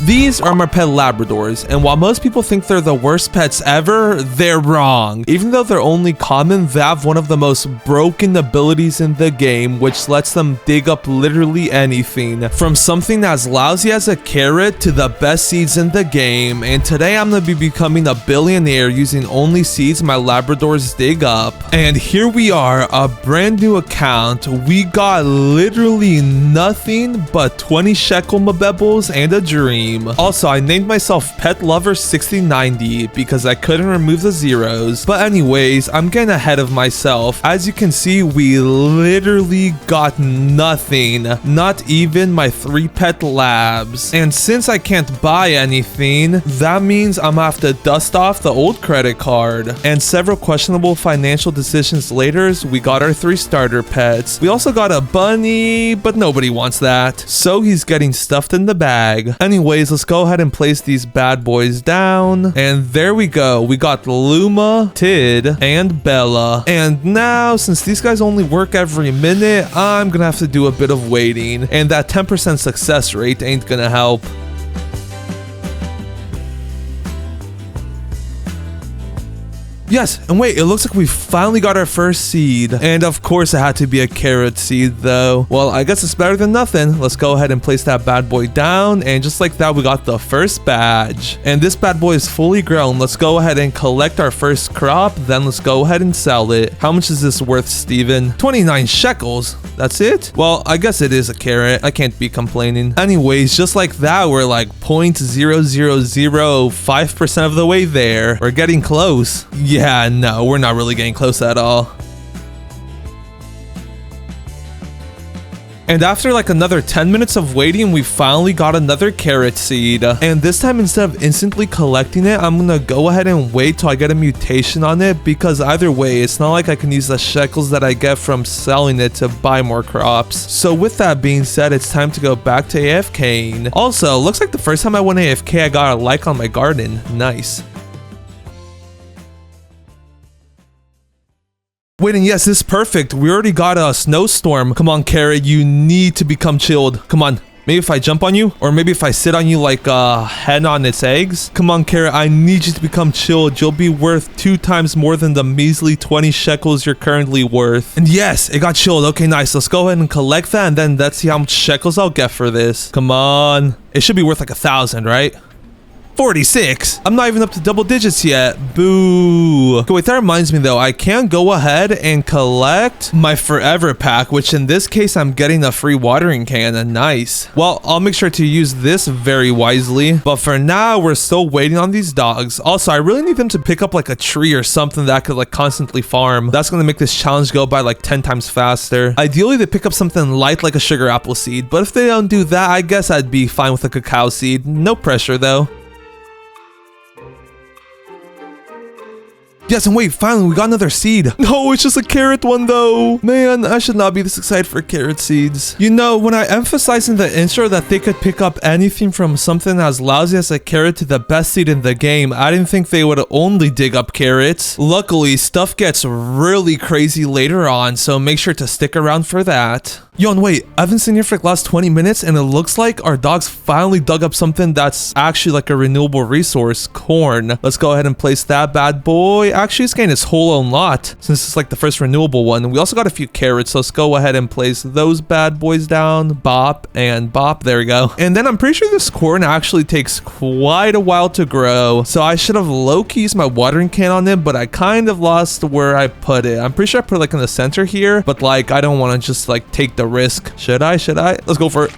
These are my pet Labradors, and while most people think they're the worst pets ever, they're wrong. Even though they're only common, they have one of the most broken abilities in the game, which lets them dig up literally anything. From something as lousy as a carrot to the best seeds in the game, and today I'm gonna be becoming a billionaire using only seeds my Labradors dig up. And here we are, a brand new account. We got literally nothing but 20 shekel mabebbles and a dream. Also, I named myself Pet Lover 6090 because I couldn't remove the zeros. But anyways, I'm getting ahead of myself. As you can see, we literally got nothing, not even my 3 pet labs. And since I can't buy anything, that means I'm gonna have to dust off the old credit card. And several questionable financial decisions later, we got our 3 starter pets. We also got a bunny, but nobody wants that, so he's getting stuffed in the bag. Anyways, let's go ahead and place these bad boys down. And there we go. We got Luma, Tid, and Bella. And now, since these guys only work every minute, I'm gonna have to do a bit of waiting. And that 10% success rate ain't gonna help. Yes, and wait, it looks like we finally got our first seed. And of course it had to be a carrot seed though. Well, I guess it's better than nothing. Let's go ahead and place that bad boy down. And just like that, we got the first badge. And this bad boy is fully grown. Let's go ahead and collect our first crop. Then let's go ahead and sell it. How much is this worth, Steven? 29 shekels. That's it? Well, I guess it is a carrot. I can't be complaining. Anyways, just like that, we're like 0.0005% of the way there. We're getting close. Yeah, no, we're not really getting close at all. And after like another 10 minutes of waiting, we finally got another carrot seed. And this time, instead of instantly collecting it, I'm gonna go ahead and wait till I get a mutation on it, because either way, it's not like I can use the shekels that I get from selling it to buy more crops. So with that being said, it's time to go back to AFKing. Also, looks like the first time I went AFK, I got a like on my garden. Nice. Wait, and yes, this is perfect. We already got a snowstorm. Come on, carrot, you need to become chilled. Come on. Maybe if I jump on you, or maybe if I sit on you like a hen on its eggs. Come on, carrot, I need you to become chilled. You'll be worth 2 times more than the measly 20 shekels you're currently worth. And yes, it got chilled. Okay, nice. Let's go ahead and collect that, and then let's see how much shekels I'll get for this. Come on. It should be worth like 1,000, right? 46. I'm not even up to double digits yet. Boo. Okay, wait, that reminds me though, I can go ahead and collect my forever pack, which in this case, I'm getting a free watering can. Nice. Well, I'll make sure to use this very wisely. But for now, we're still waiting on these dogs. Also, I really need them to pick up like a tree or something that I could like constantly farm. That's going to make this challenge go by like 10 times faster. Ideally, they pick up something light like a sugar apple seed. But if they don't do that, I guess I'd be fine with a cacao seed. No pressure though. Yes, and wait, finally, we got another seed. No, it's just a carrot one, though. Man, I should not be this excited for carrot seeds. You know, when I emphasized in the intro that they could pick up anything from something as lousy as a carrot to the best seed in the game, I didn't think they would only dig up carrots. Luckily, stuff gets really crazy later on, so make sure to stick around for that. Yo, and wait, I haven't seen you for like the last 20 minutes, and it looks like our dogs finally dug up something that's actually like a renewable resource, corn. Let's go ahead and place that bad boy. Actually, it's getting its whole own lot, since it's like the first renewable one. We also got a few carrots, so let's go ahead and place those bad boys down. Bop and bop, there we go. And then I'm pretty sure this corn actually takes quite a while to grow, so I should have low-key used my watering can on it, but I kind of lost where I put it. I'm pretty sure I put it like in the center here, but like I don't want to just like take the risk. Should I? Let's go for it.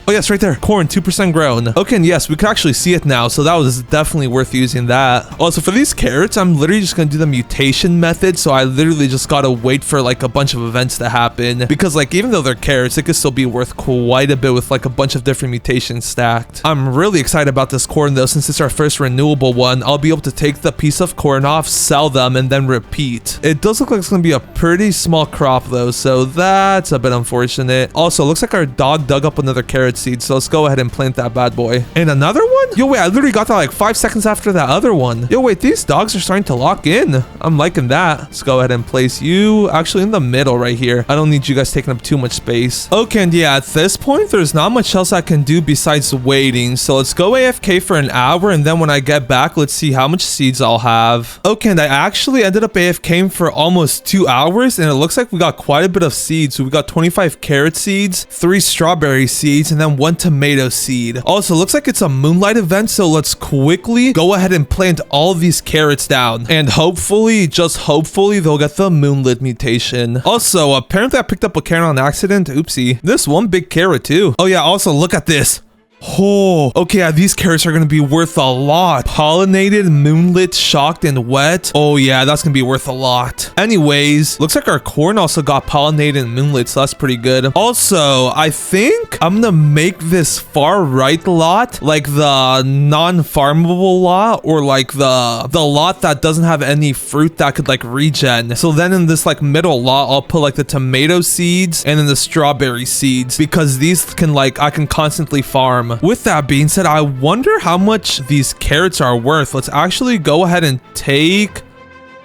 Oh yes, right there. Corn, 2% grown. Okay, and yes, we can actually see it now, so that was definitely worth using that. Also, for these carrots, I'm literally just gonna do the mutation method, so I literally just gotta wait for like a bunch of events to happen, because like even though they're carrots, it could still be worth quite a bit with like a bunch of different mutations stacked. I'm really excited about this corn though, since it's our first renewable one. I'll be able to take the piece of corn off, sell them, and then repeat. It does look like it's gonna be a pretty small crop though, so that's a bit unfortunate. Also, looks like our dog dug up another carrot carrot seed. So let's go ahead and plant that bad boy. And another one? Yo, wait, I literally got that like 5 seconds after that other one. Yo, wait, these dogs are starting to lock in. I'm liking that. Let's go ahead and place you actually in the middle right here. I don't need you guys taking up too much space. Okay, and yeah, at this point, there's not much else I can do besides waiting. So let's go AFK for an hour, and then when I get back, let's see how much seeds I'll have. Okay, and I actually ended up AFKing for almost 2 hours, and it looks like we got quite a bit of seeds. So we got 25 carrot seeds, 3 strawberry seeds, and then 1 tomato seed. Also, looks like it's a moonlight event, so let's quickly go ahead and plant all these carrots down. And hopefully, just hopefully, they'll get the moonlit mutation. Also, apparently I picked up a carrot on accident. Oopsie. This one big carrot too. Oh yeah, also look at this. Oh, okay, yeah, these carrots are going to be worth a lot. Pollinated, moonlit, shocked, and wet. Oh, yeah, that's going to be worth a lot. Anyways, looks like our corn also got pollinated and moonlit, so that's pretty good. Also, I think I'm going to make this far right lot, like the non-farmable lot, or like the lot that doesn't have any fruit that could like regen. So then in this like middle lot, I'll put like the tomato seeds and then the strawberry seeds, because these can like, I can constantly farm. With that being said, I wonder how much these carrots are worth. Let's actually go ahead and take...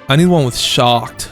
I need one with shocked.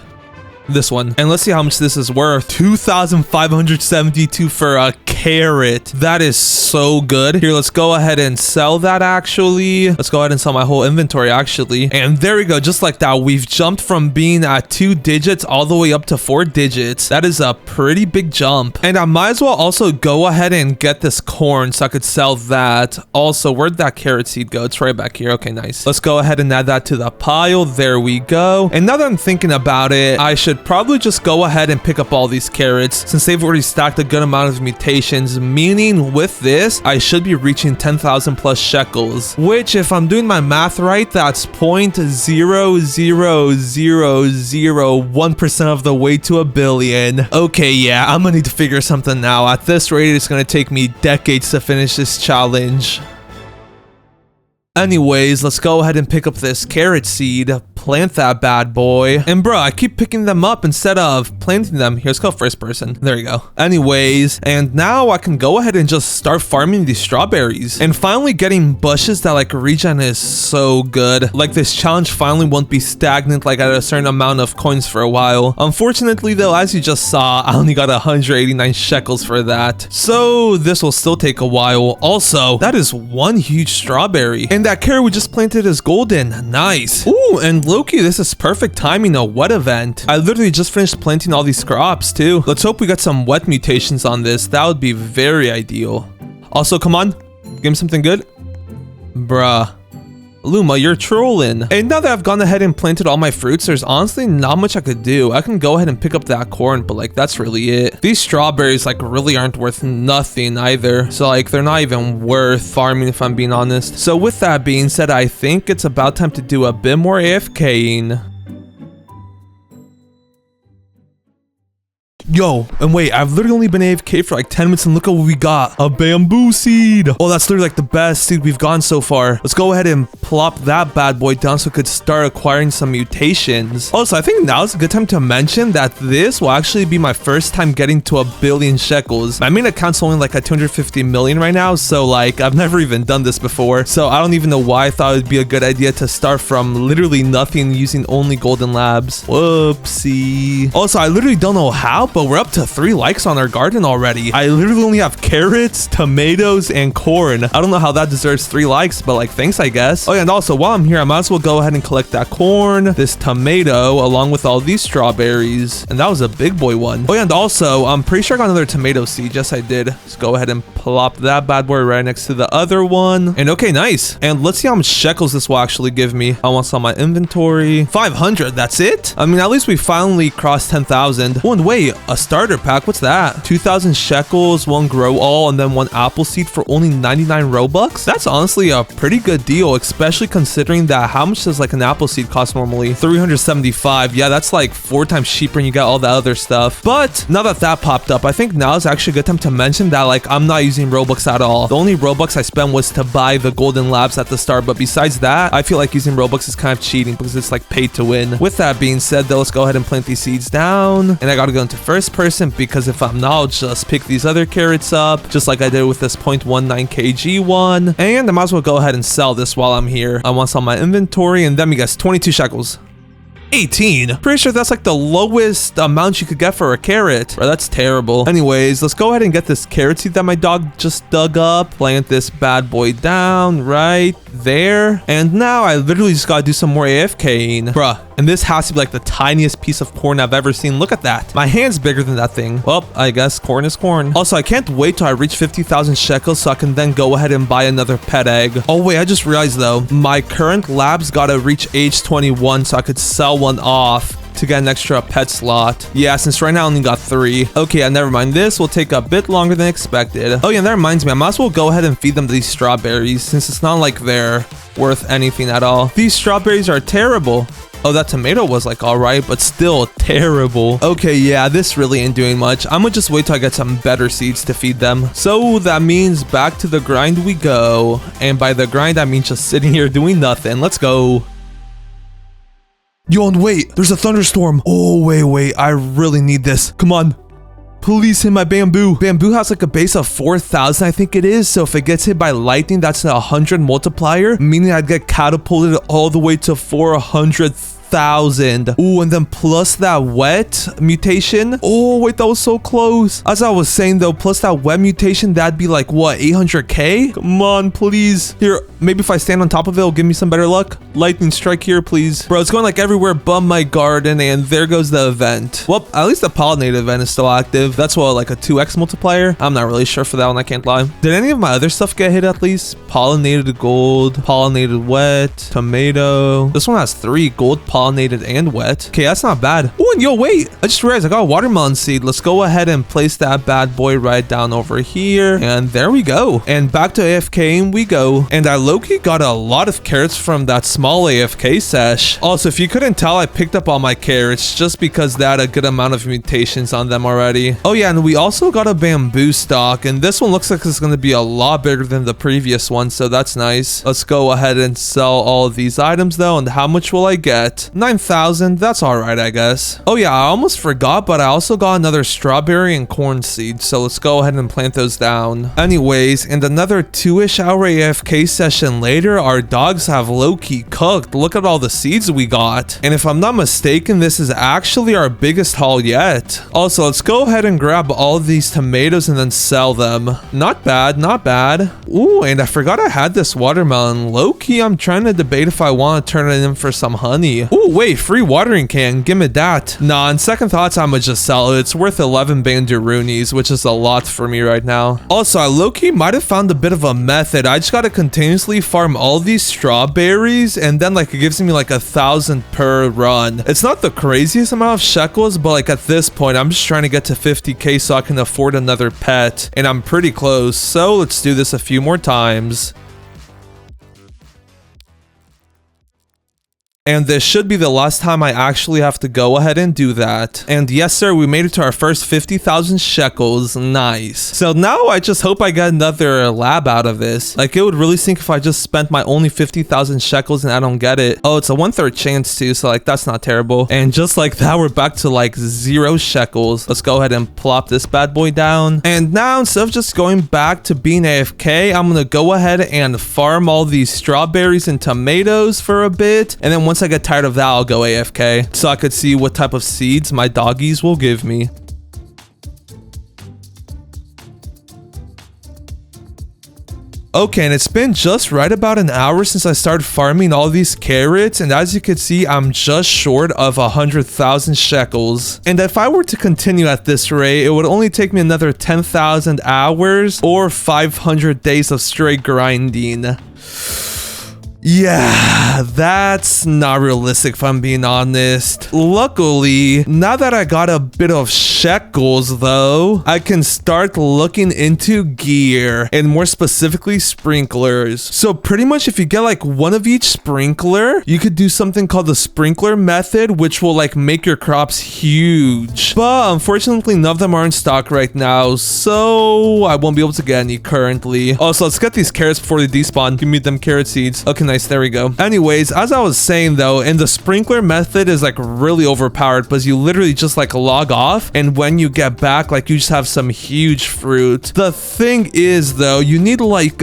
This one. And let's see how much this is worth. 2,572 for a carrot. That is so good. Here, let's go ahead and sell that actually. Let's go ahead and sell my whole inventory actually. And there we go. Just like that, we've jumped from being at 2 digits all the way up to 4 digits. That is a pretty big jump. And I might as well also go ahead and get this corn so I could sell that. Also, where'd that carrot seed go? It's right back here. Okay, nice. Let's go ahead and add that to the pile. There we go. And now that I'm thinking about it, I should probably just go ahead and pick up all these carrots since they've already stacked a good amount of mutations, meaning with this I should be reaching 10,000 plus shekels, which if I'm doing my math right, that's 0.00001% of the way to a billion. Okay, yeah, I'm gonna need to figure something out. At this rate, it's gonna take me decades to finish this challenge. Anyways, let's go ahead and pick up this carrot seed, plant that bad boy. And bro, I keep picking them up instead of planting them. Here, let's go first person. There you go. Anyways, and now I can go ahead and just start farming these strawberries. And finally getting bushes that like regen is so good. Like this challenge finally won't be stagnant like at a certain amount of coins for a while. Unfortunately though, as you just saw, I only got 189 shekels for that. So this will still take a while. Also, that is one huge strawberry. And that carrot we just planted is golden. Nice. Ooh, and Loki, this is perfect timing, a wet event. I literally just finished planting all these crops too. Let's hope we got some wet mutations on this. That would be very ideal. Also, come on, give me something good. Bruh. Luma, you're trolling. And now that I've gone ahead and planted all my fruits, there's honestly not much I could do. I can go ahead and pick up that corn, but like that's really it. These strawberries like really aren't worth nothing either. So like they're not even worth farming if I'm being honest. So with that being said, I think it's about time to do a bit more AFKing. Yo, and wait, I've literally only been AFK for like 10 minutes and look at what we got. A bamboo seed. Oh, that's literally like the best seed we've gotten so far. Let's go ahead and plop that bad boy down so we could start acquiring some mutations. Also, I think now is a good time to mention that this will actually be my first time getting to 1 billion shekels. My main account's only like at 250 million right now, so like I've never even done this before. So I don't even know why I thought it would be a good idea to start from literally nothing using only golden labs. Whoopsie. Also, I literally don't know how, but we're up to 3 likes on our garden already. I literally only have carrots, tomatoes, and corn. I don't know how that deserves 3 likes, but like thanks, I guess. Oh yeah, and also while I'm here, I might as well go ahead and collect that corn, this tomato, along with all these strawberries. And that was a big boy one. Oh yeah, and also I'm pretty sure I got another tomato seed. Yes, I did. Let's go ahead and plop that bad boy right next to the other one. And okay, nice. And let's see how much shekels this will actually give me. I want some on my inventory. 500, that's it? I mean, at least we finally crossed 10,000. Oh, and wait, a starter pack, what's that? 2,000 shekels, 1 grow all, and then 1 apple seed for only 99 robux. That's honestly a pretty good deal, especially considering that how much does like an apple seed cost normally? 375. Yeah, that's like 4 times cheaper and you got all that other stuff. But now that that popped up, I think now is actually a good time to mention that like I'm not using robux at all. The only robux I spent was to buy the golden labs at the start, but besides that, I feel like using robux is kind of cheating because it's like paid to win. With that being said though, let's go ahead and plant these seeds down, and I gotta go into first first person because if I'm not, I'll just pick these other carrots up, just like I did with this 0.19 kg one. And I might as well go ahead and sell this while I'm here. I want some on my inventory, and then we guess 22 shekels. 18. Pretty sure that's like the lowest amount you could get for a carrot. Bro, that's terrible. Anyways, let's go ahead and get this carrot seed that my dog just dug up. Plant this bad boy down right there. And now I literally just gotta do some more AFKing. Bruh. And this has to be like the tiniest piece of corn I've ever seen. Look at that. My hand's bigger than that thing. Well, I guess corn is corn. Also, I can't wait till I reach 50,000 shekels so I can then go ahead and buy another pet egg. Oh wait, I just realized though, my current lab's gotta reach age 21 so I could sell one off to get an extra pet slot. Yeah, since right now I only got 3. Okay, yeah, never mind. This will take a bit longer than expected. Oh yeah, that reminds me, I might as well go ahead and feed them these strawberries since it's not like they're worth anything at all. These strawberries are terrible. Oh, that tomato was like alright, but still terrible. Okay, yeah, this really ain't doing much. I'm gonna just wait till I get some better seeds to feed them. So that means back to the grind we go. And by the grind, I mean just sitting here doing nothing. Let's go. Yo, and wait, there's a thunderstorm. Oh, wait, I really need this. Come on. Please hit my bamboo. Bamboo has like a base of 4,000, I think it is. So if it gets hit by lightning, that's a 100 multiplier, meaning I'd get catapulted all the way to 400,000. Ooh, and then plus that wet mutation. Oh, wait, that was so close. As I was saying though, plus that wet mutation, that'd be like what, 800k? Come on, please. Here, maybe if I stand on top of it, it'll give me some better luck. Lightning strike here, please. Bro, it's going like everywhere but my garden, and there goes the event. Well, at least the pollinated event is still active. That's what, like a 2x multiplier? I'm not really sure for that one, I can't lie. Did any of my other stuff get hit at least? Pollinated gold, pollinated wet, tomato. This one has 3 gold, pollinated and wet. Okay, that's not bad. Oh, and yo, wait, I just realized I got a watermelon seed. Let's go ahead and place that bad boy right down over here, and there we go. And back to AFKing we go. And I low-key got a lot of carrots from that small AFK sesh. Also, if you couldn't tell, I picked up all my carrots just because they had a good amount of mutations on them already. Oh yeah, and we also got a bamboo stock, and this one looks like it's going to be a lot bigger than the previous one, so that's nice. Let's go ahead and sell all of these items though. And how much will I get? 9,000. That's all right, I guess. Oh yeah, I almost forgot, but I also got another strawberry and corn seed, so let's go ahead and plant those down. Anyways, and another 2-ish hour AFK session later, our dogs have low-key cooked. Look at all the seeds we got. And if I'm not mistaken, this is actually our biggest haul yet. Also, let's go ahead and grab all these tomatoes and then sell them. Not bad, not bad. Ooh, and I forgot I had this watermelon. Low-key, I'm trying to debate if I want to turn it in for some honey. Ooh, wait, free watering can. Give me that. Nah, on second thoughts, I'm gonna just sell it. It's worth 11 banderoonies, which is a lot for me right now. Also, I low-key might have found a bit of a method. I just gotta continuously farm all these strawberries, and then like it gives me like 1,000 per run. It's not the craziest amount of shekels, but like at this point, I'm just trying to get to 50k so I can afford another pet, and I'm pretty close. So let's do this a few more times. And this should be the last time I actually have to go ahead and do that. And yes, sir, we made it to our first 50,000 shekels. Nice. So now I just hope I get another lab out of this. Like, it would really stink if I just spent my only 50,000 shekels and I don't get it. Oh, it's a 1/3 chance too, so like that's not terrible. And just like that, we're back to like 0 shekels. Let's go ahead and plop this bad boy down. And now, instead of just going back to being AFK, I'm gonna go ahead and farm all these strawberries and tomatoes for a bit. And then once I get tired of that, I'll go AFK so I could see what type of seeds my doggies will give me. Okay, and it's been just right about an hour since I started farming all these carrots, and as you can see, I'm just short of 100,000 shekels. And if I were to continue at this rate, it would only take me another 10,000 hours or 500 days of straight grinding. Yeah, that's not realistic if I'm being honest. Luckily, now that I got a bit of shekels though, I can start looking into gear, and more specifically sprinklers. So pretty much if you get like one of each sprinkler, you could do something called the sprinkler method, which will like make your crops huge. But unfortunately, none of them are in stock right now, so I won't be able to get any currently. Also, let's get these carrots before they despawn. Give me them carrot seeds. Okay, nice. nice. There we go. Anyways, as I was saying though, and the sprinkler method is like really overpowered because you literally just like log off, and when you get back, like you just have some huge fruit. The thing is though, you need like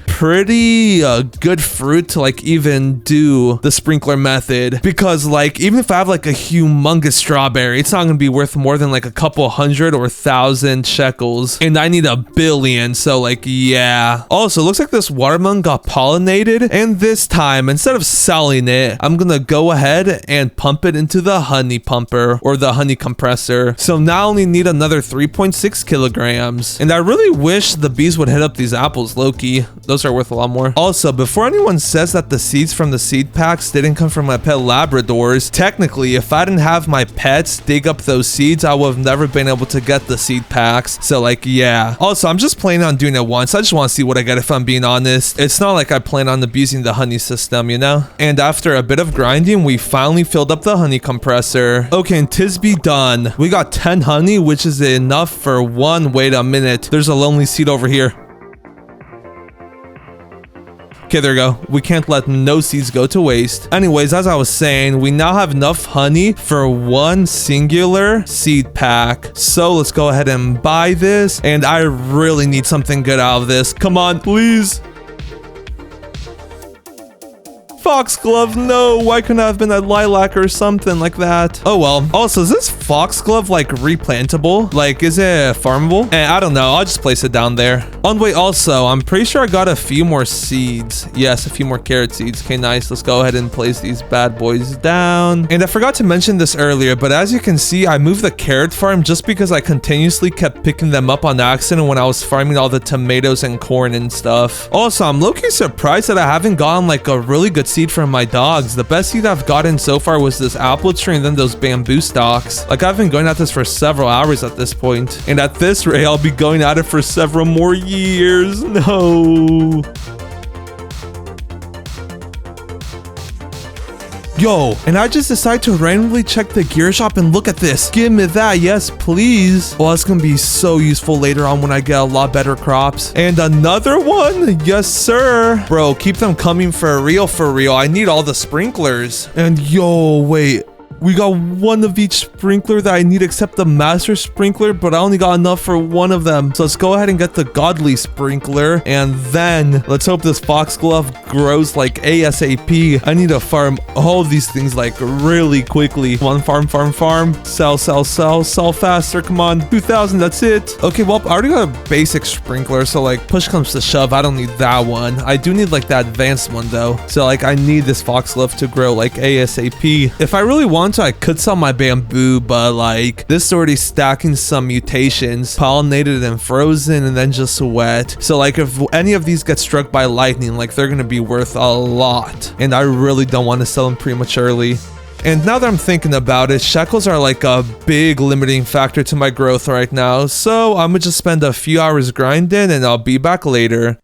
pretty good fruit to like even do the sprinkler method, because like even if I have like a humongous strawberry, it's not gonna be worth more than like a couple hundred or 1,000 shekels, and I need 1 billion. So like, yeah. Also, looks like this watermelon got pollinated, and this time instead of selling it, I'm gonna go ahead and pump it into the honey pumper or the honey compressor. So now I only need another 3.6 kilograms, and I really wish the bees would hit up these apples. Low-key, those are worth a lot more. Also, before anyone says that the seeds from the seed packs didn't come from my pet Labradors, technically if I didn't have my pets dig up those seeds, I would have never been able to get the seed packs. So like, yeah. Also, I'm just planning on doing it once. I just want to see what I get, if I'm being honest. It's not like I plan on abusing the honey system, you know? And after a bit of grinding, we finally filled up the honey compressor. Okay, and 'tis be done. We got 10 honey, which is enough for one. Wait a minute, there's a lonely seed over here. Okay, there we go. We can't let no seeds go to waste. Anyways, as I was saying, we now have enough honey for one singular seed pack. So let's go ahead and buy this. And I really need something good out of this. Come on, please. Foxglove, no, why couldn't I have been a lilac or something like that? Oh well. Also, is this foxglove like replantable? Like, is it farmable? And I don't know, I'll just place it down there. On wait, also, I'm pretty sure I got a few more seeds. Yes, a few more carrot seeds. Okay, nice. Let's go ahead and place these bad boys down. And I forgot to mention this earlier, but as you can see, I moved the carrot farm just because I continuously kept picking them up on accident when I was farming all the tomatoes and corn and stuff. Also, I'm low-key surprised that I haven't gotten like a really good seed from my dogs. The best seed I've gotten so far was this apple tree and then those bamboo stalks. Like, I've been going at this for several hours at this point. And at this rate, I'll be going at it for several more years. No. Yo, and I just decided to randomly check the gear shop and look at this. Give me that, yes please. Well, it's gonna be so useful later on when I get a lot better crops. And another one, yes sir. Bro, keep them coming for real, for real. I need all the sprinklers. And yo, wait. We got one of each sprinkler that I need except the master sprinkler, but I only got enough for one of them. So let's go ahead and get the godly sprinkler, and then let's hope this foxglove grows like ASAP. I need to farm all of these things like really quickly. Come on, farm. Sell faster. Come on, 2,000, that's it. Okay, well, I already got a basic sprinkler, so like push comes to shove, I don't need that one. I do need like the advanced one though. So like I need this foxglove to grow like ASAP. If I really want to, I could sell my bamboo, but like this is already stacking some mutations, pollinated and frozen and then just wet. So like if any of these get struck by lightning, like they're gonna be worth a lot, and I really don't want to sell them prematurely. And now that I'm thinking about it, shekels are like a big limiting factor to my growth right now, so I'm gonna just spend a few hours grinding and I'll be back later.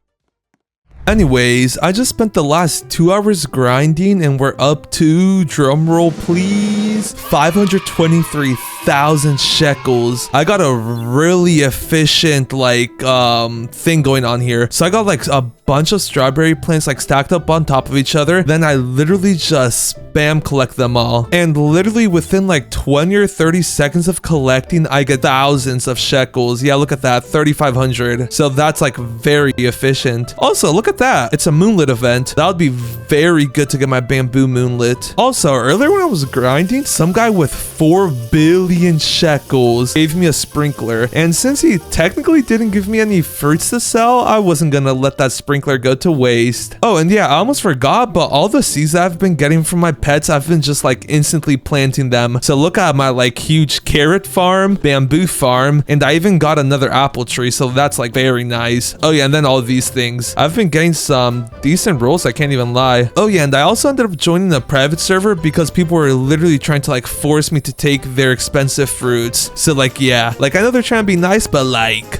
Anyways, I just spent the last 2 hours grinding and we're up to, drumroll please, 523,000 shekels. I got a really efficient like thing going on here. So I got like a bunch of strawberry plants like stacked up on top of each other. Then I literally just spam collect them all. And literally within like 20 or 30 seconds of collecting, I get thousands of shekels. Yeah, look at that, 3,500. So that's like very efficient. Also, look at that. It's a moonlit event. That would be very good to get my bamboo moonlit. Also, earlier when I was grinding, some guy with 4 billion shekels gave me a sprinkler. And since he technically didn't give me any fruits to sell, I wasn't gonna let that sprinkler go to waste. Oh, and yeah, I almost forgot, but all the seeds that I've been getting from my pets, I've been just like instantly planting them. So look at my like huge carrot farm, bamboo farm, and I even got another apple tree. So that's like very nice. Oh yeah, and then all of these things. I've been getting some decent rolls, I can't even lie. Oh yeah, and I also ended up joining a private server because people were literally trying to like force me to take their expensive fruits. So like, yeah, like I know they're trying to be nice, but like,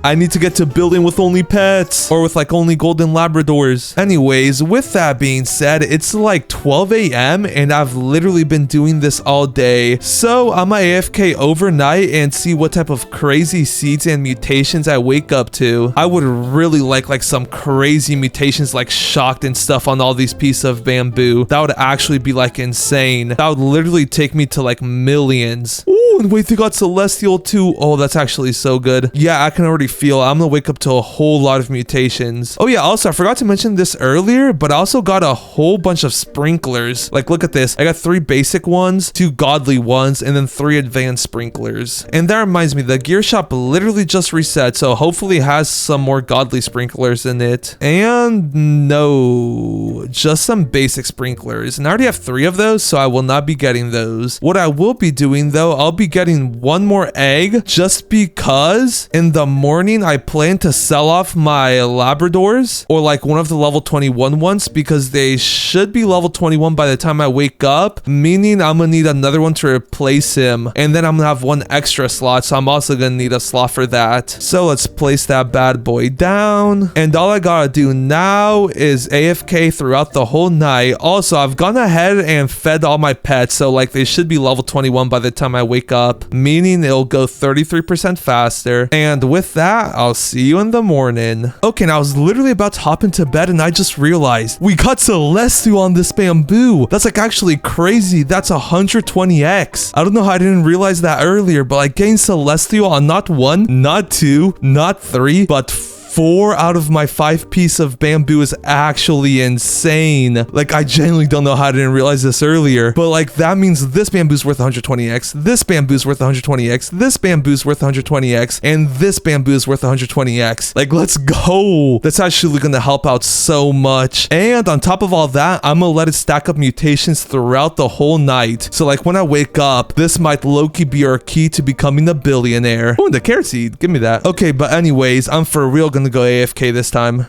I need to get to building with only pets or with like only golden Labradors. Anyways, with that being said, it's like 12 a.m. and I've literally been doing this all day. So I'm gonna AFK overnight and see what type of crazy seeds and mutations I wake up to. I would really like some crazy mutations like shocked and stuff on all these pieces of bamboo. That would actually be like insane. That would literally take me to like millions. Ooh, and wait, they got celestial too. Oh, that's actually so good. Yeah, I can already feel I'm gonna wake up to a whole lot of mutations. Oh yeah, also I forgot to mention this earlier, but I also got a whole bunch of sprinklers. Like look at this. I got 3 basic ones, 2 godly ones, and then 3 advanced sprinklers. And that reminds me, the gear shop literally just reset, so hopefully it has some more godly sprinklers in it. And no, just some basic sprinklers. And I already have 3 of those, so I will not be getting those. What I will be doing though, I'll be getting 1 more egg just because in the morning I plan to sell off my Labradors or like one of the level 21 ones because they should be level 21 by the time I wake up, meaning I'm gonna need another one to replace him, and then I'm gonna have 1 extra slot, so I'm also gonna need a slot for that. So let's place that bad boy down, and all I gotta do now is AFK throughout the whole night. Also, I've gone ahead and fed all my pets, so like they should be level 21 by the time I wake up, meaning it'll go 33% faster. And with that, I'll see you in the morning. Okay, now I was literally about to hop into bed and I just realized we got celestial on this bamboo. That's like actually crazy. That's 120x. I don't know how I didn't realize that earlier, but like getting celestial on not 1, not 2, not 3, but 4 out of my 5 piece of bamboo is actually insane. Like, I genuinely don't know how I didn't realize this earlier, but like that means this bamboo's worth 120x, this bamboo's worth 120x, this bamboo's worth 120x, and this bamboo is worth 120x. Like, let's go. That's actually gonna help out so much. And on top of all that, I'm gonna let it stack up mutations throughout the whole night. So like when I wake up, this might low-key be our key to becoming a billionaire. Oh, and the carrot seed, give me that. Okay, but anyways, I'm for real gonna go AFK this time.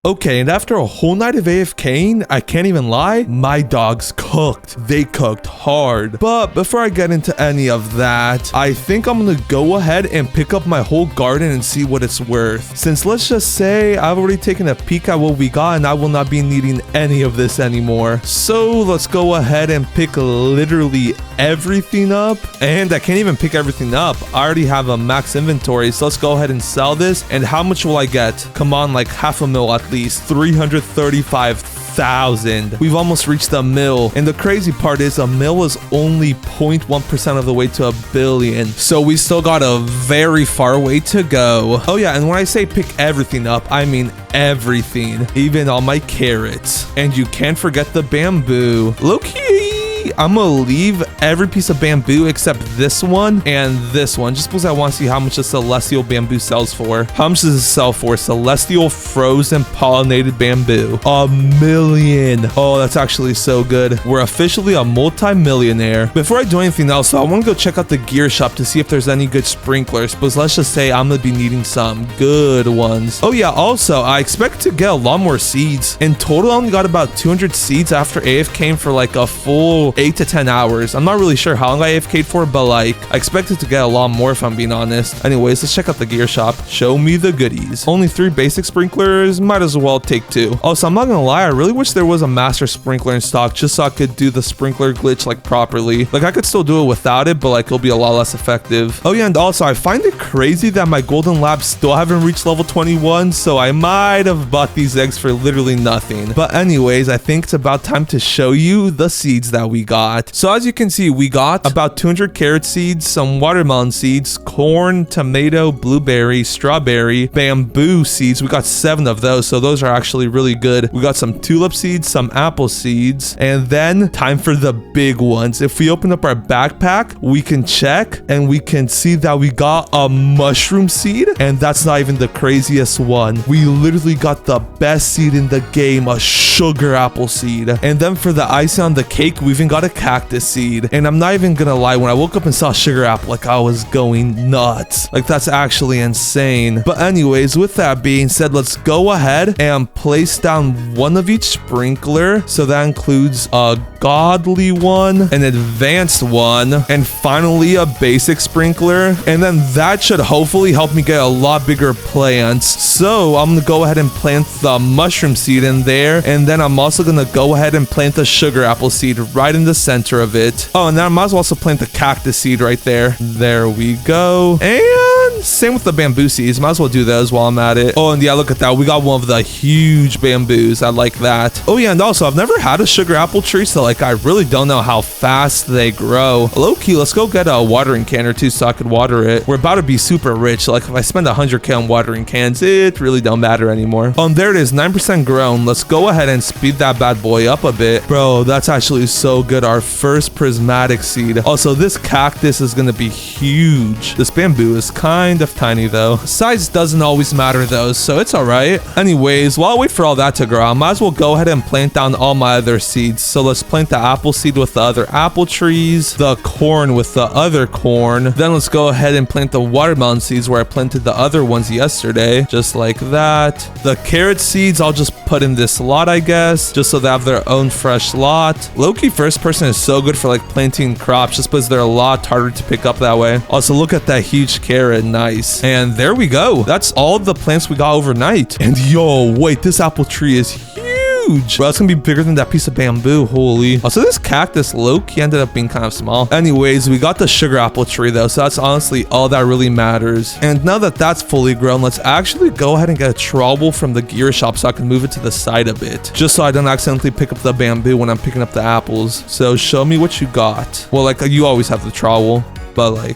Okay, and after a whole night of AFKing, I can't even lie, my dogs cooked. They cooked hard. But before I get into any of that, I think I'm gonna go ahead and pick up my whole garden and see what it's worth. Since let's just say I've already taken a peek at what we got and I will not be needing any of this anymore. So let's go ahead and pick literally everything up. And I can't even pick everything up. I already have a max inventory, so let's go ahead and sell this. And how much will I get? Come on, like half a mil at least. 335,000. We've almost reached a mil, and the crazy part is a mil is only 0.1% of the way to a billion, so we still got a very far way to go. Oh yeah, and when I say pick everything up, I mean everything, even all my carrots. And you can't forget the bamboo. Low-key, I'm gonna leave every piece of bamboo except this one and this one, just because I want to see how much a celestial bamboo sells for. How much does it sell for? Celestial frozen pollinated bamboo. $1 million. Oh, that's actually so good. We're officially a multi-millionaire. Before I do anything else, I want to go check out the gear shop to see if there's any good sprinklers, because let's just say I'm gonna be needing some good ones. Oh yeah, also I expect to get a lot more seeds. In total, I only got about 200 seeds after AFKing for like a full 8 to 10 hours. I'm not really sure how long I AFK'd for, but like I expected to get a lot more if I'm being honest. Anyways, let's check out the gear shop. Show me the goodies. Only 3 basic sprinklers, might as well take 2. Also, I'm not gonna lie, I really wish there was a master sprinkler in stock just so I could do the sprinkler glitch like properly. Like I could still do it without it, but like it'll be a lot less effective. Oh yeah, and also I find it crazy that my golden labs still haven't reached level 21, so I might have bought these eggs for literally nothing. But anyways, I think it's about time to show you the seeds that we got. So as you can see, we got about 200 carrot seeds, some watermelon seeds, corn, tomato, blueberry, strawberry, bamboo seeds. We got 7 of those, so those are actually really good. We got some tulip seeds, some apple seeds, and then time for the big ones. If we open up our backpack, we can check and we can see that we got a mushroom seed, and that's not even the craziest one. We literally got the best seed in the game, a sugar apple seed. And then for the icing on the cake, we even got got a cactus seed. And I'm not even gonna lie, when I woke up and saw sugar apple, like I was going nuts. Like that's actually insane. But anyways, with that being said, let's go ahead and place down one of each sprinkler. So that includes a godly one, an advanced one, and finally a basic sprinkler. And then that should hopefully help me get a lot bigger plants. So I'm gonna go ahead and plant the mushroom seed in there, and then I'm also gonna go ahead and plant the sugar apple seed right in the center of it. Oh, and then I might as well also plant the cactus seed right there. There we go. And same with the bamboo seeds. Might as well do those while I'm at it. Oh, and yeah, look at that. We got one of the huge bamboos. I like that. Oh yeah, and also I've never had a sugar apple tree, so like I really don't know how fast they grow. Low-key, let's go get a watering can or two so I could water it. We're about to be super rich. So like if I spend 100k on watering cans, it really don't matter anymore. There it is, 9% grown. Let's go ahead and speed that bad boy up a bit. Bro, that's actually so good. Our first prismatic seed. Also, this cactus is gonna be huge. This bamboo is kind of tiny though. Size doesn't always matter though, so it's all right. Anyways, while I wait for all that to grow, I might as well go ahead and plant down all my other seeds. So let's plant the apple seed with the other apple trees, the corn with the other corn. Then let's go ahead and plant the watermelon seeds where I planted the other ones yesterday, just like that. The carrot seeds I'll just put in this lot, I guess, just so they have their own fresh lot. Low-key first person is so good for like planting crops just because they're a lot harder to pick up that way. Also, look at that huge carrot. Nice. And there we go. That's all the plants we got overnight. And yo, wait, this apple tree is huge. Bro, it's gonna be bigger than that piece of bamboo. Holy. Also, this cactus low-key ended up being kind of small. Anyways, we got the sugar apple tree though, so that's honestly all that really matters. And now that that's fully grown, let's actually go ahead and get a trowel from the gear shop so I can move it to the side a bit, just so I don't accidentally pick up the bamboo when I'm picking up the apples. So show me what you got. Well, like you always have the trowel, but like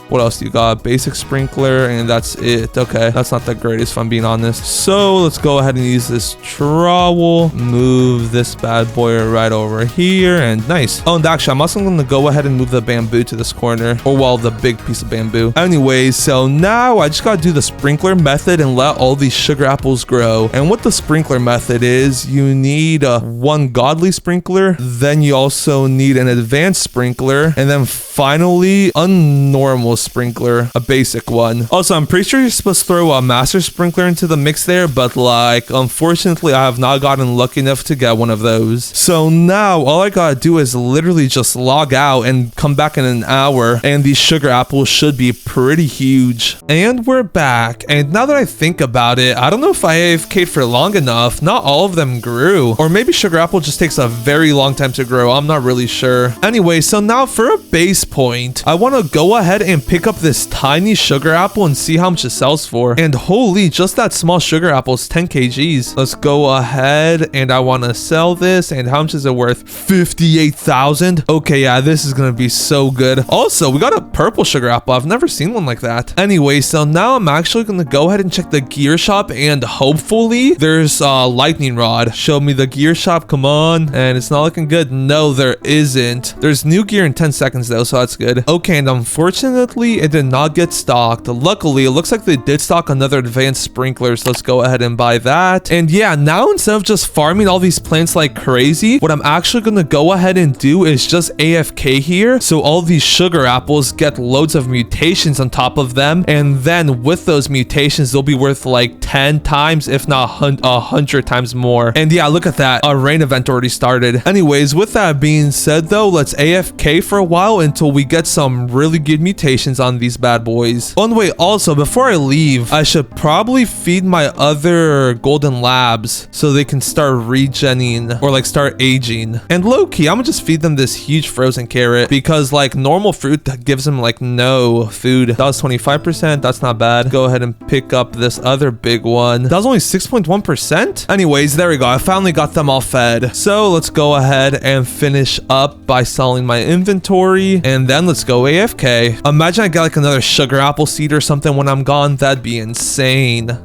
what else do you got? Basic sprinkler, and that's it. Okay, that's not the greatest if I'm being honest. So let's go ahead and use this trowel. Move this bad boy right over here, and nice. Oh, and actually, I'm also going to go ahead and move the bamboo to this corner, or well, the big piece of bamboo. Anyways, so now I just got to do the sprinkler method and let all these sugar apples grow. And what the sprinkler method is, you need one godly sprinkler, then you also need an advanced sprinkler, and then finally a normal sprinkler, a basic one. Also, I'm pretty sure you're supposed to throw a master sprinkler into the mix there, but like unfortunately I have not gotten lucky enough to get one of those. So now all I gotta do is literally just log out and come back in an hour, and these sugar apples should be pretty huge. And we're back, and now that I think about it, I don't know if I AFK'd for long enough. Not all of them grew, or maybe sugar apple just takes a very long time to grow. I'm not really sure. Anyway, so now for a base point, I want to go ahead and pick up this tiny sugar apple and see how much it sells for. And holy, just that small sugar apple is 10 kgs. Let's go ahead, and I want to sell this. And how much is it worth? 58,000. Okay, yeah, this is gonna be so good. Also, we got a purple sugar apple. I've never seen one like that. Anyway, so now I'm actually gonna go ahead and check the gear shop, and hopefully there's a lightning rod. Show me the gear shop, come on. And it's not looking good. No, there isn't. There's new gear in 10 seconds though, so that's good. Okay, and unfortunately it did not get stocked. Luckily, it looks like they did stock another advanced sprinkler, so let's go ahead and buy that. And yeah, now instead of just farming all these plants like crazy, what I'm actually gonna go ahead and do is just AFK here, so all these sugar apples get loads of mutations on top of them, and then with those mutations they'll be worth like 10 times if not 100 times more. And yeah, look at that, a rain event already started. Anyways, with that being said though, let's AFK for a while until we get some really good mutations on these bad boys. Oh, and wait, also before I leave, I should probably feed my other golden labs so they can start regenning or like start aging. And low-key, I'm gonna just feed them this huge frozen carrot because like normal fruit that gives them like no food. That was 25%. That's not bad. Go ahead and pick up this other big one. That was only 6.1%. Anyways, there we go. I finally got them all fed. So let's go ahead and finish up by selling my inventory, and then let's go AFK. Imagine I get like another sugar apple seed or something when I'm gone. That'd be insane.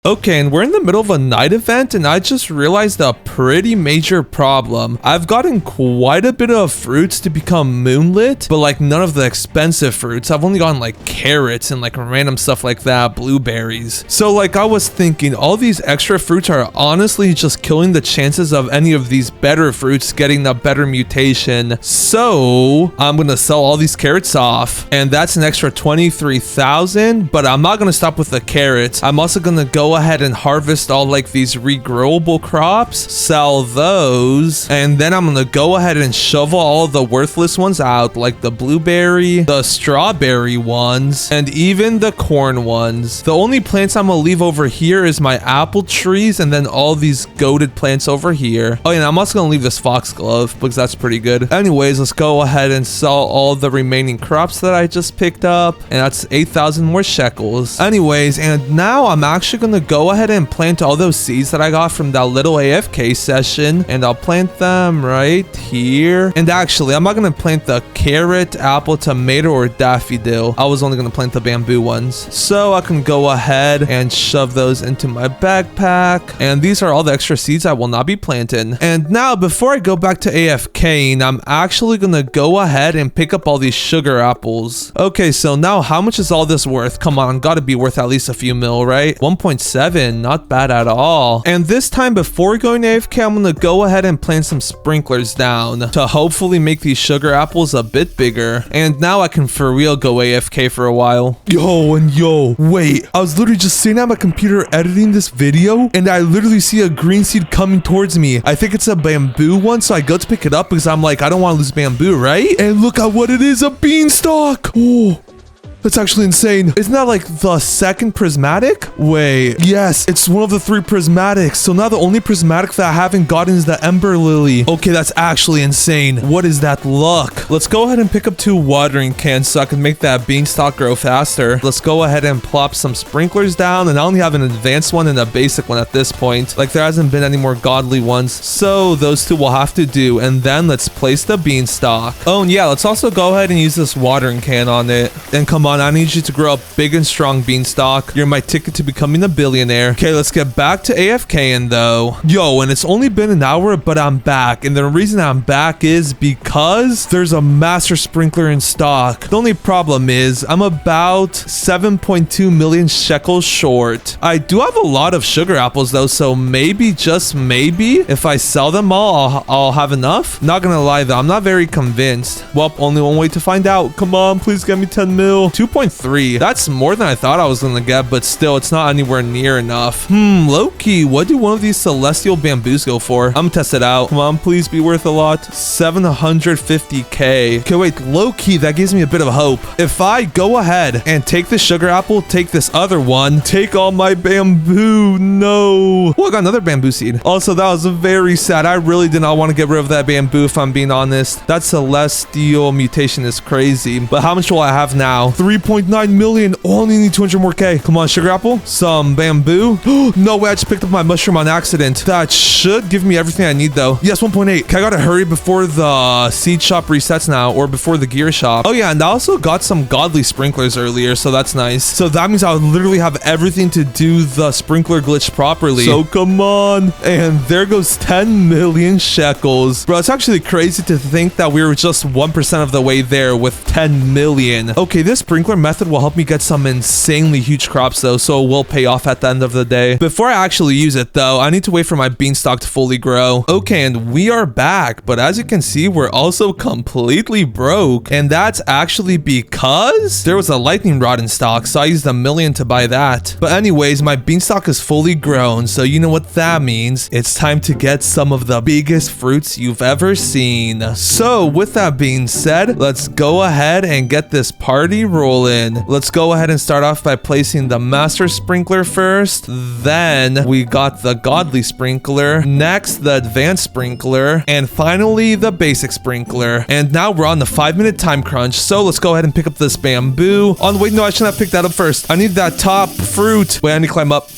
Okay, and we're in the middle of a night event, and I just realized a pretty major problem. I've gotten quite a bit of fruits to become moonlit, but like none of the expensive fruits. I've only gotten like carrots and like random stuff like that, blueberries. So like I was thinking, all these extra fruits are honestly just killing the chances of any of these better fruits getting the better mutation. So I'm gonna sell all these carrots off, and that's an extra 23,000, but I'm not gonna stop with the carrots. I'm also gonna go ahead and harvest all like these regrowable crops, sell those, and then I'm gonna go ahead and shovel all the worthless ones out, like the blueberry, the strawberry ones, and even the corn ones. The only plants I'm gonna leave over here is my apple trees, and then all these goated plants over here. Oh, and I'm also gonna leave this foxglove because that's pretty good. Anyways, let's go ahead and sell all the remaining crops that I just picked up, and that's 8,000 more shekels. Anyways, and now I'm actually gonna go ahead and plant all those seeds that I got from that little AFK session, and I'll plant them right here. And actually, I'm not gonna plant the carrot, apple, tomato, or daffodil. I was only gonna plant the bamboo ones. So I can go ahead and shove those into my backpack, and these are all the extra seeds I will not be planting. And now, before I go back to AFKing, I'm actually gonna go ahead and pick up all these sugar apples. Okay, so now how much is all this worth? Come on, gotta be worth at least a few mil, right? 1.7, not bad at all. And this time, before going to AFK, I'm gonna go ahead and plant some sprinklers down to hopefully make these sugar apples a bit bigger. And now I can for real go AFK for a while. Yo, wait, I was literally just sitting at my computer editing this video, and I literally see a green seed coming towards me. I think it's a bamboo one, so I go to pick it up because I'm like, I don't want to lose bamboo, right? And look at what it is, a beanstalk. Oh, that's actually insane. Isn't that like the second prismatic? Wait, yes, it's one of the 3 prismatics. So now the only prismatic that I haven't gotten is the ember lily. Okay, that's actually insane. What is that luck? Let's go ahead and pick up 2 watering cans so I can make that beanstalk grow faster. Let's go ahead and plop some sprinklers down, and I only have an advanced one and a basic one at this point. Like there hasn't been any more godly ones, so those 2 will have to do. And then let's place the beanstalk. Oh, and yeah, let's also go ahead and use this watering can on it. And come on, I need you to grow up big and strong, beanstalk. You're my ticket to becoming a billionaire. Okay, let's get back to AFKing though. Yo, and it's only been an hour, but I'm back. And the reason I'm back is because there's a master sprinkler in stock. The only problem is I'm about 7.2 million shekels short. I do have a lot of sugar apples though, so maybe, just maybe, if I sell them all, I'll have enough. Not gonna lie though, I'm not very convinced. Well, only one way to find out. Come on, please get me 10 mil. 2.3. That's more than I thought I was gonna get, but still, it's not anywhere near enough. Low-key, what do one of these celestial bamboos go for? I'm gonna test it out. Come on, please be worth a lot. 750k. Okay, wait, low-key, that gives me a bit of hope. If I go ahead and take this sugar apple, take this other one, take all my bamboo. No. Oh, I got another bamboo seed. Also, that was very sad. I really did not want to get rid of that bamboo, if I'm being honest. That celestial mutation is crazy. But how much will I have now? 3.9 million. Oh, I only need 200 more K. Come on, sugar apple. Some bamboo. No way, I just picked up my mushroom on accident. That should give me everything I need though. Yes, 1.8. Okay, I gotta hurry before the seed shop resets now, or before the gear shop. Oh yeah, and I also got some godly sprinklers earlier, so that's nice. So that means I would literally have everything to do the sprinkler glitch properly. So come on. And there goes 10 million shekels. Bro, it's actually crazy to think that we were just 1% of the way there with 10 million. Okay, this sprinkler method will help me get some insanely huge crops though, so it will pay off at the end of the day. Before I actually use it though, I need to wait for my beanstalk to fully grow. Okay, and we are back, but as you can see, we're also completely broke, and that's actually because there was a lightning rod in stock, so I used $1 million to buy that. But anyways, my beanstalk is fully grown, so you know what that means. It's time to get some of the biggest fruits you've ever seen. So with that being said, let's go ahead and get this party rolling. Let's go ahead and start off by placing the master sprinkler first. Then we got the godly sprinkler. Next, the advanced sprinkler. And finally, the basic sprinkler. And now we're on the 5-minute time crunch. So let's go ahead and pick up this bamboo. Oh, wait, no, I should not pick that up first. I need that top fruit. Wait, I need to climb up.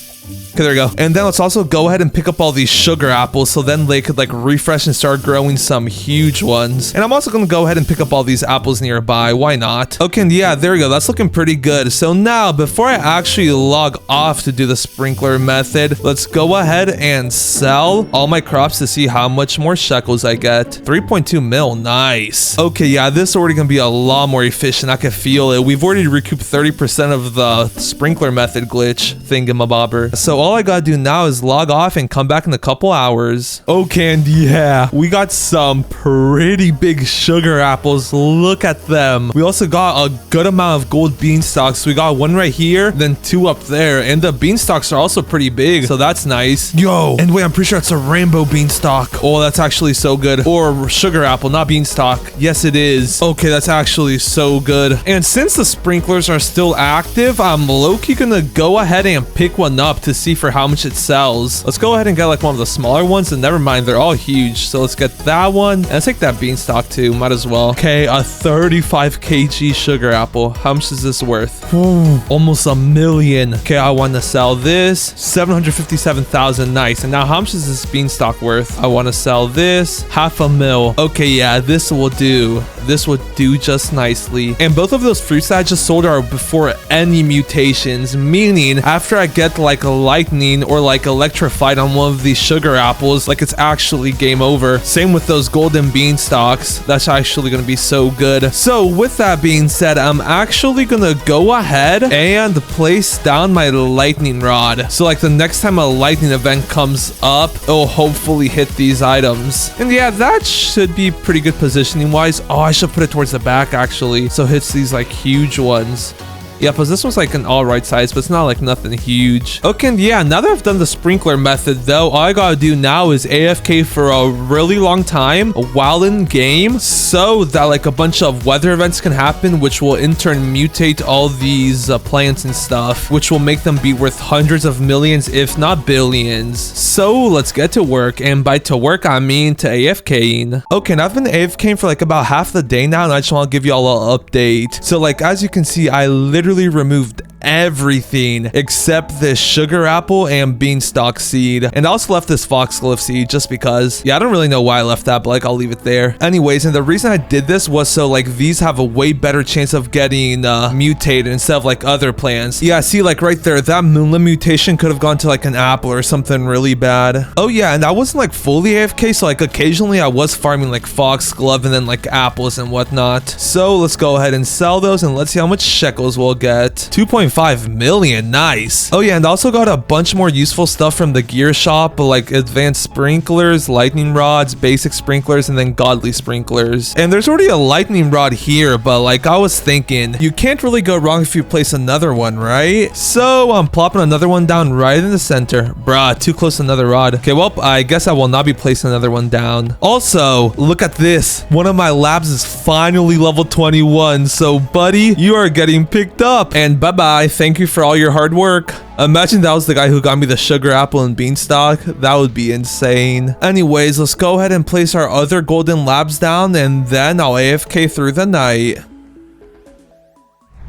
Okay, there we go. And then let's also go ahead and pick up all these sugar apples so then they could like refresh and start growing some huge ones. And I'm also going to go ahead and pick up all these apples nearby. Why not? Okay, and yeah, there we go. That's looking pretty good. So now, before I actually log off to do the sprinkler method, let's go ahead and sell all my crops to see how much more shekels I get. 3.2 mil. Nice. Okay, yeah, this is already going to be a lot more efficient. I can feel it. We've already recouped 30% of the sprinkler method glitch thingamabobber. So all I gotta do now is log off and come back in a couple hours. Okay, and yeah, we got some pretty big sugar apples. Look at them. We also got a good amount of gold beanstalks. We got one right here, then two up there, and the beanstalks are also pretty big, so that's nice. Yo, and wait, I'm pretty sure it's a rainbow beanstalk. Oh, that's actually so good. Or sugar apple, not beanstalk. Yes, it is. Okay, that's actually so good. And since the sprinklers are still active, I'm low-key gonna go ahead and pick one up to see for how much it sells. Let's go ahead and get like one of the smaller ones, and never mind, they're all huge. So let's get that one, and let's take that beanstalk too, might as well. Okay, a 35 kg sugar apple. How much is this worth? Ooh, almost a million. Okay, I want to sell this. 757,000. Nice. And now how much is this beanstalk worth? I want to sell this. 500,000. Okay, yeah, this will do. This would do just nicely. And both of those fruits that I just sold are before any mutations, meaning after I get like a lightning or like electrified on one of these sugar apples, like it's actually game over. Same with those golden beanstalks. That's actually going to be so good. So with that being said, I'm actually going to go ahead and place down my lightning rod. So like the next time a lightning event comes up, it'll hopefully hit these items. And yeah, that should be pretty good positioning wise. Oh, I should put it towards the back actually, so it hits these like huge ones. Yeah, because this one's like an all right size, but it's not like nothing huge. Okay, and yeah, now that I've done the sprinkler method though, all I gotta do now is AFK for a really long time while in game so that like a bunch of weather events can happen, which will in turn mutate all these plants and stuff, which will make them be worth hundreds of millions, if not billions. So let's get to work, and by to work, I mean to AFKing. Okay, and I've been AFKing for like about half the day now, and I just want to give you all an update. So like, as you can see, I literally removed everything except this sugar apple and beanstalk seed, and I also left this foxglove seed just because. Yeah, I don't really know why I left that, but like I'll leave it there anyways. And the reason I did this was so like these have a way better chance of getting mutated instead of like other plants. Yeah, see, like right there, that moonlit mutation could have gone to like an apple or something really bad. Oh yeah, and I wasn't like fully AFK, so like occasionally I was farming like foxglove and then like apples and whatnot. So let's go ahead and sell those, and let's see how much shekels we'll get. 2.5 million. Nice. Oh yeah, and also got a bunch more useful stuff from the gear shop, like advanced sprinklers, lightning rods, basic sprinklers, and then godly sprinklers. And there's already a lightning rod here, but like I was thinking, you can't really go wrong if you place another one, right? So I'm plopping another one down right in the center. Bruh, too close to another rod. Okay, well, I guess I will not be placing another one down. Also, look at this. One of my labs is finally level 21. So buddy, you are getting picked up, and bye-bye. Thank you for all your hard work. Imagine that was the guy who got me the sugar apple and beanstalk. That would be insane. Anyways, let's go ahead and place our other golden labs down, and then I'll AFK through the night.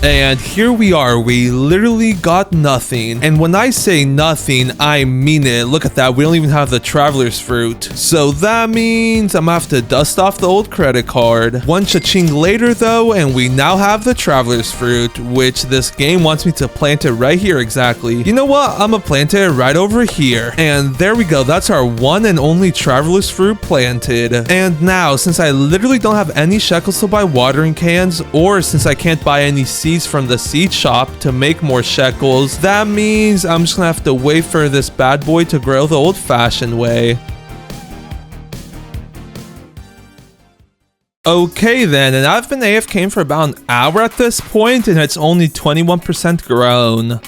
And here we are. We literally got nothing. And when I say nothing, I mean it. Look at that. We don't even have the traveler's fruit. So that means I'm gonna have to dust off the old credit card. One cha-ching later though, and we now have the traveler's fruit, which this game wants me to plant it right here exactly. You know what? I'm gonna plant it right over here. And there we go. That's our one and only traveler's fruit planted. And now, since I literally don't have any shekels to buy watering cans, or since I can't buy any seeds from the seed shop to make more shekels, that means I'm just gonna have to wait for this bad boy to grow the old-fashioned way. Okay then, and I've been AFKing for about an hour at this point, and it's only 21% grown.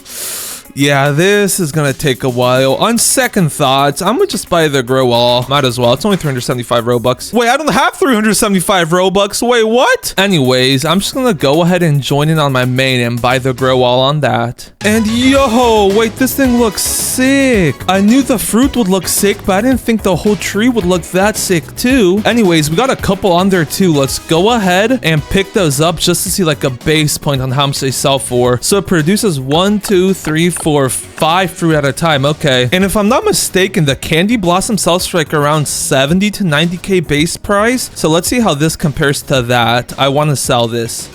Yeah, this is gonna take a while. On second thoughts, I'm gonna just buy the grow all. Might as well. It's only 375 Robux. Wait, I don't have 375 Robux. Wait, what? Anyways, I'm just gonna go ahead and join in on my main and buy the grow all on that. And yo, wait, this thing looks sick. I knew the fruit would look sick, but I didn't think the whole tree would look that sick too. Anyways, we got a couple on there too. Let's go ahead and pick those up just to see like a base point on how much they sell for. So it produces 1, 2, 3, for 5 fruit at a time. Okay. And if I'm not mistaken, the candy blossom sells for like around 70 to 90k base price. So let's see how this compares to that. I want to sell this.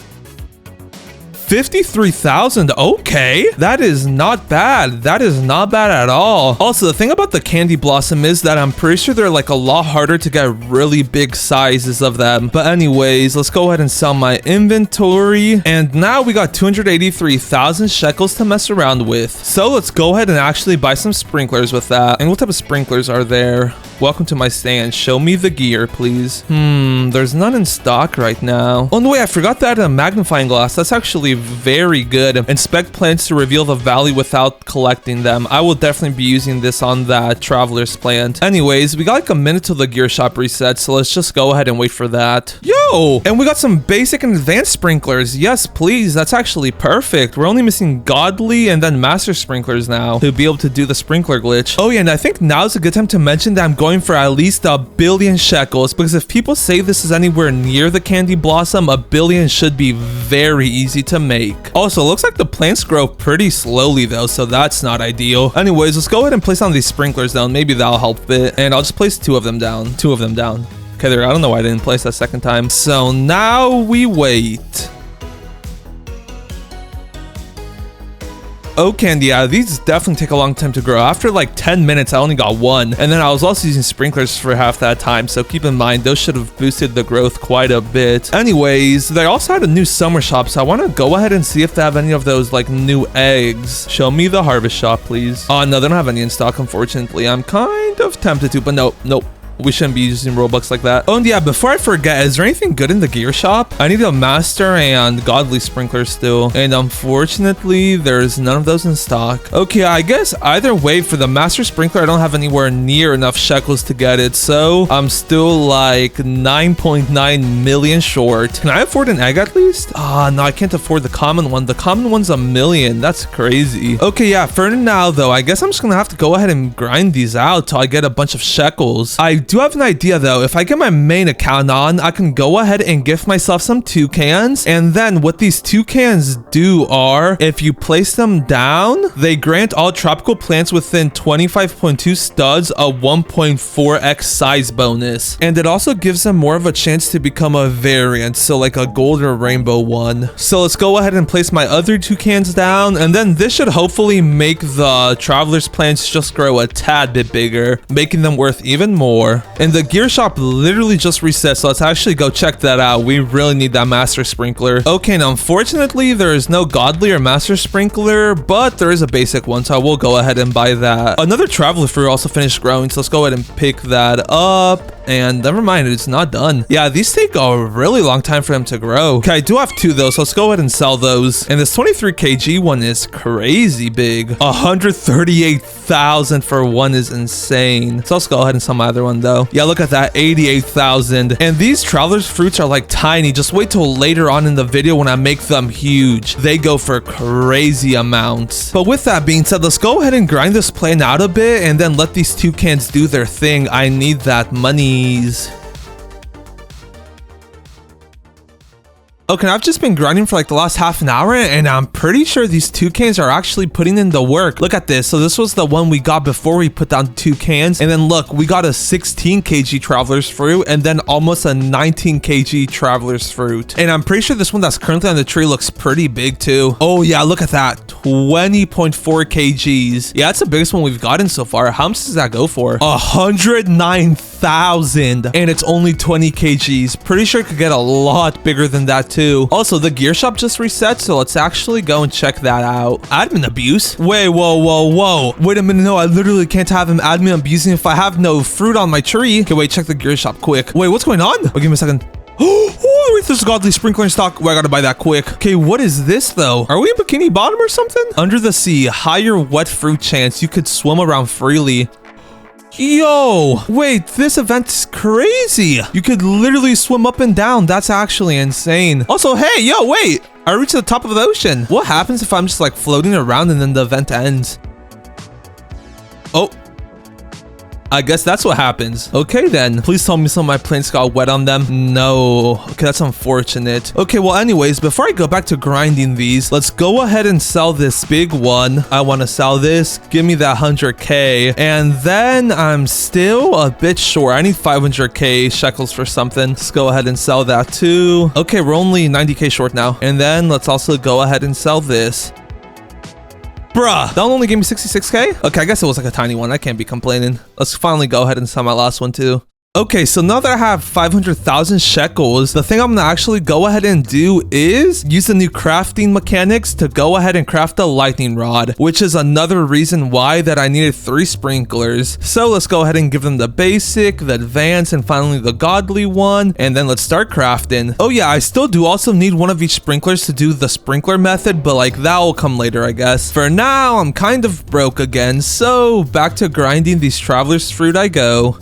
53,000. Okay, that is not bad. That is not bad at all. Also, the thing about the candy blossom is that I'm pretty sure they're like a lot harder to get really big sizes of them. But anyways, let's go ahead and sell my inventory. And now we got 283,000 shekels to mess around with. So let's go ahead and actually buy some sprinklers with that. And what type of sprinklers are there? Welcome to my stand. Show me the gear, please. There's none in stock right now. Oh no, wait, I forgot to add a magnifying glass. That's actually very good. Inspect plants to reveal the value without collecting them. I will definitely be using this on that traveler's plant. Anyways, we got like a minute till the gear shop resets, so let's just go ahead and wait for that. Yo! And we got some basic and advanced sprinklers. Yes, please. That's actually perfect. We're only missing godly and then master sprinklers now to be able to do the sprinkler glitch. Oh yeah, and I think now's a good time to mention that I'm going for at least 1 billion shekels, because if people say this is anywhere near the candy blossom, 1 billion should be very easy to make. Also, looks like the plants grow pretty slowly though, so that's not ideal. Anyways, let's go ahead and place on these sprinklers down. Maybe that'll help a bit. And I'll just place 2 of them down. 2 of them down. Okay, there. I don't know why I didn't place that second time. So now we wait. Okay, and yeah, these definitely take a long time to grow. After like 10 minutes, I only got 1. And then I was also using sprinklers for half that time. So keep in mind, those should have boosted the growth quite a bit. Anyways, they also had a new summer shop. So I want to go ahead and see if they have any of those like new eggs. Show me the harvest shop, please. Oh, no, they don't have any in stock, unfortunately. I'm kind of tempted to, but nope. We shouldn't be using Robux like that. Oh, and yeah, before I forget, is there anything good in the gear shop? I need a master and godly sprinkler still. And unfortunately, there's none of those in stock. Okay, I guess either way, for the master sprinkler, I don't have anywhere near enough shekels to get it. So I'm still like 9.9 million short. Can I afford an egg at least? Ah, no, I can't afford the common one. The common one's 1 million. That's crazy. Okay, yeah, for now though, I guess I'm just gonna have to go ahead and grind these out till I get a bunch of shekels. I do have an idea though. If I get my main account on, I can go ahead and gift myself some toucans. And then what these toucans do are, if you place them down, they grant all tropical plants within 25.2 studs a 1.4x size bonus. And it also gives them more of a chance to become a variant, so like a gold or rainbow one. So let's go ahead and place my other toucans down, and then this should hopefully make the traveler's plants just grow a tad bit bigger, making them worth even more. And the gear shop literally just reset, so let's actually go check that out. We really need that master sprinkler. Okay, now unfortunately there is no godly or master sprinkler, but there is a basic one, so I will go ahead and buy that. Another traveler fruit also finished growing, so let's go ahead and pick that up. And never mind, it's not done. Yeah, these take a really long time for them to grow. Okay, I do have 2 though, so let's go ahead and sell those. And this 23 kg one is crazy big. 138,000 for one is insane. So let's go ahead and sell my other one though. Yeah, look at that, 88,000. And these traveler's fruits are like tiny. Just wait till later on in the video when I make them huge. They go for crazy amounts. But with that being said, let's go ahead and grind this plant out a bit and then let these toucans do their thing. I need that money. Okay, I've just been grinding for like the last half an hour, and I'm pretty sure these toucans are actually putting in the work. Look at this. So this was the one we got before we put down toucans, and then look, we got a 16 kg traveler's fruit and then almost a 19 kg traveler's fruit. And I'm pretty sure this one that's currently on the tree looks pretty big too. Oh yeah, look at that, 20.4 kgs. Yeah, that's the biggest one we've gotten so far. How much does that go for? 109,000, and it's only 20 kgs. Pretty sure it could get a lot bigger than that too. Also, the gear shop just reset, so let's actually go and check that out. Admin abuse? Wait, whoa. Wait a minute, no, I literally can't have him admin abusing if I have no fruit on my tree. Okay, wait, check the gear shop quick. Wait, what's going on? Oh, give me a second. Oh, wait, there's a godly sprinkler in stock. Oh, I gotta buy that quick. Okay, what is this though? Are we in Bikini Bottom or something? Under the sea, higher wet fruit chance. You could swim around freely. Yo, wait, this event's crazy. You could literally swim up and down. That's actually insane. Also, hey, yo, wait. I reached the top of the ocean. What happens if I'm just like floating around and then the event ends? Oh. I guess that's what happens. Okay then. Please tell me some of my plants got wet on them. No. Okay, that's unfortunate. Okay, well anyways, before I go back to grinding these, let's go ahead and sell this big one. I want to sell this. Give me that 100k. And then I'm still a bit short. I need 500k shekels for something. Let's go ahead and sell that too. Okay, we're only 90k short now. And then let's also go ahead and sell this. Bruh, that only gave me 66k? Okay, I guess it was like a tiny one. I can't be complaining. Let's finally go ahead and sell my last one too. Okay, so now that I have 500,000 shekels, the thing I'm gonna actually go ahead and do is use the new crafting mechanics to go ahead and craft a lightning rod, which is another reason why that I needed 3 sprinklers. So let's go ahead and give them the basic, the advanced, and finally the godly one, and then let's start crafting. Oh yeah, I still do also need one of each sprinklers to do the sprinkler method, but like that will come later, I guess. For now, I'm kind of broke again, so back to grinding these traveler's fruit I go.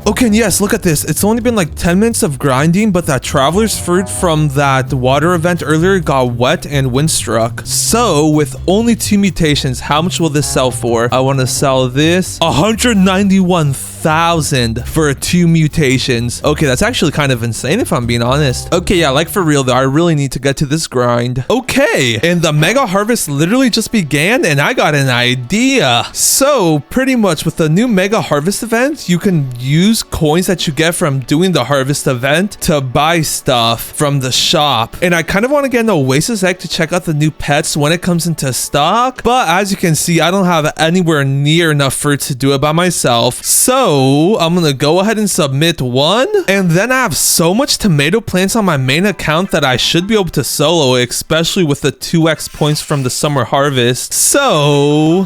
Okay, and yes, look at this. It's only been like 10 minutes of grinding, but that traveler's fruit from that water event earlier got wet and windstruck. So with only 2 mutations, how much will this sell for? I want to sell this 191,000 for 2 mutations. Okay, that's actually kind of insane if I'm being honest. Okay, yeah, like for real though, I really need to get to this grind. Okay, and the mega harvest literally just began and I got an idea. So pretty much with the new mega harvest event, you can use coins that you get from doing the harvest event to buy stuff from the shop. And I kind of want to get an oasis egg to check out the new pets when it comes into stock. But as you can see, I don't have anywhere near enough fruit to do it by myself. So I'm going to go ahead and submit one. And then I have so much tomato plants on my main account that I should be able to solo it, especially with the 2x points from the summer harvest. So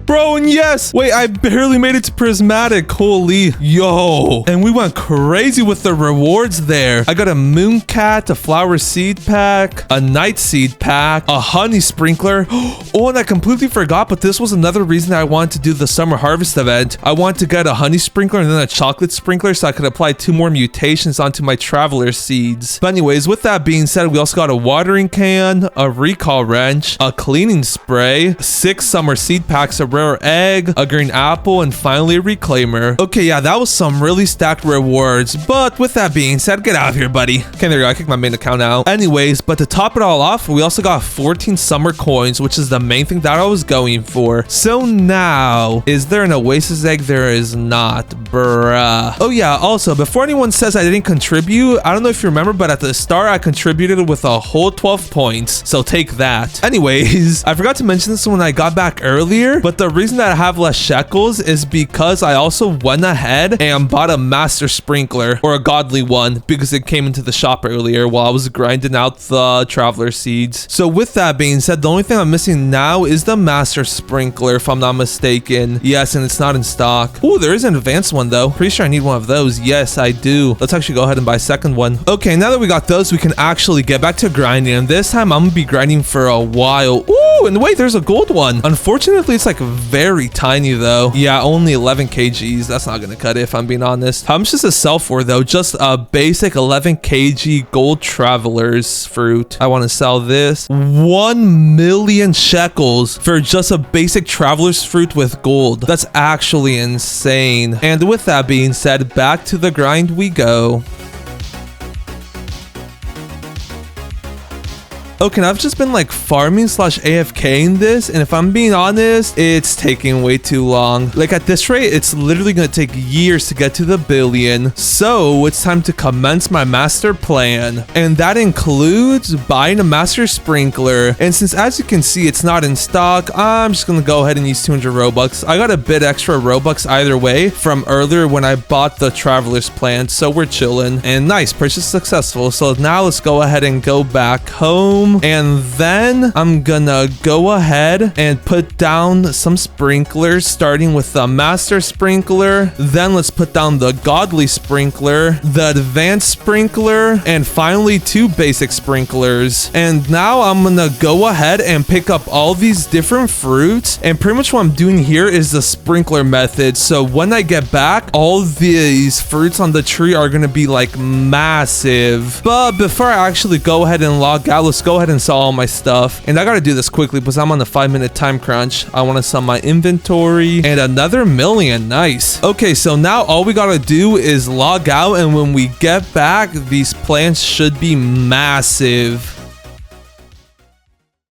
bro, and yes, wait, I barely made it to prismatic. Holy, yo. And we went crazy with the rewards there. I got a moon cat, a flower seed pack, a night seed pack, a honey sprinkler. Oh, and I completely forgot, but this was another reason I wanted to do the summer harvest event. I wanted to get a honey sprinkler and then a chocolate sprinkler so I could apply 2 more mutations onto my traveler seeds. But anyways, with that being said, we also got a watering can, a recall wrench, a cleaning spray, 6 summer seed packs, a rare egg, a green apple, and finally a reclaimer. Okay, yeah, that was some really stacked rewards, but with that being said, get out of here, buddy. Okay, there you go. I kicked my main account out. Anyways, but to top it all off, we also got 14 summer coins, which is the main thing that I was going for. So now, is there an oasis egg? There is not, bruh. Oh yeah, also, before anyone says I didn't contribute, I don't know if you remember, but at the start, I contributed with a whole 12 points, so take that. Anyways, I forgot to mention this when I got back earlier, but the reason that I have less shekels is because I also went ahead and bought a master sprinkler, or a godly one, because it came into the shop earlier while I was grinding out the traveler seeds. So with that being said, the only thing I'm missing now is the master sprinkler, if I'm not mistaken. Yes, and it's not in stock. Oh, there is an advanced one though. Pretty sure I need one of those. Yes, I do. Let's actually go ahead and buy a second one. Okay, now that we got those, we can actually get back to grinding, and this time I'm gonna be grinding for a while. Ooh, and wait, there's a gold one. Unfortunately, it's like very tiny though. Yeah, only 11 kgs. That's not gonna cut it if I'm being honest. How much does it sell for though? Just a basic 11 kg gold traveler's fruit. I want to sell this 1 million shekels for just a basic traveler's fruit with gold. That's actually insane. And with that being said, back to the grind we go. Okay, and I've just been like farming slash AFKing this, and if I'm being honest, it's taking way too long. Like at this rate, it's literally gonna take years to get to the billion. So it's time to commence my master plan. And that includes buying a master sprinkler. And since as you can see, it's not in stock, I'm just gonna go ahead and use 200 Robux. I got a bit extra Robux either way from earlier when I bought the traveler's plant, so we're chilling. And nice, purchase successful. So now let's go ahead and go back home. Boom. And then I'm gonna go ahead and put down some sprinklers, starting with the master sprinkler. Then let's put down the godly sprinkler, the advanced sprinkler, and finally 2 basic sprinklers. And now I'm gonna go ahead and pick up all these different fruits. And pretty much what I'm doing here is the sprinkler method. So when I get back, all these fruits on the tree are gonna be like massive. But before I actually go ahead and log out, let's go ahead and sell all my stuff. And I gotta do this quickly because I'm on a 5-minute time crunch. I want to sell my inventory and another million. Nice. Okay, so now all we gotta do is log out, and when we get back, these plants should be massive.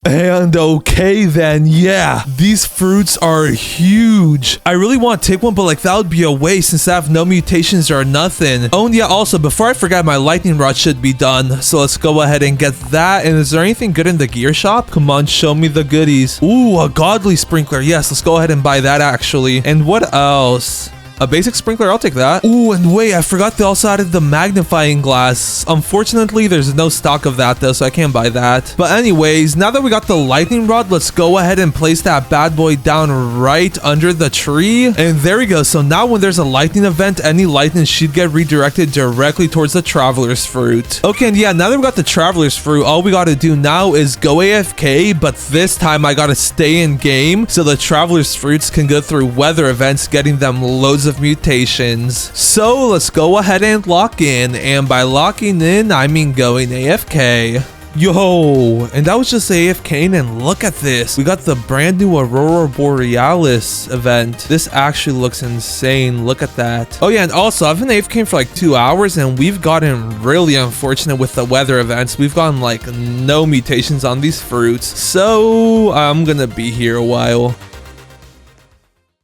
And okay then, yeah, these fruits are huge. I really want to take one, but like that would be a waste since I have no mutations or nothing. Oh, and yeah, also before I forget, my lightning rod should be done. So let's go ahead and get that. And is there anything good in the gear shop? Come on, show me the goodies. Ooh, a godly sprinkler. Yes, let's go ahead and buy that actually. And what else? A basic sprinkler, I'll take that. Ooh, and wait, I forgot they also added the magnifying glass. Unfortunately, there's no stock of that though, so I can't buy that. But anyways, now that we got the lightning rod, let's go ahead and place that bad boy down right under the tree. And there we go. So now when there's a lightning event, any lightning should get redirected directly towards the traveler's fruit. Okay, and yeah, now that we got the traveler's fruit, all we gotta do now is go AFK, but this time I gotta stay in game so the traveler's fruits can go through weather events, getting them loads of mutations. So let's go ahead and lock in, and by locking in I mean going AFK. Yo, and that was just AFKing, and look at this. We got the brand new Aurora Borealis event. This actually looks insane. Look at that. Oh yeah, and also I've been AFKing for like 2 hours, and we've gotten really unfortunate with the weather events. We've gotten like no mutations on these fruits, so I'm gonna be here a while.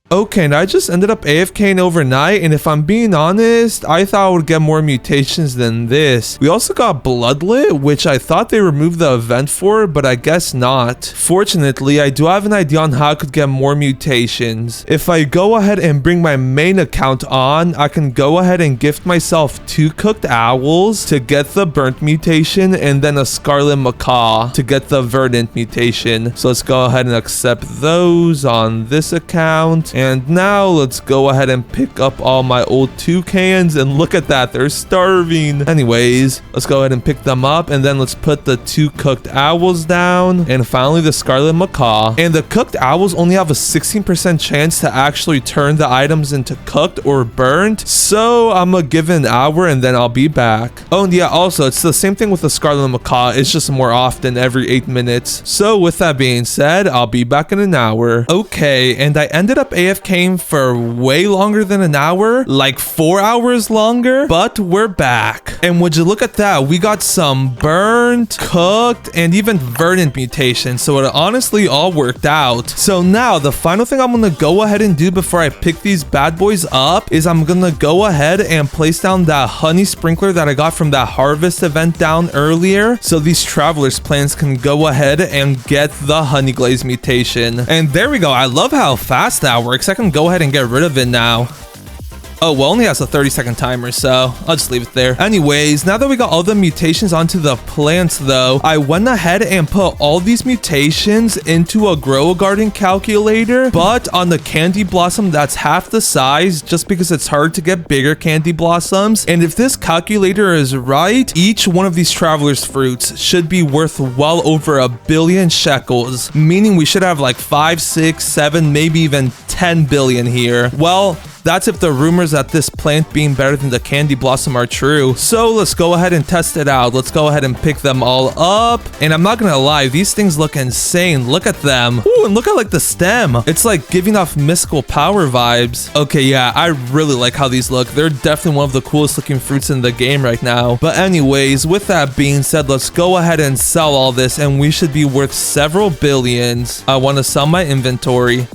Okay, and I just ended up AFKing overnight, and if I'm being honest, I thought I would get more mutations than this. We also got Bloodlit, which I thought they removed the event for, but I guess not. Fortunately, I do have an idea on how I could get more mutations. If I go ahead and bring my main account on, I can go ahead and gift myself 2 cooked owls to get the burnt mutation, and then a scarlet macaw to get the verdant mutation. So let's go ahead and accept those on this account. And now let's go ahead and pick up all my old toucans, and look at that, they're starving. Anyways, let's go ahead and pick them up, and then let's put the 2 cooked owls down, and finally the scarlet macaw. And the cooked owls only have a 16% chance to actually turn the items into cooked or burnt, so I'm gonna give it an hour and then I'll be back. Oh, and yeah, also it's the same thing with the scarlet macaw, it's just more often every 8 minutes. So with that being said, I'll be back in an hour. Okay, and I ended up AFKing for way longer than an hour, like 4 hours longer, but we're back. And would you look at that, we got some burnt, cooked, and even verdant mutations, so it honestly all worked out. So now the final thing I'm gonna go ahead and do before I pick these bad boys up is I'm gonna go ahead and place down that honey sprinkler that I got from that harvest event down earlier, so these travelers plants can go ahead and get the honey glaze mutation. And there we go. I love how fast that works. I can go ahead and get rid of it now. Oh, well, only has a 30-second timer, so I'll just leave it there. Anyways, now that we got all the mutations onto the plants, though, I went ahead and put all these mutations into a grow a garden calculator, but on the candy blossom that's half the size, just because it's hard to get bigger candy blossoms. And if this calculator is right, each one of these traveler's fruits should be worth well over 1 billion shekels, meaning we should have like 5, 6, 7, maybe even 10 billion here. Well, that's if the rumors that this plant being better than the candy blossom are true. So let's go ahead and test it out. Let's go ahead and pick them all up. And I'm not gonna lie, these things look insane. Look at them. Ooh, and look at like the stem. It's like giving off mystical power vibes. Okay, yeah, I really like how these look. They're definitely one of the coolest looking fruits in the game right now. But anyways, with that being said, let's go ahead and sell all this, and we should be worth several billions. I want to sell my inventory.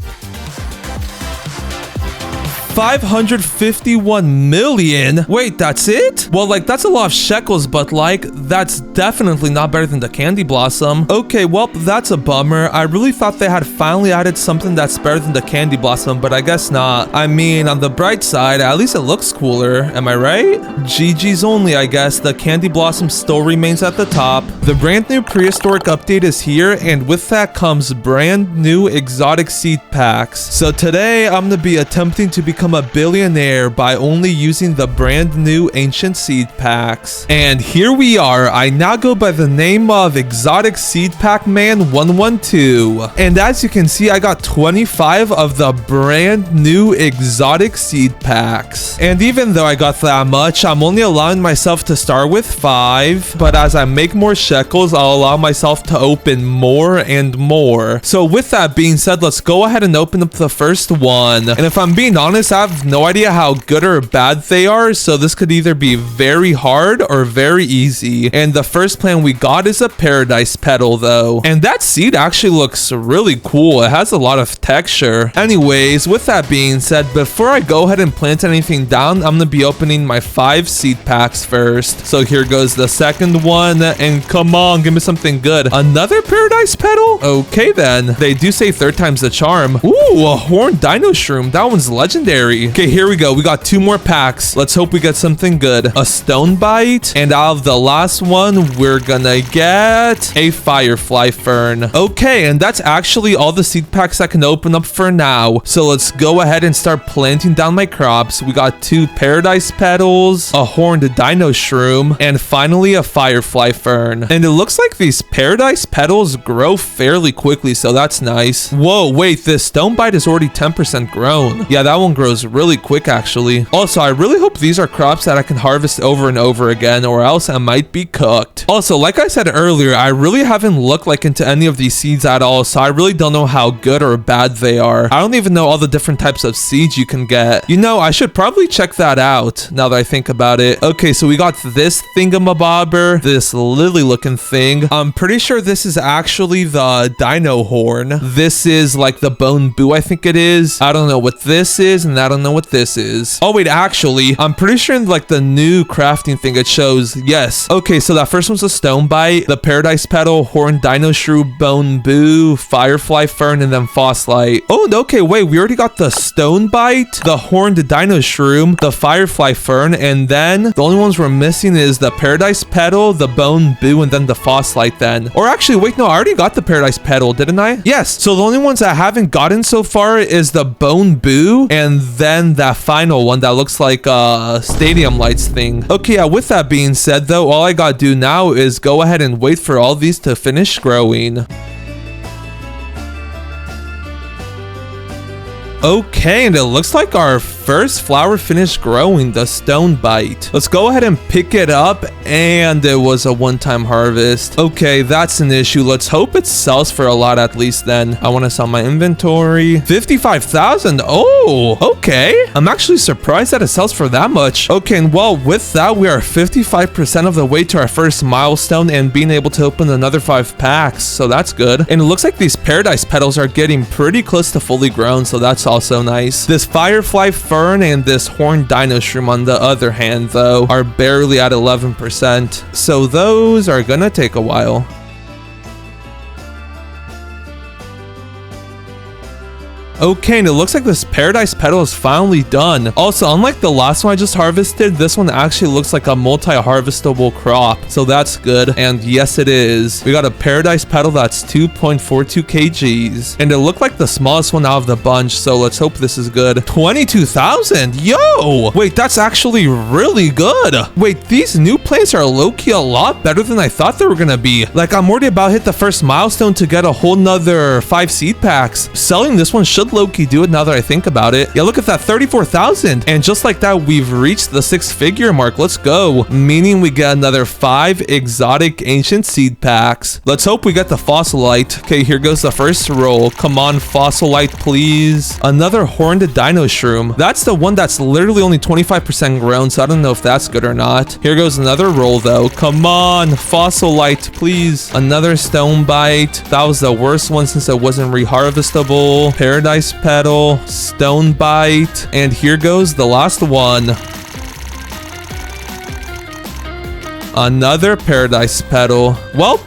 551 million. Wait, that's it? Well, like, that's a lot of shekels, but like, that's definitely not better than the candy blossom. Okay, well, that's a bummer. I really thought they had finally added something that's better than the candy blossom, but I guess not. I mean, on the bright side, at least it looks cooler. Am I right? GG's only, I guess. The candy blossom still remains at the top. The brand new prehistoric update is here, and with that comes brand new exotic seed packs. So today, I'm gonna be attempting to become a billionaire by only using the brand new ancient seed packs. And here we are. I now go by the name of Exotic Seed Pack Man 112. And as you can see, I got 25 of the brand new exotic seed packs. And even though I got that much, I'm only allowing myself to start with 5. But as I make more shekels, I'll allow myself to open more and more. So with that being said, let's go ahead and open up the first one. And if I'm being honest, I have no idea how good or bad they are, so this could either be very hard or very easy. And the first plant we got is a paradise petal though, and that seed actually looks really cool. It has a lot of texture. Anyways, with that being said, before I go ahead and plant anything down, I'm gonna be opening my 5 seed packs first. So here goes the second one, and come on, give me something good. Another paradise petal? Okay then, they do say 3rd time's the charm. Ooh, a horned dino shroom. That one's legendary. Okay, here we go. We got 2 more packs. Let's hope we get something good. A stone bite, and out of the last one, we're gonna get a firefly fern. Okay, and that's actually all the seed packs I can open up for now. So let's go ahead and start planting down my crops. We got 2 paradise petals, a horned dino shroom, and finally a firefly fern. And it looks like these paradise petals grow fairly quickly, so that's nice. Whoa, wait, this stone bite is already 10% grown. Yeah, that one grows really quick actually. Also, I really hope these are crops that I can harvest over and over again, or else I might be cooked. Also, like I said earlier, I really haven't looked like into any of these seeds at all, so I really don't know how good or bad they are. I don't even know all the different types of seeds you can get. You know, I should probably check that out now that I think about it. Okay, so we got this thingamabobber, this lily looking thing. I'm pretty sure this is actually the dino horn. This is like the bone boo, I think it is. I don't know what this is, and I don't know what this is. Oh wait, actually, I'm pretty sure in like the new crafting thing it shows, yes. Okay, so that first one's a stone bite, the paradise petal, horned dino shrew, bone boo, firefly fern, and then fossilite. Oh, okay, wait, we already got the stone bite, the horned dino shroom, the firefly fern, and then the only ones we're missing is the paradise petal, the bone boo, and then the fossilite then. Or actually, wait, no, I already got the paradise petal, didn't I? Yes, so the only ones I haven't gotten so far is the bone boo, and then that final one that looks like a stadium lights thing. Okay, yeah, with that being said though, all I gotta do now is go ahead and wait for all these to finish growing. Okay, and it looks like our first flower finished growing, the stone bite. Let's go ahead and pick it up, and it was a one-time harvest. Okay, that's an issue. Let's hope it sells for a lot at least then. I want to sell my inventory. 55,000. Oh, okay. I'm actually surprised that it sells for that much. Okay, and well, with that, we are 55% of the way to our first milestone and being able to open another 5 packs, so that's good. And it looks like these paradise petals are getting pretty close to fully grown, so that's also nice. This firefly fern and this horned dino shroom on the other hand though are barely at 11%, so those are gonna take a while. Okay, and it looks like this paradise petal is finally done. Also, unlike the last one I just harvested, this one actually looks like a multi-harvestable crop, so that's good. And yes, it is. We got a paradise petal that's 2.42 kgs, and it looked like the smallest one out of the bunch, so let's hope this is good. 22,000. Yo, wait, that's actually really good. Wait, these new plants are low-key a lot better than I thought they were gonna be. Like, I'm already about to hit the first milestone to get a whole nother 5 seed packs. Selling this one should low-key do it now that I think about it. Yeah, look at that, 34,000. And just like that, we've reached the 6-figure mark. Let's go. Meaning we get another 5 exotic ancient seed packs. Let's hope we get the fossilite. Okay, here goes the first roll. Come on, fossilite, please. Another horned dino shroom. That's the one that's literally only 25% grown, so I don't know if that's good or not. Here goes another roll, though. Come on, fossilite, please. Another stone bite. That was the worst one since it wasn't reharvestable. Paradise paradise petal, stone bite, and here goes the last one. Another paradise petal. Well,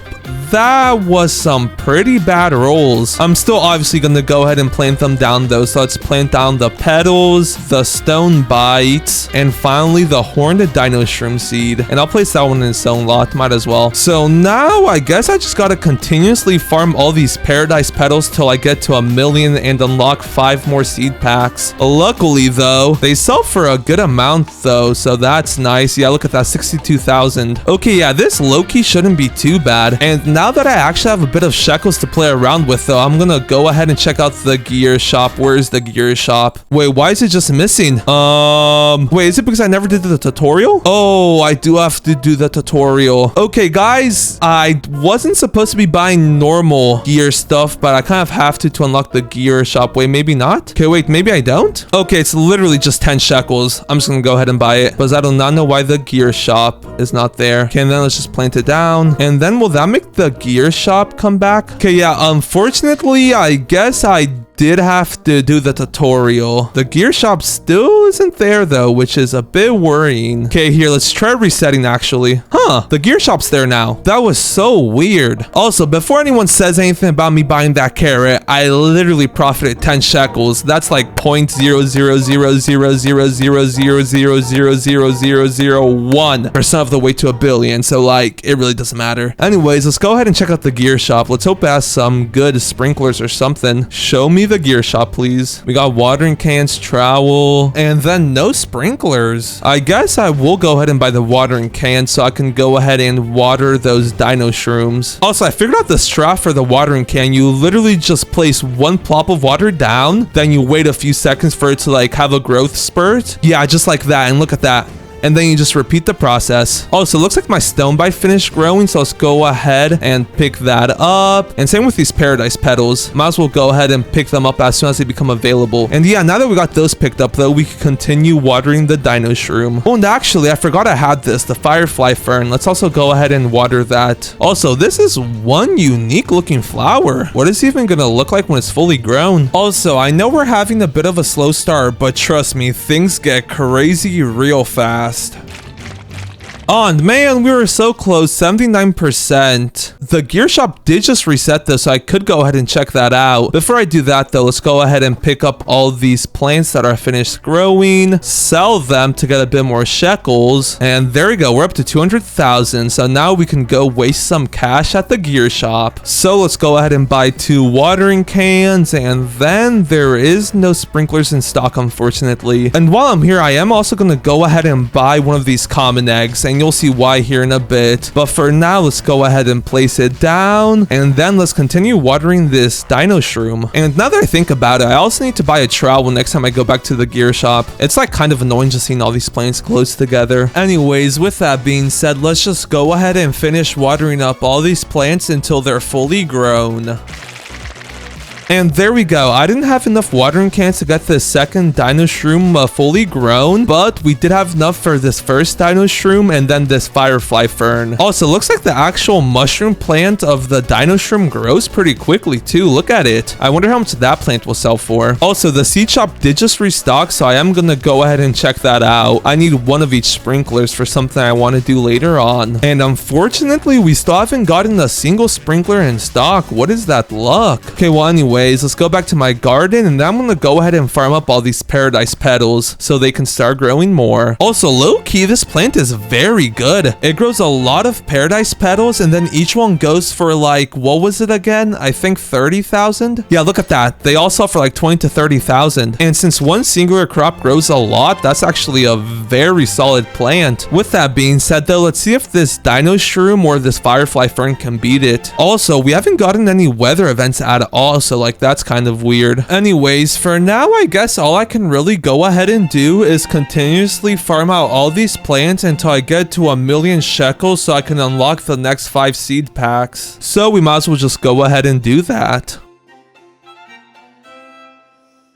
that was some pretty bad rolls. I'm still obviously going to go ahead and plant them down though. So let's plant down the petals, the stone bites, and finally the horned dino shroom seed. And I'll place that one in its own lot, might as well. So now I guess I just got to continuously farm all these paradise petals till I get to 1,000,000 and unlock 5 more seed packs. Luckily though, they sell for a good amount though, so that's nice. Yeah, look at that, 62,000. Okay, yeah, this low-key shouldn't be too bad. And now that I actually have a bit of shekels to play around with though, I'm gonna go ahead and check out the gear shop. Where's the gear shop? Wait, why is it just missing? Wait, is it because I never did the tutorial? Oh, I do have to do the tutorial. Okay, guys, I wasn't supposed to be buying normal gear stuff, but I kind of have to unlock the gear shop. Wait, maybe not? Okay, wait, maybe I don't? Okay, it's literally just 10 shekels. I'm just gonna go ahead and buy it because I do not know why the gear shop is not there. Okay, and then let's just plant it down. And then will that make the gear shop come back? Okay, yeah, unfortunately, I guess I did have to do the tutorial. The gear shop still isn't there though, which is a bit worrying. Okay, here, let's try resetting actually. Huh, the gear shop's there now. That was so weird. Also, before anyone says anything about me buying that carrot, I literally profited 10 shekels. That's like 0.0000000000001% of the way to 1 billion. So like, it really doesn't matter. Anyways, let's go ahead and check out the gear shop. Let's hope it has some good sprinklers or something. Show me the gear shop, please. We got watering cans, trowel, and then no sprinklers. I guess I will go ahead and buy the watering can so I can go ahead and water those dino shrooms. Also, I figured out the strat for the watering can. You literally just place 1 plop of water down, then you wait a few seconds for it to like have a growth spurt. Yeah, just like that. And look at that. And then you just repeat the process. Also, it looks like my stone bite finished growing, so let's go ahead and pick that up. And same with these paradise petals. Might as well go ahead and pick them up as soon as they become available. And yeah, now that we got those picked up though, we can continue watering the dino shroom. Oh, and actually, I forgot I had this, the firefly fern. Let's also go ahead and water that. Also, this is one unique looking flower. What is it even gonna look like when it's fully grown? Also, I know we're having a bit of a slow start, but trust me, things get crazy real fast. Oh, and man, we were so close, 79%. The gear shop did just reset this, so I could go ahead and check that out. Before I do that though, let's go ahead and pick up all these plants that are finished growing, sell them to get a bit more shekels, and there we go, we're up to 200,000. So now we can go waste some cash at the gear shop. So let's go ahead and buy 2 watering cans, and then there is no sprinklers in stock, unfortunately. And while I'm here, I am also going to go ahead and buy one of these common eggs, and you'll see why here in a bit. But for now, let's go ahead and place it down, and then let's continue watering this dino shroom. And now that I think about it, I also need to buy a trowel next time I go back to the gear shop. It's like kind of annoying just seeing all these plants close together. Anyways, with that being said, let's just go ahead and finish watering up all these plants until they're fully grown. And there we go. I didn't have enough watering cans to get the second dino shroom fully grown, but we did have enough for this first dino shroom and then this firefly fern. Also, looks like the actual mushroom plant of the dino shroom grows pretty quickly too. Look at it. I wonder how much that plant will sell for. Also, the seed shop did just restock, so I am gonna go ahead and check that out. I need 1 of each sprinklers for something I want to do later on. And unfortunately, we still haven't gotten a single sprinkler in stock. What is that luck? Okay, well, anyway, let's go back to my garden, and then I'm gonna go ahead and farm up all these paradise petals so they can start growing more. Also, low-key, this plant is very good. It grows a lot of paradise petals, and then each one goes for like, what was it again? I think 30,000. Yeah, look at that. They all sell for like 20 to 30,000. And since one singular crop grows a lot, that's actually a very solid plant. With that being said though, let's see if this dino shroom or this firefly fern can beat it. Also, we haven't gotten any weather events at all, so like that's kind of weird. Anyways, for now, I guess all I can really go ahead and do is continuously farm out all these plants until I get to 1,000,000 shekels so I can unlock the next 5 seed packs. So we might as well just go ahead and do that.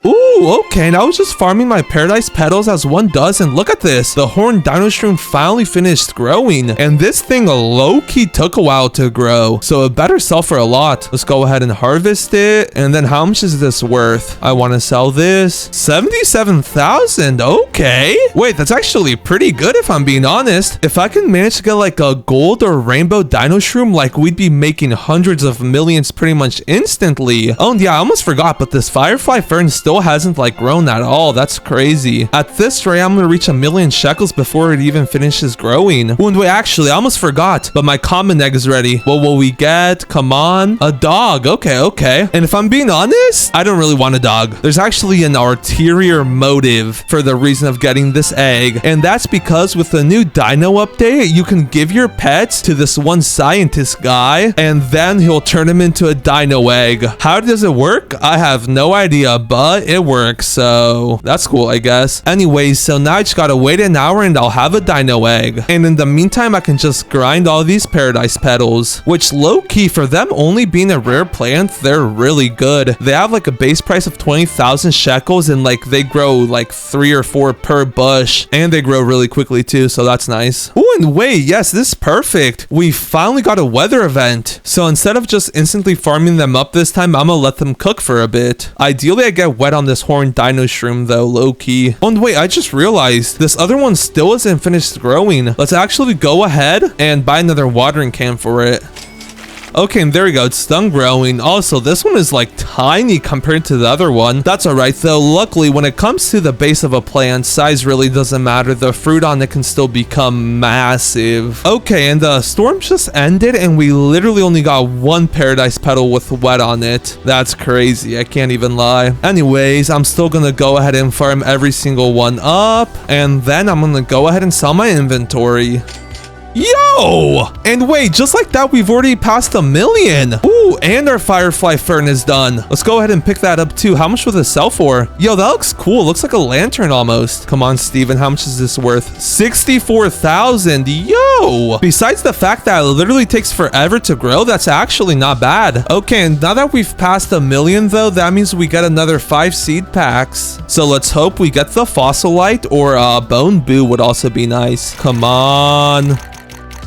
Ooh, Ooh, okay, now I was just farming my paradise petals as one does, and look at this. The horned dino shroom finally finished growing, and this thing low-key took a while to grow, so it better sell for a lot. Let's go ahead and harvest it, and then how much is this worth? I want to sell this. 77,000, okay. Wait, that's actually pretty good if I'm being honest. If I can manage to get like a gold or rainbow dino shroom, like we'd be making hundreds of millions pretty much instantly. Oh, and yeah, I almost forgot, but this firefly fern still hasn't like grown at all. That's crazy. At this rate, I'm gonna reach 1,000,000 shekels before it even finishes growing. Oh, and wait, actually, I almost forgot, but my common egg is ready. What will we get? Come on. A dog. Okay, okay. And if I'm being honest, I don't really want a dog. There's actually an ulterior motive for the reason of getting this egg, and that's because with the new dino update, you can give your pets to this one scientist guy, and then he'll turn him into a dino egg. How does it work? I have no idea, but it works, so that's cool, I guess. Anyways, so now I just gotta wait an hour and I'll have a dino egg. And in the meantime, I can just grind all these paradise petals, which low-key, for them only being a rare plant, they're really good. They have like a base price of 20,000 shekels, and like they grow like 3 or 4 per bush, and they grow really quickly too, so that's nice. Oh, and wait, yes, this is perfect. We finally got a weather event. So instead of just instantly farming them up this time, I'm gonna let them cook for a bit. Ideally, I get wet on this horned dino shroom though, low-key. Oh, and wait, I just realized this other one still isn't finished growing. Let's actually go ahead and buy another watering can for it. Okay, and there we go. It's done growing. Also, this one is like tiny compared to the other one. That's all right though. Luckily, when it comes to the base of a plant, size really doesn't matter. The fruit on it can still become massive. Okay, and the storm just ended, and we literally only got one paradise petal with wet on it. That's crazy. I can't even lie. Anyways, I'm still gonna go ahead and farm every single one up, and then I'm gonna go ahead and sell my inventory. Yo! And wait, just like that, we've already passed 1,000,000. Ooh, and our firefly fern is done. Let's go ahead and pick that up too. How much will this sell for? Yo, that looks cool. Looks like a lantern almost. Come on, Steven. How much is this worth? 64,000. Yo! Besides the fact that it literally takes forever to grow, that's actually not bad. Okay, and now that we've passed 1,000,000 though, that means we get another 5 seed packs. So let's hope we get the fossilite, or bone boo would also be nice. Come on.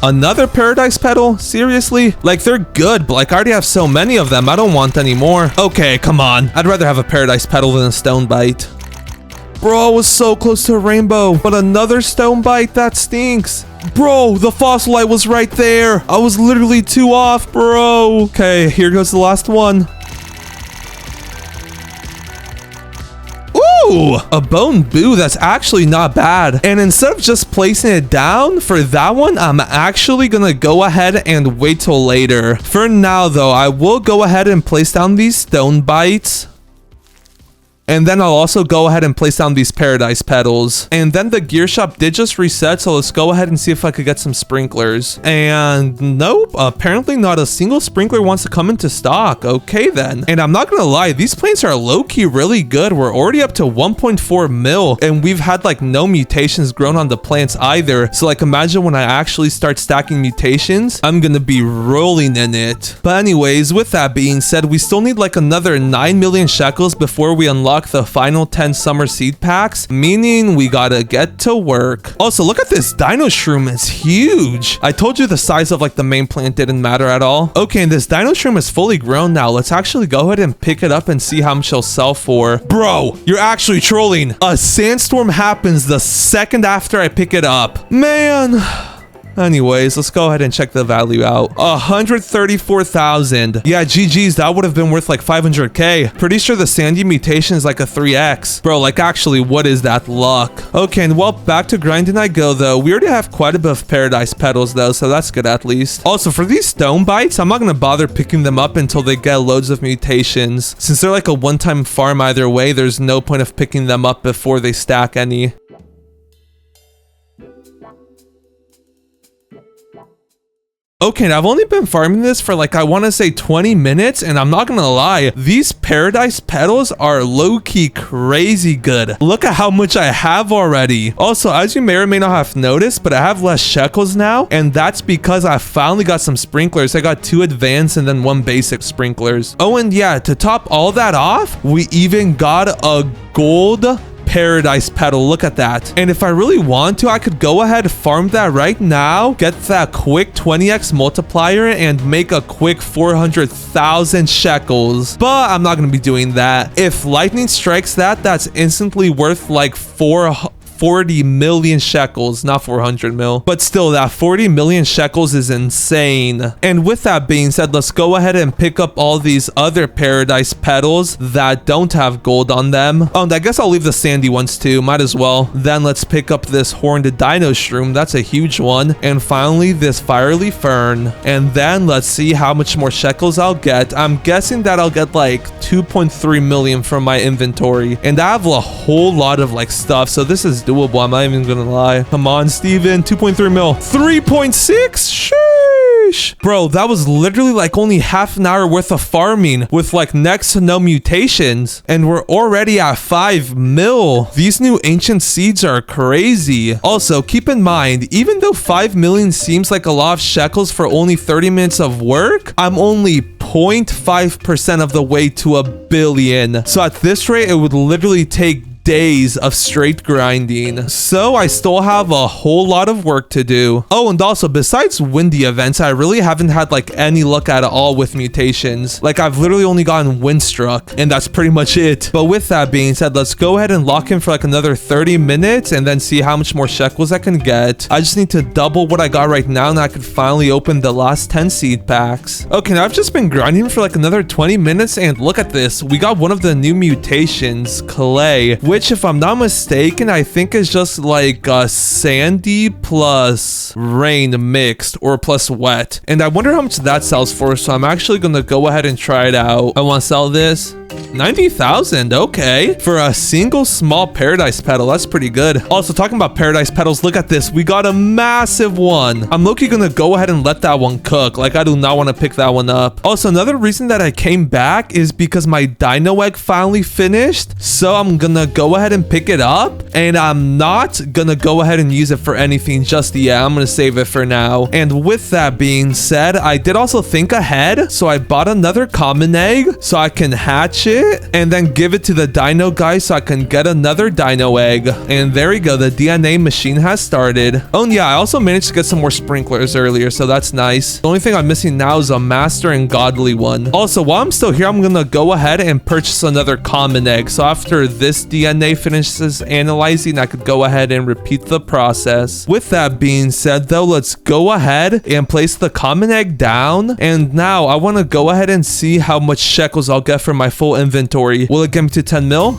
Another paradise petal? Seriously? Like, they're good, but like I already have so many of them. I don't want any more. Okay, come on. I'd rather have a paradise petal than a stone bite. Bro, I was so close to a rainbow, but another stone bite? That stinks. Bro, the fossilite was right there. I was literally 2 off, bro. Okay, here goes the last one. Ooh, a bone boo. That's actually not bad. And instead of just placing it down for that one, I'm actually gonna go ahead and wait till later. For now though, I will go ahead and place down these stone bites. And then I'll also go ahead and place down these paradise petals. And then the gear shop did just reset, so let's go ahead and see if I could get some sprinklers. And nope, apparently not a single sprinkler wants to come into stock. Okay then. And I'm not gonna lie, these plants are low-key really good. We're already up to 1.4 mil, and we've had like no mutations grown on the plants either. So like imagine when I actually start stacking mutations, I'm gonna be rolling in it. But anyways, with that being said, we still need like another 9,000,000 shekels before we unlock the final 10 summer seed packs, meaning we gotta get to work. Also, look at this dino shroom. It's huge. I told you the size of like the main plant didn't matter at all. Okay, and this dino shroom is fully grown now. Let's actually go ahead and pick it up and see how much it'll sell for. Bro, you're actually trolling. A sandstorm happens the second after I pick it up. Man. Anyways, let's go ahead and check the value out. 134,000. Yeah, GG's, that would have been worth like 500k. Pretty sure the sandy mutation is like a 3x. Bro, like actually, what is that luck? Okay, and well, back to grinding I go though. We already have quite a bit of paradise petals though, so that's good at least. Also, for these stone bites, I'm not gonna bother picking them up until they get loads of mutations. Since they're like a one-time farm either way, there's no point of picking them up before they stack any. Okay, and I've only been farming this for like, I want to say 20 minutes, and I'm not gonna lie, these paradise petals are low-key crazy good. Look at how much I have already. Also, as you may or may not have noticed, but I have less shekels now, and that's because I finally got some sprinklers. I got 2 advanced and then 1 basic sprinklers. Oh, and yeah, to top all that off, we even got a gold paradise petal. Look at that. And if I really want to, I could go ahead, farm that right now, get that quick 20x multiplier, and make a quick 400,000 shekels. But I'm not going to be doing that. If lightning strikes that, that's instantly worth like 40 million shekels, not 400 mil, but still that 40 million shekels is insane. And with that being said, let's go ahead and pick up all these other paradise petals that don't have gold on them. Oh, and I guess I'll leave the sandy ones too, might as well. Then let's pick up this horned dino shroom, that's a huge one. And finally this firely fern. And then let's see how much more shekels I'll get. I'm guessing that I'll get like 2.3 million from my inventory, and I have a whole lot of like stuff, so this is doable. I'm not even gonna lie. Come on, Steven. 2.3 mil. 3.6? Sheesh. Bro, that was literally like only half an hour worth of farming with like next to no mutations. And we're already at 5 mil. These new ancient seeds are crazy. Also, keep in mind, even though 5 million seems like a lot of shekels for only 30 minutes of work, I'm only 0.5% of the way to a billion. So at this rate, it would literally take days of straight grinding, so I still have a whole lot of work to do. Oh, and also besides windy events, I really haven't had like any luck at all with mutations. Like I've literally only gotten windstruck, and that's pretty much it. But with that being said, let's go ahead and lock in for like another 30 minutes and then see how much more shekels I can get. I just need to double what I got right now, and I could finally open the last 10 seed packs. Okay, now I've just been grinding for like another 20 minutes, and look at this. We got one of the new mutations, clay, which if I'm not mistaken, I think is just like sandy plus rain mixed, or plus wet. And I wonder how much that sells for, so I'm actually gonna go ahead and try it out. I want to sell this. 90,000, okay. For a single small paradise petal, that's pretty good. Also, talking about paradise petals, look at this. We got a massive one. I'm low-key gonna go ahead and let that one cook. Like, I do not want to pick that one up. Also, another reason that I came back is because my dino egg finally finished. So I'm gonna go ahead and pick it up. And I'm not gonna go ahead and use it for anything just yet. I'm gonna save it for now. And with that being said, I did also think ahead. So I bought another common egg so I can hatch it and then give it to the dino guy so I can get another dino egg. And there we go, the DNA machine has started. Oh, and yeah, I also managed to get some more sprinklers earlier, so that's nice. The only thing I'm missing now is a master and godly one. Also, while I'm still here, I'm gonna go ahead and purchase another common egg. So after this DNA finishes analyzing, I could go ahead and repeat the process. With that being said though, let's go ahead and place the common egg down. And now I want to go ahead and see how much shekels I'll get for my full inventory. Will it get me to 10 mil?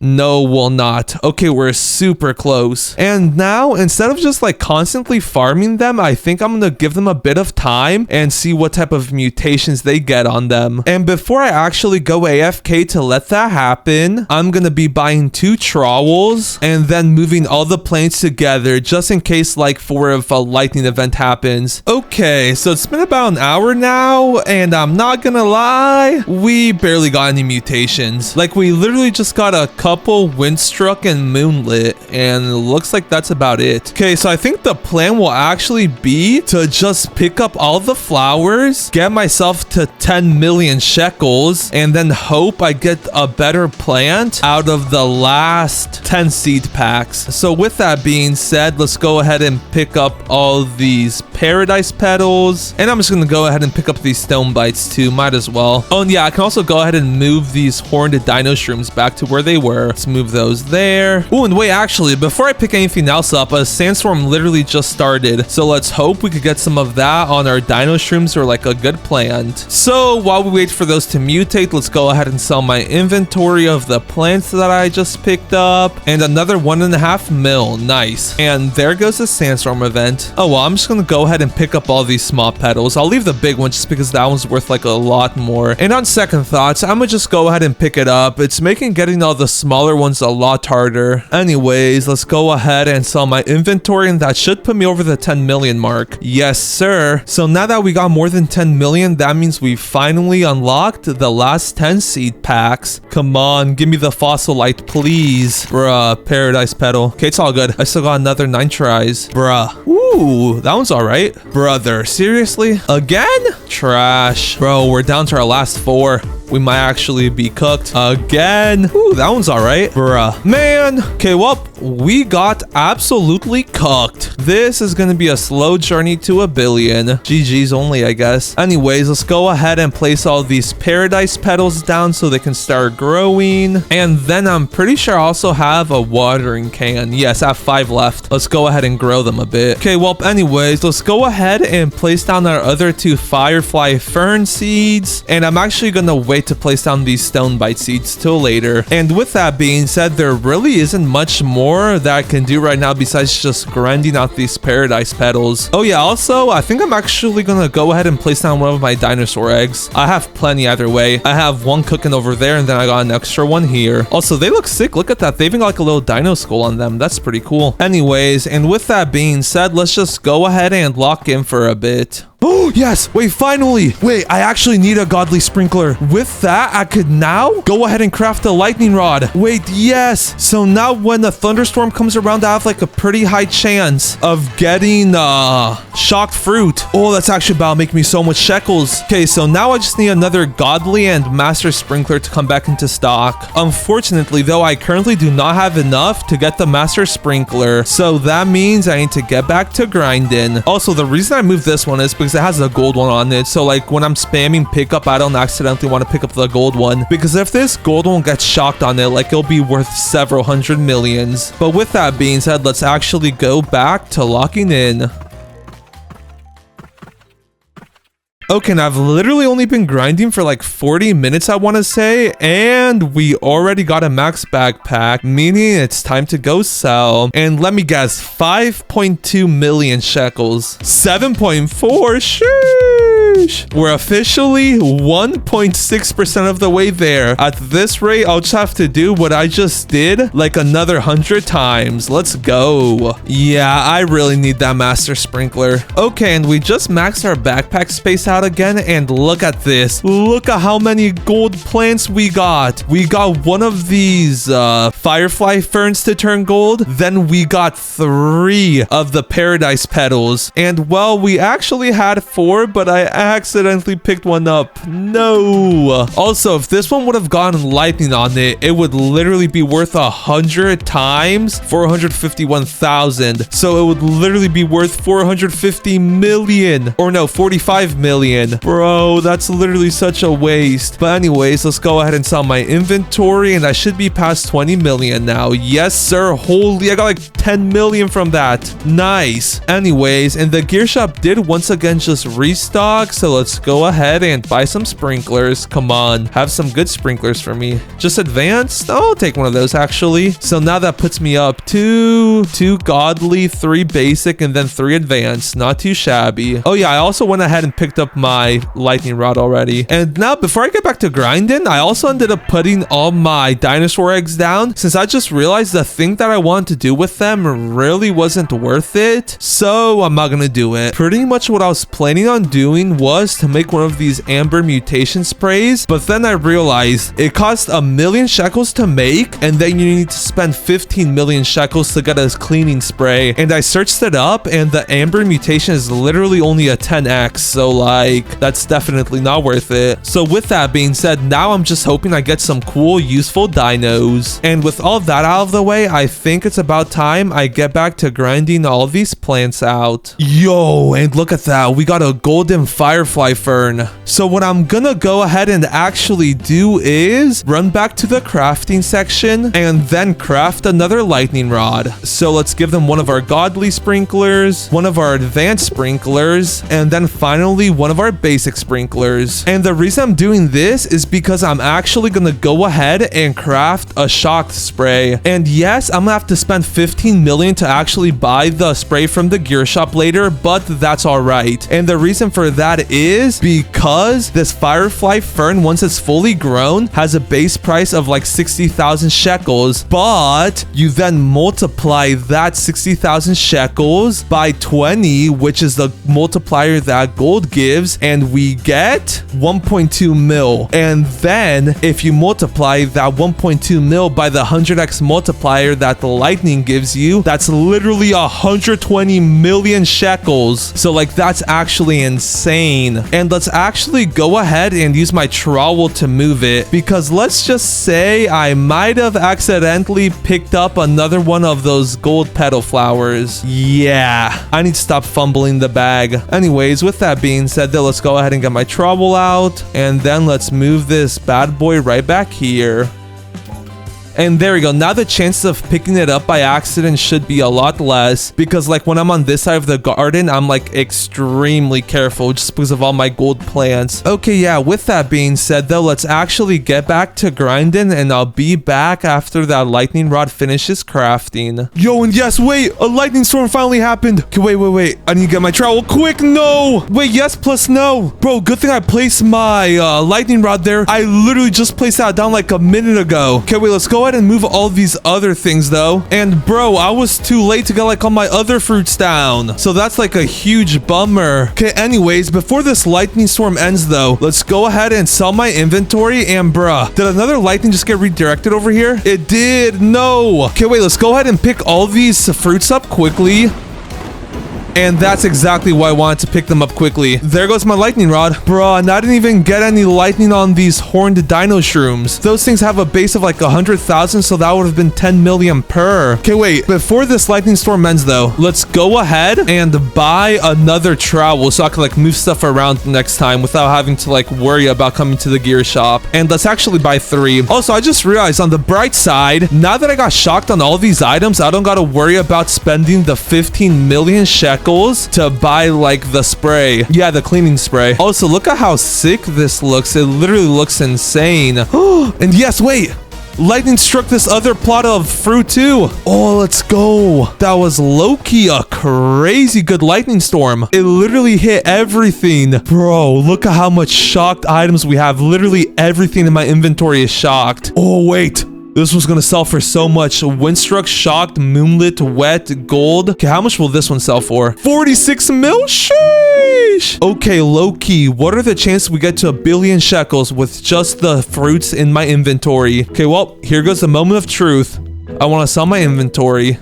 No, will not. Okay, we're super close. And now, instead of just like constantly farming them, I think I'm gonna give them a bit of time and see what type of mutations they get on them. And before I actually go AFK to let that happen, I'm gonna be buying 2 trowels and then moving all the planes together just in case, like, for if a lightning event happens. Okay, so it's been about an hour now, and I'm not gonna lie, we barely got any mutations. Like, we literally just got a couple windstruck and moonlit, and it looks like that's about it. Okay, so I think the plan will actually be to just pick up all the flowers, get myself to 10 million shekels, and then hope I get a better plant out of the last 10 seed packs. So with that being said, let's go ahead and pick up all these paradise petals, and I'm just gonna go ahead and pick up these stone bites too, might as well. Oh, and yeah, I can also go ahead and move these horned dino shrooms back to where they were. Let's move those there. Oh, and wait, actually, before I pick anything else up, a sandstorm literally just started. So let's hope we could get some of that on our dino shrooms, or like a good plant. So while we wait for those to mutate, let's go ahead and sell my inventory of the plants that I just picked up. And another 1.5 mil. Nice. And there goes the sandstorm event. Oh, well, I'm just gonna go ahead and pick up all these small petals. I'll leave the big one just because that one's worth like a lot more. And on second thoughts, I'm gonna just go ahead and pick it up. It's making getting all the small smaller ones a lot harder. Anyways, let's go ahead and sell my inventory, and that should put me over the 10 million mark. Yes, sir. So now that we got more than 10 million, that means we finally unlocked the last 10 seed packs. Come on, give me the fossilite, please. Bruh, paradise petal. Okay, it's all good. I still got another 9 tries. Bruh. Ooh, that one's all right. Brother, seriously? Again? Trash. Bro, we're down to our last 4. We might actually be cooked again. Ooh, that one's all right. Bruh. Man. Okay, well, we got absolutely cooked. This is going to be a slow journey to 1 billion. GG's only, I guess. Anyways, let's go ahead and place all these paradise petals down so they can start growing. And then I'm pretty sure I also have a watering can. Yes, I have 5 left. Let's go ahead and grow them a bit. Okay, well, anyways, let's go ahead and place down our other 2 firefly fern seeds. And I'm actually going to wait to place down these stone bite seeds till later. And with that being said, there really isn't much more that I can do right now besides just grinding out these paradise petals. Oh yeah, also, I think I'm actually gonna go ahead and place down one of my dinosaur eggs. I have plenty either way. I have one cooking over there, and then I got an extra one here. Also, they look sick. Look at that. They even got like a little dino skull on them. That's pretty cool. Anyways, and with that being said, let's just go ahead and lock in for a bit. Oh, yes. Wait, finally. Wait, I actually need a godly sprinkler. With that, I could now go ahead and craft a lightning rod. Wait, yes. So now when a thunderstorm comes around, I have like a pretty high chance of getting shocked fruit. Oh, that's actually about to make me so much shekels. Okay, so now I just need another godly and master sprinkler to come back into stock. Unfortunately, though, I currently do not have enough to get the master sprinkler. So that means I need to get back to grinding. Also, the reason I moved this one is because it has a gold one on it. So like when I'm spamming pickup, I don't accidentally want to pick up the gold one, because if this gold one gets shocked on it, like it'll be worth several hundred millions. But with that being said, let's actually go back to locking in. Okay, and I've literally only been grinding for like 40 minutes, I want to say, and we already got a max backpack, meaning it's time to go sell. And let me guess, 5.2 million shekels. 7.4, sheesh. We're officially 1.6% of the way there. At this rate, I'll just have to do what I just did like another 100 times. Let's go. Yeah, I really need that master sprinkler. Okay, and we just maxed our backpack space out again, and look at this. Look at how many gold plants we got. We got one of these firefly ferns to turn gold. Then we got 3 of the paradise petals. And well, we actually had 4, but I accidentally picked one up. No. Also, if this one would have gotten lightning on it, it would literally be worth 100 times 451,000. So it would literally be worth 450 million. Or no, 45 million. Bro, that's literally such a waste. But anyways, let's go ahead and sell my inventory, and I should be past 20 million now. Yes, sir. Holy, I got like 10 million from that. Nice. Anyways, and the gear shop did once again just restock, so let's go ahead and buy some sprinklers. Come on, have some good sprinklers for me. Just advanced? I'll take one of those actually. So now that puts me up to 2 godly, 3 basic, and then 3 advanced. Not too shabby. Oh yeah, I also went ahead and picked up my lightning rod already. And now before I get back to grinding, I also ended up putting all my dinosaur eggs down, since I just realized the thing that I wanted to do with them really wasn't worth it. So I'm not gonna do it. Pretty much what I was planning on doing was to make one of these amber mutation sprays, but then I realized it cost 1 million shekels to make, and then you need to spend 15 million shekels to get a cleaning spray. And I searched it up, and the amber mutation is literally only a 10x, so like that's definitely not worth it. So with that being said, now I'm just hoping I get some cool, useful dinos. And with all that out of the way, I think it's about time I get back to grinding all these plants out. Yo, and look at that. We got a golden firefly fern. So what I'm gonna go ahead and actually do is run back to the crafting section and then craft another lightning rod. So let's give them one of our godly sprinklers, one of our advanced sprinklers, and then finally one of our basic sprinklers. And the reason I'm doing this is because I'm actually gonna go ahead and craft a shocked spray. And yes, I'm gonna have to spend 15 million to actually buy the spray from the gear shop later, but that's all right. And the reason for that that is because this firefly fern, once it's fully grown, has a base price of like 60,000 shekels, but you then multiply that 60,000 shekels by 20, which is the multiplier that gold gives, and we get 1.2 mil. And then if you multiply that 1.2 mil by the 100x multiplier that the lightning gives you, that's literally 120 million shekels. So like that's actually insane. And let's actually go ahead and use my trowel to move it, because let's just say I might have accidentally picked up another one of those gold petal flowers. Yeah, I need to stop fumbling the bag. Anyways, with that being said, though, let's go ahead and get my trowel out, and then let's move this bad boy right back here. And there we go. Now the chances of picking it up by accident should be a lot less, because like when I'm on this side of the garden, I'm like extremely careful just because of all my gold plants. Okay, yeah, with that being said though, let's actually get back to grinding, and I'll be back after that lightning rod finishes crafting. Yo, and yes, wait, a lightning storm finally happened. Okay, wait. I need to get my trowel quick. No. Wait, yes plus no. Bro, good thing I placed my lightning rod there. I literally just placed that down like a minute ago. Okay, wait, let's go ahead and move all these other things though. And bro, I was too late to get like all my other fruits down, so that's like a huge bummer. Okay, anyways, before this lightning storm ends though, let's go ahead and sell my inventory. And bruh, did another lightning just get redirected over here? It did. No. Okay, wait, let's go ahead and pick all these fruits up quickly. And that's exactly why I wanted to pick them up quickly. There goes my lightning rod. Bruh, and I didn't even get any lightning on these horned dino shrooms. Those things have a base of like 100,000, so that would have been 10 million per. Okay, wait. Before this lightning storm ends though, let's go ahead and buy another trowel so I can like move stuff around next time without having to like worry about coming to the gear shop. And let's actually buy 3. Also, I just realized on the bright side, now that I got shocked on all these items, I don't gotta worry about spending the 15 million shekels to buy like the spray. Yeah, the cleaning spray. Also, look at how sick this looks. It literally looks insane. And yes, wait, lightning struck this other plot of fruit too. Oh, let's go. That was low-key a crazy good lightning storm. It literally hit everything. Bro, look at how much shocked items we have. Literally everything in my inventory is shocked. Oh, wait. This was gonna sell for so much. Windstruck, shocked, moonlit, wet, gold. Okay, how much will this one sell for? 46 mil? Sheesh. Okay, low-key, what are the chances we get to 1 billion shekels with just the fruits in my inventory? Okay, well, here goes the moment of truth. I want to sell my inventory.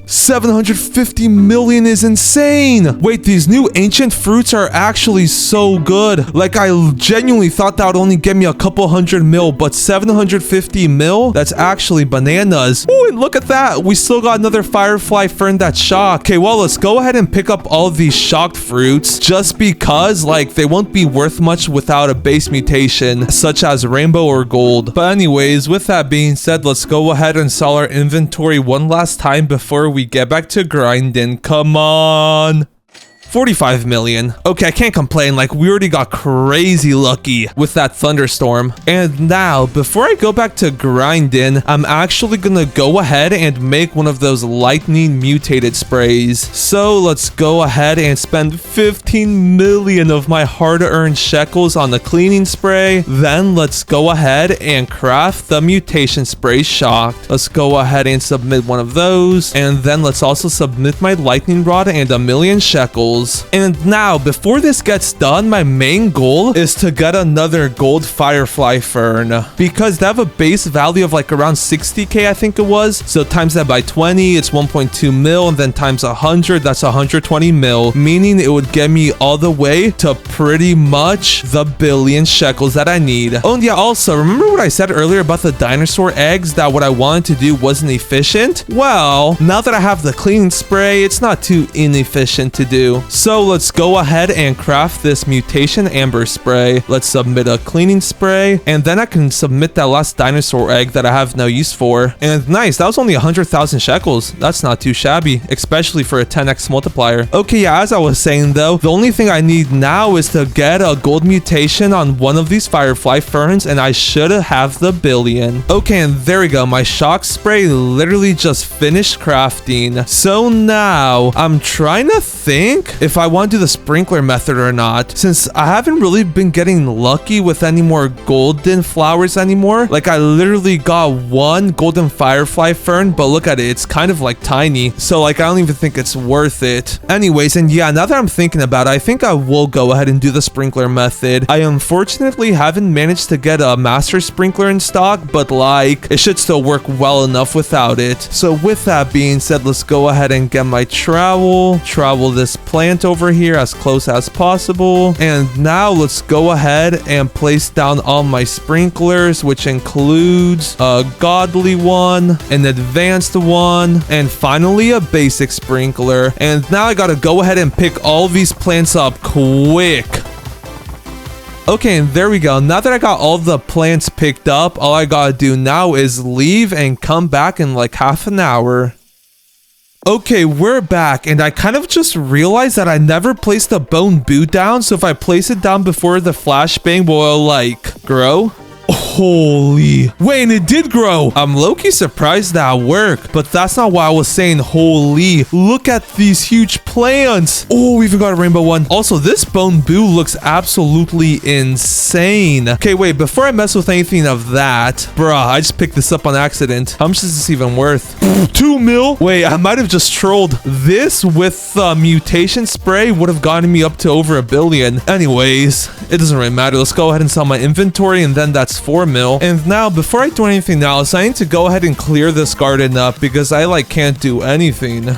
750 million is insane. Wait, these new ancient fruits are actually so good. Like, I genuinely thought that would only get me a couple 100 mil, but 750 mil? That's actually bananas. Oh, and look at that. We still got another firefly fern that's shocked. Okay, well, let's go ahead and pick up all of these shocked fruits just because, like, they won't be worth much without a base mutation, such as rainbow or gold. But anyways, with that being said, let's go ahead and sell our inventory one last time before we get back to grinding. Come on. 45 million. Okay, I can't complain. Like, we already got crazy lucky with that thunderstorm. And now, before I go back to grinding, I'm actually gonna go ahead and make one of those lightning mutated sprays. So let's go ahead and spend 15 million of my hard-earned shekels on the cleaning spray. Then let's go ahead and craft the mutation spray shocked. Let's go ahead and submit one of those. And then let's also submit my lightning rod and 1 million shekels. And now, before this gets done, my main goal is to get another gold firefly fern, because they have a base value of like around 60k, I think it was. So times that by 20, it's 1.2 mil, and then times 100, that's 120 mil, meaning it would get me all the way to pretty much the 1 billion shekels that I need. Oh, and yeah, also, remember what I said earlier about the dinosaur eggs, that what I wanted to do wasn't efficient? Well, now that I have the cleaning spray, it's not too inefficient to do. So let's go ahead and craft this mutation amber spray. Let's submit a cleaning spray, and then I can submit that last dinosaur egg that I have no use for. And nice, that was only 100,000 shekels. That's not too shabby, especially for a 10x multiplier. Okay, yeah, as I was saying though, the only thing I need now is to get a gold mutation on one of these firefly ferns, and I should have the 1 billion. Okay, and there we go. My shock spray literally just finished crafting. So now I'm trying to think if I want to do the sprinkler method or not, since I haven't really been getting lucky with any more golden flowers anymore. Like, I literally got one golden firefly fern, but look at it, it's kind of like tiny, so like I don't even think it's worth it. Anyways, and yeah, now that I'm thinking about it, I think I will go ahead and do the sprinkler method. I unfortunately haven't managed to get a master sprinkler in stock, but like, it should still work well enough without it. So with that being said, let's go ahead and get my travel this plant over here as close as possible, and now let's go ahead and place down all my sprinklers, which includes a godly one, an advanced one, and finally a basic sprinkler. And now I gotta go ahead and pick all these plants up quick. Okay, and there we go. Now that I got all the plants picked up, all I gotta do now is leave and come back in like half an hour. Okay, we're back, and I kind of just realized that I never placed the bone boot down, so if I place it down before the flashbang, will it, like, grow? Holy. Wait, and it did grow. I'm low-key surprised that worked, but that's not why I was saying holy. Look at these huge plants. Oh, we even got a rainbow one. Also, this bone boo looks absolutely insane. Okay, wait, before I mess with anything of that, bruh, I just picked this up on accident. How much is this even worth? 2 mil? Wait, I might have just trolled. This with mutation spray would have gotten me up to over $1 billion. Anyways, it doesn't really matter. Let's go ahead and sell my inventory, and then that's 4 mil. And now, before I do anything else, I need to go ahead and clear this garden up because I like can't do anything.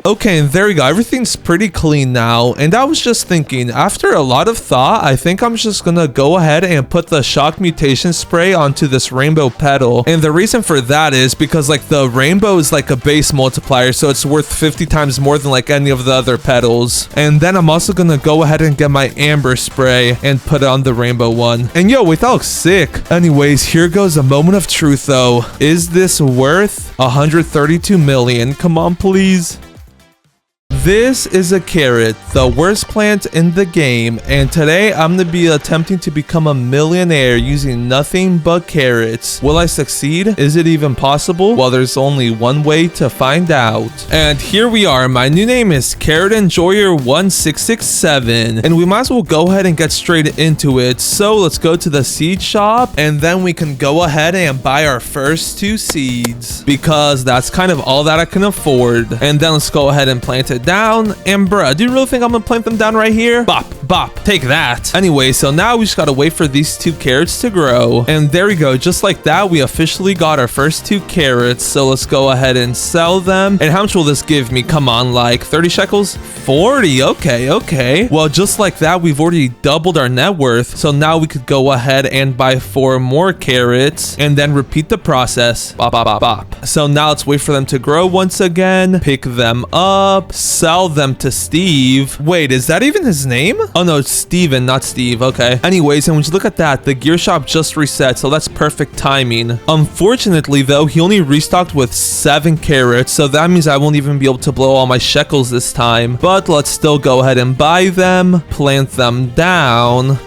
Okay, and there we go. Everything's pretty clean now. And I was just thinking, after a lot of thought, I think I'm just gonna go ahead and put the shock mutation spray onto this rainbow petal. And the reason for that is because like the rainbow is like a base multiplier, so it's worth 50 times more than like any of the other petals. And then I'm also gonna go ahead and get my amber spray and put it on the rainbow one. And yo, wait, that looks sick. Anyways, here goes a moment of truth though. Is this worth 132 million? Come on, please. This is a carrot, the worst plant in the game, and today I'm going to be attempting to become a millionaire using nothing but carrots. Will I succeed? Is it even possible? Well, there's only one way to find out. And here we are. My new name is Carrot Enjoyer 1667, and we might as well go ahead and get straight into it. So let's go to the seed shop, and then we can go ahead and buy our first 2 seeds, because that's kind of all that I can afford. And then let's go ahead and plant it down. And bruh, do you really think I'm gonna plant them down right here? Bop, bop, take that. Anyway, so now we just gotta wait for these 2 carrots to grow. And there we go, just like that, we officially got our first 2 carrots. So let's go ahead and sell them. And how much will this give me? Come on, like 30 shekels? 40, okay. Well, just like that, we've already doubled our net worth. So now we could go ahead and buy 4 more carrots and then repeat the process. Bop, bop, bop, bop. So now let's wait for them to grow once again, pick them up, sell them to Steve. Wait, is that even his name? Oh no, it's Steven, not Steve. Okay. Anyways, and when you look at that, the gear shop just reset, so that's perfect timing. Unfortunately though, he only restocked with 7 carrots, so that means I won't even be able to blow all my shekels this time. But let's still go ahead and buy them, plant them down.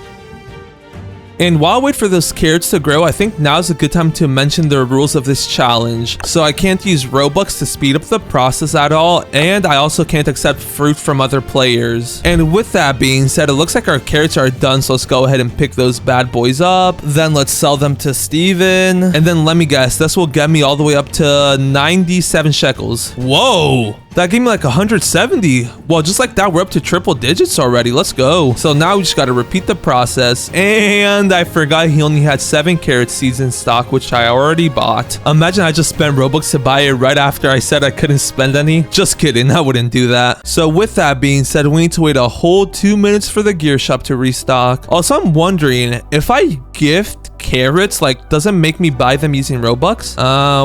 And while I wait for those carrots to grow, I think now's a good time to mention the rules of this challenge. So I can't use Robux to speed up the process at all, and I also can't accept fruit from other players. And with that being said, it looks like our carrots are done, so let's go ahead and pick those bad boys up. Then let's sell them to Steven. And then let me guess, this will get me all the way up to 97 shekels. Whoa! That gave me like 170. Well, just like that, we're up to triple digits already. Let's go. So now we just got to repeat the process. And I forgot he only had 7 carrot seeds in stock, which I already bought. Imagine I just spent Robux to buy it right after I said I couldn't spend any. Just kidding, I wouldn't do that. So with that being said, we need to wait a whole 2 minutes for the gear shop to restock. Also, I'm wondering if I gift carrots, like, does it make me buy them using Robux?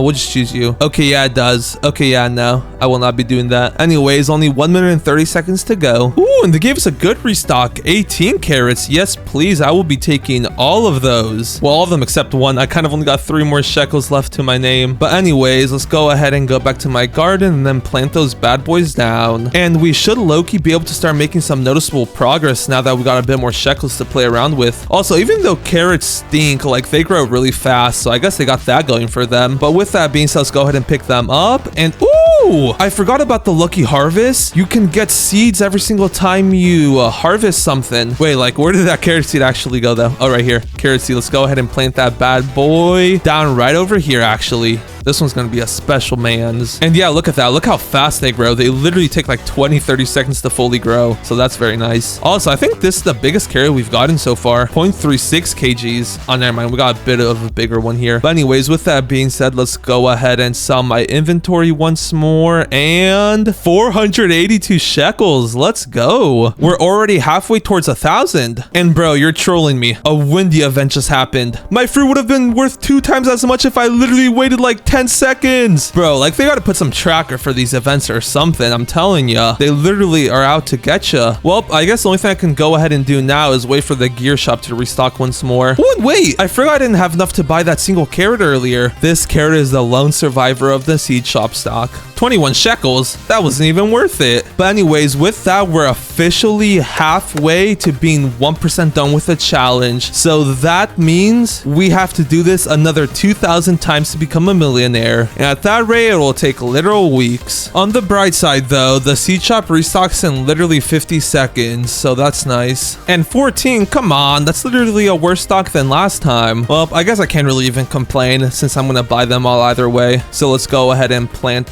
We'll just choose you. Okay, yeah, it does. Okay, yeah, no, I will not be doing that. Anyways, only 1 minute and 30 seconds to go. Ooh, and they gave us a good restock. 18 carrots. Yes, please. I will be taking all of those. Well, all of them except one. I kind of only got 3 more shekels left to my name. But anyways, let's go ahead and go back to my garden and then plant those bad boys down. And we should low-key be able to start making some noticeable progress now that we got a bit more shekels to play around with. Also, even though carrots stink, like, they grow really fast, so I guess they got that going for them. But with that being said, let's go ahead and pick them up. And ooh, Oh, I forgot about the lucky harvest. You can get seeds every single time you harvest something. Wait, like where did that carrot seed actually go though? Oh, right here. Carrot seed. Let's go ahead and plant that bad boy down right over here actually. This one's going to be a special man's. And yeah, look at that. Look how fast they grow. They literally take like 20-30 seconds to fully grow. So that's very nice. Also, I think this is the biggest carrot we've gotten so far. 0.36 kgs. Oh, never mind. We got a bit of a bigger one here. But anyways, with that being said, let's go ahead and sell my inventory once more. And 482 shekels. Let's go. We're already halfway towards 1,000. And bro, you're trolling me. A windy event just happened. My fruit would have been worth 2 times as much if I literally waited like 10 seconds. Bro, like they gotta put some tracker for these events or something. I'm telling ya. They literally are out to get ya. Well, I guess the only thing I can go ahead and do now is wait for the gear shop to restock once more. Oh, wait. I forgot I didn't have enough to buy that single carrot earlier. This carrot is the lone survivor of the seed shop stock. 21 shekels. That wasn't even worth it. But anyways, with that, we're officially halfway to being 1% done with the challenge. So that means we have to do this another 2,000 times to become a millionaire. And at that rate, it will take literal weeks. On the bright side though, the seed shop restocks in literally 50 seconds. So that's nice. And 14, come on. That's literally a worse stock than last time. Well, I guess I can't really even complain since I'm going to buy them all either way. So let's go ahead and plant,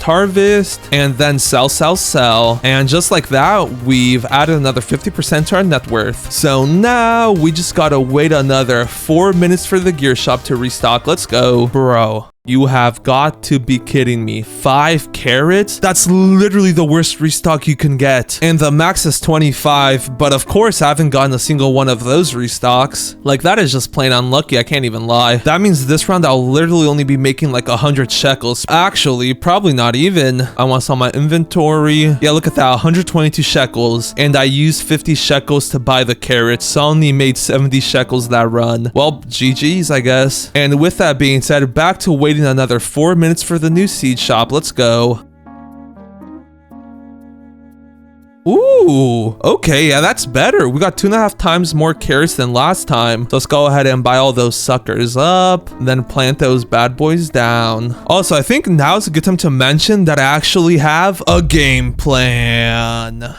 harvest, and then sell. And just like that, we've added another 50% to our net worth. So now we just gotta wait another 4 minutes for the gear shop to restock. Let's go. Bro, you have got to be kidding me. 5 carrots? That's literally the worst restock you can get. And the max is 25, but of course I haven't gotten a single one of those restocks. Like that is just plain unlucky, I can't even lie. That means this round I'll literally only be making like 100 shekels. Actually, probably not even. I want to sell my inventory. Yeah, look at that, 122 shekels. And I used 50 shekels to buy the carrots, so I only made 70 shekels that run. Well, GG's, I guess. And with that being said, back to waiting another 4 minutes for the new seed shop. Let's go. Ooh, okay, yeah, that's better. We got 2.5 times more carrots than last time. So let's go ahead and buy all those suckers up, then plant those bad boys down. Also, I think now is a good time to mention that I actually have a game plan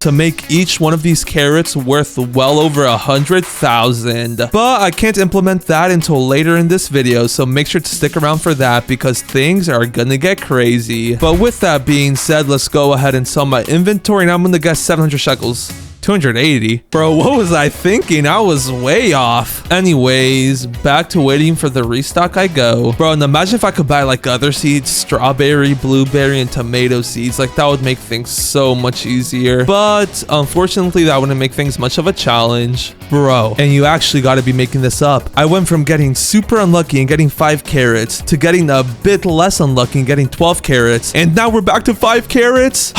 to make each one of these carrots worth well over 100,000. But I can't implement that until later in this video, so make sure to stick around for that because things are gonna get crazy. But with that being said, let's go ahead and sell my inventory, and I'm gonna guess 700 shekels. 280. Bro, what was I thinking? I was way off. Anyways, back to waiting for the restock I go. Bro, and imagine if I could buy like other seeds, strawberry, blueberry, and tomato seeds. Like that would make things so much easier. But unfortunately, that wouldn't make things much of a challenge. Bro, and you actually got to be making this up. I went from getting super unlucky and getting 5 carrots to getting a bit less unlucky and getting 12 carrots. And now we're back to 5 carrots.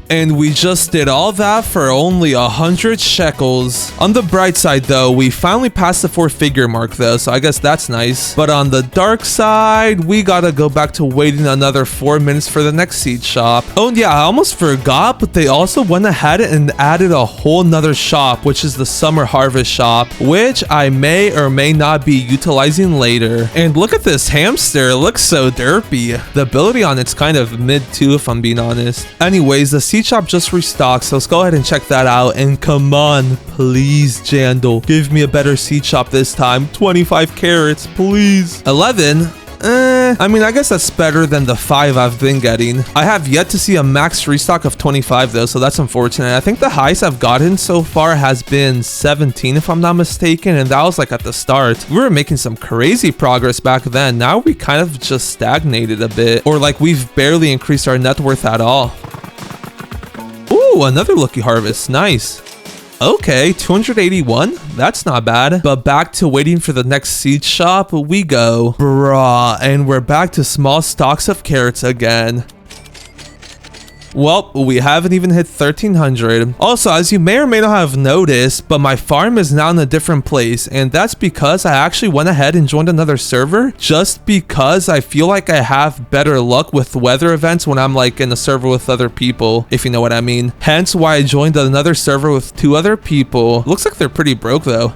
And we just did all that for only 100 shekels. On the bright side though, we finally passed the 4-figure mark though, so I guess that's nice. But on the dark side, we gotta go back to waiting another 4 minutes for the next seed shop. Oh and yeah, I almost forgot, but they also went ahead and added a whole nother shop, which is the summer harvest shop, which I may or may not be utilizing later. And look at this hamster, it looks so derpy. The ability on it's kind of mid too, if I'm being honest. Anyways, the seed shop just restocked, so let's go ahead and check that out. And come on, please, Jandal, give me a better seed shop this time. 25 carrots, please. 11. I mean, I guess that's better than the 5 I've been getting. I have yet to see a max restock of 25 though, so that's unfortunate. I think the highest I've gotten so far has been 17 if I'm not mistaken, and that was like at the start. We were making some crazy progress back then. Now we kind of just stagnated a bit, or like we've barely increased our net worth at all. Ooh, another lucky harvest. Nice. Okay, 281. That's not bad. But back to waiting for the next seed shop we go. Bruh, and we're back to small stocks of carrots again. Well, we haven't even hit 1,300. Also, as you may or may not have noticed, but my farm is now in a different place, and that's because I actually went ahead and joined another server just because I feel like I have better luck with weather events when I'm like in a server with other people, if you know what I mean. Hence why I joined another server with 2 other people. Looks like they're pretty broke though.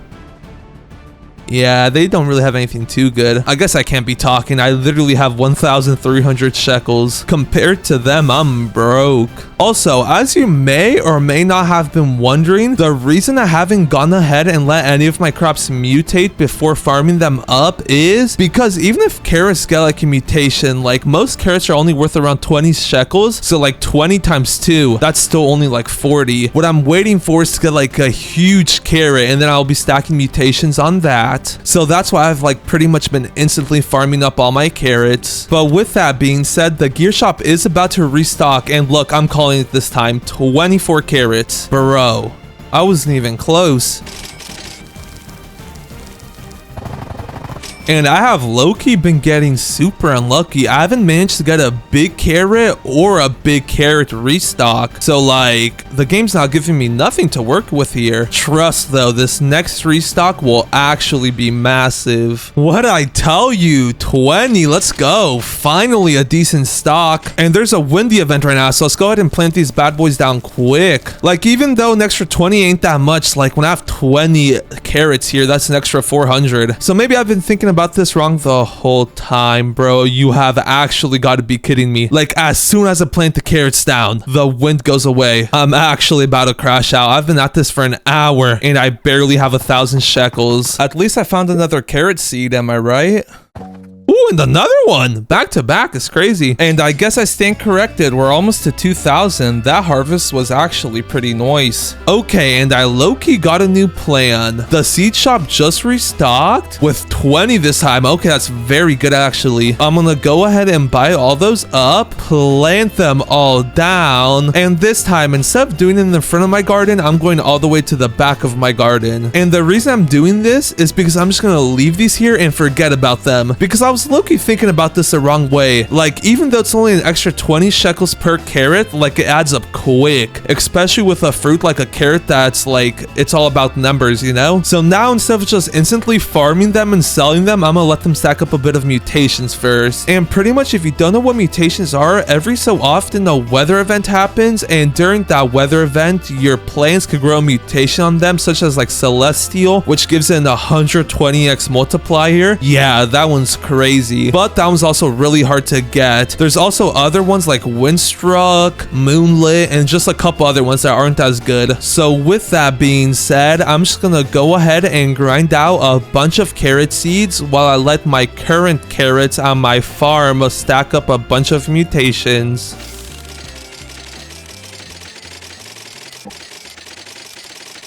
Yeah, they don't really have anything too good. I guess I can't be talking. I literally have 1,300 shekels. Compared to them, I'm broke. Also, as you may or may not have been wondering, the reason I haven't gone ahead and let any of my crops mutate before farming them up is because even if carrots get like a mutation, like most carrots are only worth around 20 shekels. So like 20 times 2, that's still only like 40. What I'm waiting for is to get like a huge carrot, and then I'll be stacking mutations on that. So that's why I've like pretty much been instantly farming up all my carrots. But with that being said, the gear shop is about to restock, and look, I'm calling it this time 24 carrots. Bro, I wasn't even close. And I have low-key been getting super unlucky. I haven't managed to get a big carrot or a big carrot restock. So like, the game's not giving me nothing to work with here. Trust though, this next restock will actually be massive. What did I tell you? 20, let's go. Finally a decent stock. And there's a windy event right now, so let's go ahead and plant these bad boys down quick. Like, even though an extra 20 ain't that much, like when I have 20 carrots here, that's an extra 400. So maybe I've been thinking about this wrong the whole time, bro. You have actually got to be kidding me. Like, as soon as I plant the carrots down, the wind goes away. I'm actually about to crash out. I've been at this for an hour and I barely have 1,000 shekels. At least I found another carrot seed, am I right? Ooh, and another one back to back is crazy. And I guess I stand corrected. We're almost to 2,000. That harvest was actually pretty nice. Okay, and I low-key got a new plan. The seed shop just restocked with 20 this time. Okay, that's very good actually. I'm gonna go ahead and buy all those up, plant them all down, and this time, instead of doing it in the front of my garden, I'm going all the way to the back of my garden. And the reason I'm doing this is because I'm just gonna leave these here and forget about them, because I was low-key thinking about this the wrong way. Like, even though it's only an extra 20 shekels per carrot, like, it adds up quick, especially with a fruit like a carrot that's like, it's all about numbers, you know? So now, instead of just instantly farming them and selling them, I'm gonna let them stack up a bit of mutations first. And pretty much, if you don't know what mutations are, every so often a weather event happens, and during that weather event, your plants could grow a mutation on them, such as like celestial, which gives it an 120x multiplier. Yeah, that one's crazy. But that one's also really hard to get. There's also other ones like Windstruck, Moonlit, and just a couple other ones that aren't as good. So with that being said, I'm just gonna go ahead and grind out a bunch of carrot seeds while I let my current carrots on my farm stack up a bunch of mutations.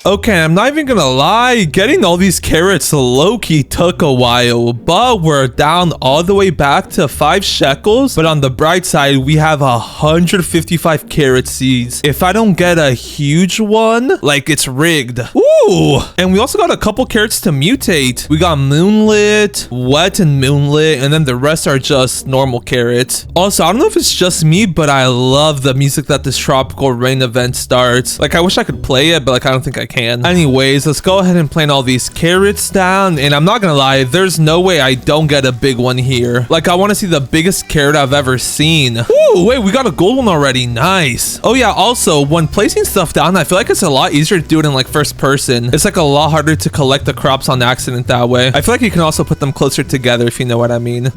Okay, I'm not even gonna lie, getting all these carrots low-key took a while, but we're down all the way back to 5 shekels. But on the bright side, we have 155 carrot seeds. If I don't get a huge one, like, it's rigged. Ooh! And we also got a couple carrots to mutate. We got Moonlit, Wet, and Moonlit, and then the rest are just normal carrots. Also, I don't know if it's just me, but I love the music that this tropical rain event starts. Like, I wish I could play it, but like, I don't think I can. Anyways, let's go ahead and plant all these carrots down, and I'm not gonna lie, there's no way I don't get a big one here. Like, I want to see the biggest carrot I've ever seen. Ooh, wait, we got a gold one already. Nice. Oh yeah, also, when placing stuff down, I feel like it's a lot easier to do it in like first person. It's like a lot harder to collect the crops on accident that way. I feel like you can also put them closer together, if you know what I mean.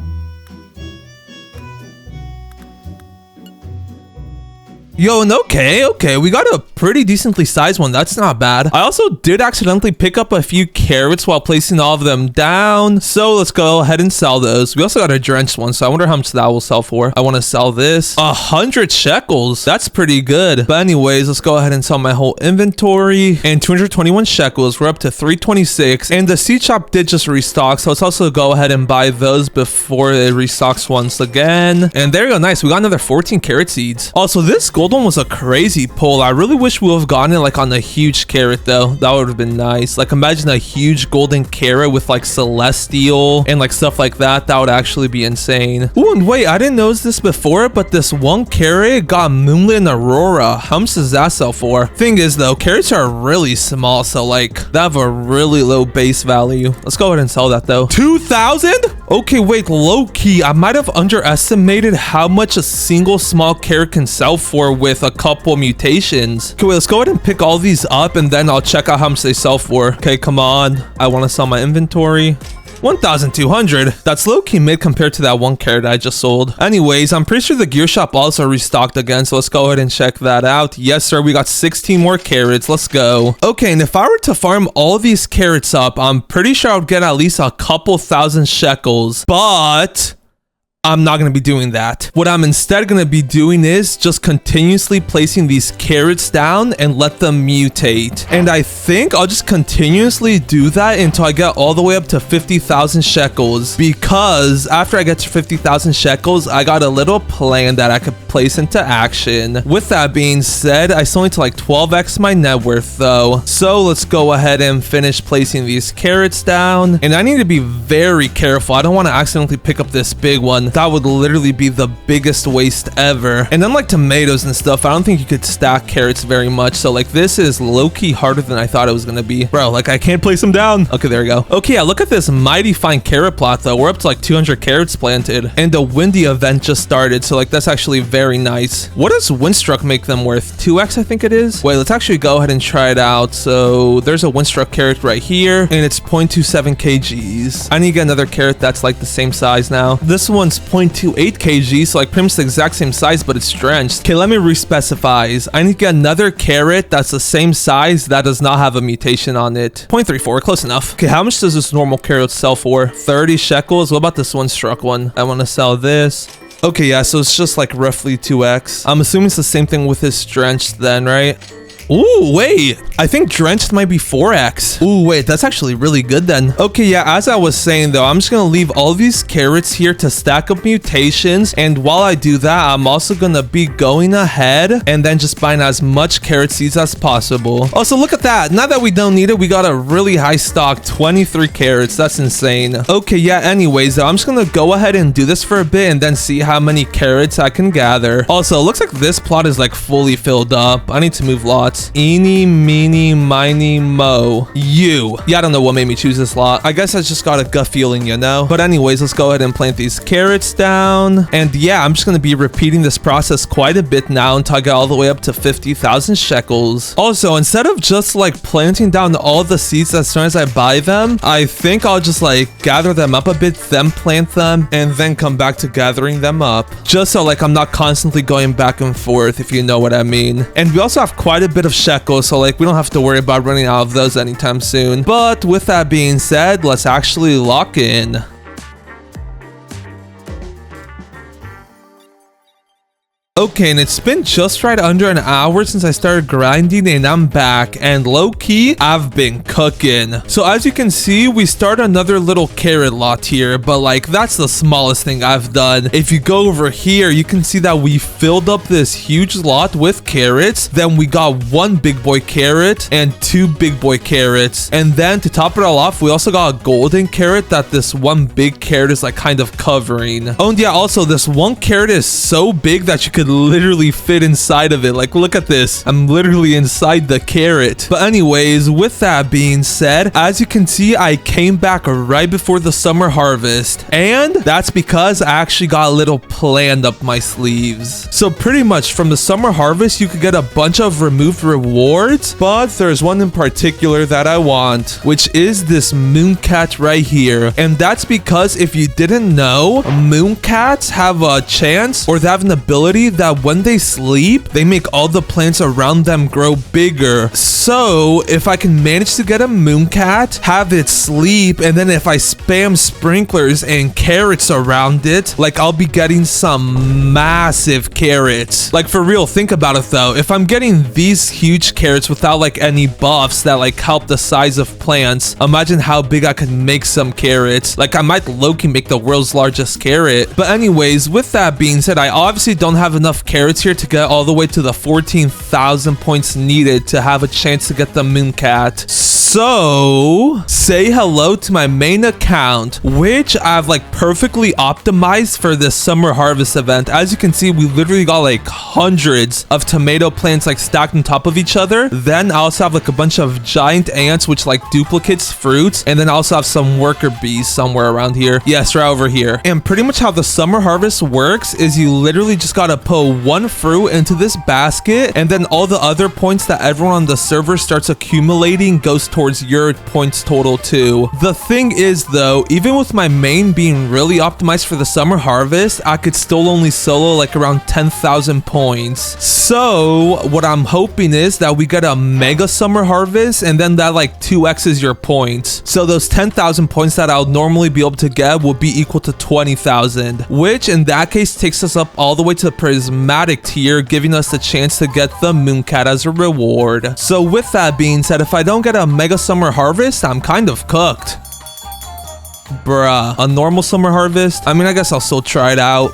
Yo, and okay, we got a pretty decently sized one. That's not bad. I also did accidentally pick up a few carrots while placing all of them down, so let's go ahead and sell those. We also got a drenched one, so I wonder how much that will sell for. I want to sell this. 100 shekels. That's pretty good. But anyways, let's go ahead and sell my whole inventory. And 221 shekels. We're up to 326. And the seed shop did just restock, so let's also go ahead and buy those before it restocks once again. And there you go. Nice. We got another 14 carrot seeds. Also, this gold one was a crazy pull. I really wish we would have gotten it like on a huge carrot though. That would have been nice. Like, imagine a huge golden carrot with like celestial and like stuff like that. That would actually be insane. Ooh, and wait, I didn't notice this before, but this one carrot got Moonlit and Aurora. How much does that sell for? Thing is though, carrots are really small, so like they have a really low base value. Let's go ahead and sell that though. 2,000? Okay, wait, low-key, I might have underestimated how much a single small carrot can sell for with a couple mutations. Okay, wait, let's go ahead and pick all these up and then I'll check out how much they sell for. Okay, come on. I want to sell my inventory. 1,200. That's low-key mid compared to that one carrot I just sold. Anyways, I'm pretty sure the gear shop also restocked again, so let's go ahead and check that out. Yes, sir, we got 16 more carrots. Let's go. Okay, and if I were to farm all these carrots up, I'm pretty sure I would get at least a couple thousand shekels, but I'm not going to be doing that. What I'm instead going to be doing is just continuously placing these carrots down and let them mutate. And I think I'll just continuously do that until I get all the way up to 50,000 shekels. Because after I get to 50,000 shekels, I got a little plan that I could place into action. With that being said, I still need to like 12x my net worth though. So let's go ahead and finish placing these carrots down. And I need to be very careful. I don't want to accidentally pick up this big one. That would literally be the biggest waste ever. And unlike tomatoes and stuff, I don't think you could stack carrots very much. So like this is low-key harder than I thought it was gonna be. Bro, like I can't place them down. Okay, there we go. Okay, yeah, look at this mighty fine carrot plot though. We're up to like 200 carrots planted. And the windy event just started. So like that's actually very nice. What does Windstruck make them worth? 2x, I think it is. Wait, let's actually go ahead and try it out. So there's a Windstruck carrot right here. And it's 0.27 kgs. I need to get another carrot that's like the same size now. This one's 0.28 kg, so like pretty much the exact same size, but it's drenched. Okay, let me respecifies. I need to get another carrot that's the same size that does not have a mutation on it. 0.34, close enough. Okay, how much does this normal carrot sell for? 30 shekels. What about this one struck one? I want to sell this. Okay, yeah, so it's just like roughly 2x. I'm assuming it's the same thing with this drenched then, right? Ooh, wait, I think drenched might be 4x. Ooh, wait, that's actually really good then. Okay, yeah, as I was saying though, I'm just gonna leave all these carrots here to stack up mutations. And while I do that, I'm also gonna be going ahead and then just buying as much carrot seeds as possible. Also, look at that. Now that we don't need it, we got a really high stock, 23 carrots. That's insane. Okay, yeah, anyways though, I'm just gonna go ahead and do this for a bit and then see how many carrots I can gather. Also, it looks like this plot is like fully filled up. I need to move lots. Eeny, meeny, miny, mo. You. Yeah, I don't know what made me choose this lot. I guess I just got a gut feeling, you know? But anyways, let's go ahead and plant these carrots down. And yeah, I'm just going to be repeating this process quite a bit now until I get all the way up to 50,000 shekels. Also, instead of just like planting down all the seeds as soon as I buy them, I think I'll just like gather them up a bit, then plant them, and then come back to gathering them up. Just so like I'm not constantly going back and forth, if you know what I mean. And we also have quite a bit of shekels, so like we don't have to worry about running out of those anytime soon. But with that being said, let's actually lock in. Okay, and it's been just right under an hour since I started grinding and I'm back, and low-key, I've been cooking. So as you can see, we start another little carrot lot here, but like that's the smallest thing I've done. If you go over here, you can see that we filled up this huge lot with carrots. Then we got one big boy carrot and two big boy carrots. And then to top it all off, we also got a golden carrot that this one big carrot is like kind of covering. Oh, and yeah, also this one carrot is so big that you could literally fit inside of it. Like, look at this. I'm literally inside the carrot. But anyways, with that being said, as you can see, I came back right before the summer harvest. And that's because I actually got a little plan up my sleeves. So pretty much from the summer harvest, you could get a bunch of removed rewards. But there's one in particular that I want, which is this mooncat right here. And that's because if you didn't know, mooncats have a chance, or they have an ability that when they sleep, they make all the plants around them grow bigger. So if I can manage to get a mooncat, have it sleep, and then if I spam sprinklers and carrots around it, like I'll be getting some massive carrots. Like for real, think about it though. If I'm getting these huge carrots without like any buffs that like help the size of plants, imagine how big I could make some carrots. Like I might low-key make the world's largest carrot. But anyways, with that being said, I obviously don't have enough carrots here to get all the way to the 14,000 points needed to have a chance to get the mooncat. So, say hello to my main account, which I've like perfectly optimized for this summer harvest event. As you can see, we literally got like hundreds of tomato plants like stacked on top of each other. Then I also have like a bunch of giant ants, which like duplicates fruits. And then I also have some worker bees somewhere around here. Yes, right over here. And pretty much how the summer harvest works is you literally just gotta put one fruit into this basket, and then all the other points that everyone on the server starts accumulating goes towards your points total too. The thing is though, even with my main being really optimized for the summer harvest, I could still only solo like around 10,000 points. So what I'm hoping is that we get a mega summer harvest, and then that like 2x's your points. So those 10,000 points that I'll normally be able to get will be equal to 20,000, which in that case takes us up all the way to the prismatic tier, giving us the chance to get the mooncat as a reward. So with that being said, if I don't get a mega summer harvest, I'm kind of cooked. Bruh, a normal summer harvest? I mean, I guess I'll still try it out.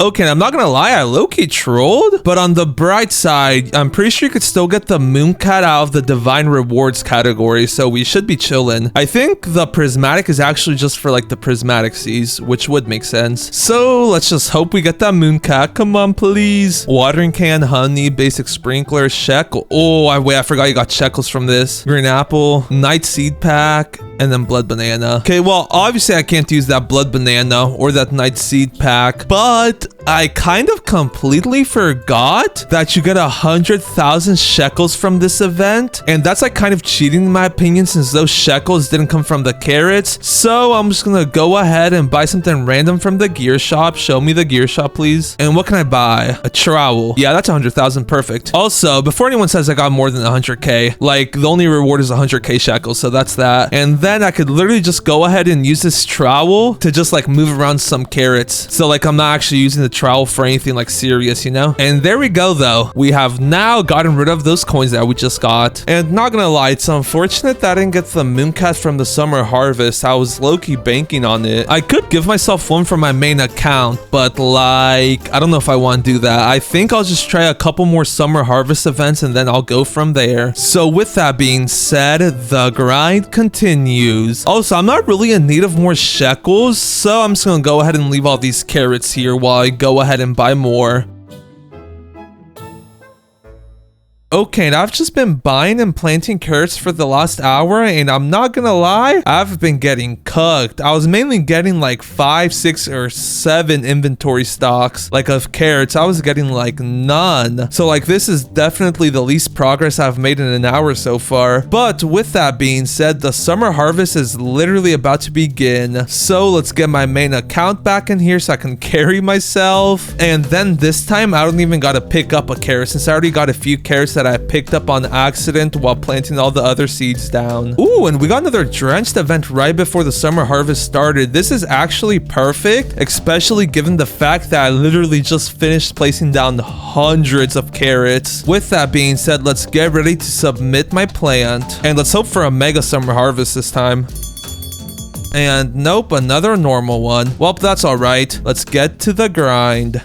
Okay, I'm not gonna lie, I low-key trolled, but on the bright side, I'm pretty sure you could still get the mooncat out of the divine rewards category, so we should be chilling. I think the prismatic is actually just for like the prismatic seas, which would make sense. So let's just hope we get that mooncat. Come on, please. Watering can, honey, basic sprinkler, shekel. Oh, I forgot you got shekels from this. Green apple, night seed pack, and then blood banana. Okay, well, obviously I can't use that blood banana or that night seed pack, but I kind of completely forgot that you get 100,000 shekels from this event, and that's like kind of cheating in my opinion, since those shekels didn't come from the carrots. So I'm just gonna go ahead and buy something random from the gear shop. Show me the gear shop, please. And what can I buy? A trowel. Yeah, that's 100,000. Perfect. Also, before anyone says I got more than 100k, like the only reward is 100k shekels, so that's that. And then I could literally just go ahead and use this trowel to just like move around some carrots. So like I'm not actually using the trowel for anything like serious, you know? And there we go though. We have now gotten rid of those coins that we just got. And not gonna lie, it's unfortunate that I didn't get the mooncat from the summer harvest. I was low-key banking on it. I could give myself one for my main account, but like, I don't know if I want to do that. I think I'll just try a couple more summer harvest events and then I'll go from there. So with that being said, the grind continues. Also, I'm not really in need of more shekels, so I'm just gonna go ahead and leave all these carrots here while I go ahead and buy more. Okay, and I've just been buying and planting carrots for the last hour, and I'm not gonna lie, I've been getting cooked. I was mainly getting like 5, 6, or 7 inventory stocks, like of carrots. I was getting like none. So like this is definitely the least progress I've made in an hour so far. But with that being said, the summer harvest is literally about to begin. So let's get my main account back in here so I can carry myself. And then this time, I don't even gotta pick up a carrot, since I already got a few carrots that I picked up on accident while planting all the other seeds down. Ooh, and we got another drenched event right before the summer harvest started. This is actually perfect, especially given the fact that I literally just finished placing down hundreds of carrots. With that being said, let's get ready to submit my plant, and let's hope for a mega summer harvest this time. And nope, another normal one. Well, that's all right. Let's get to the grind.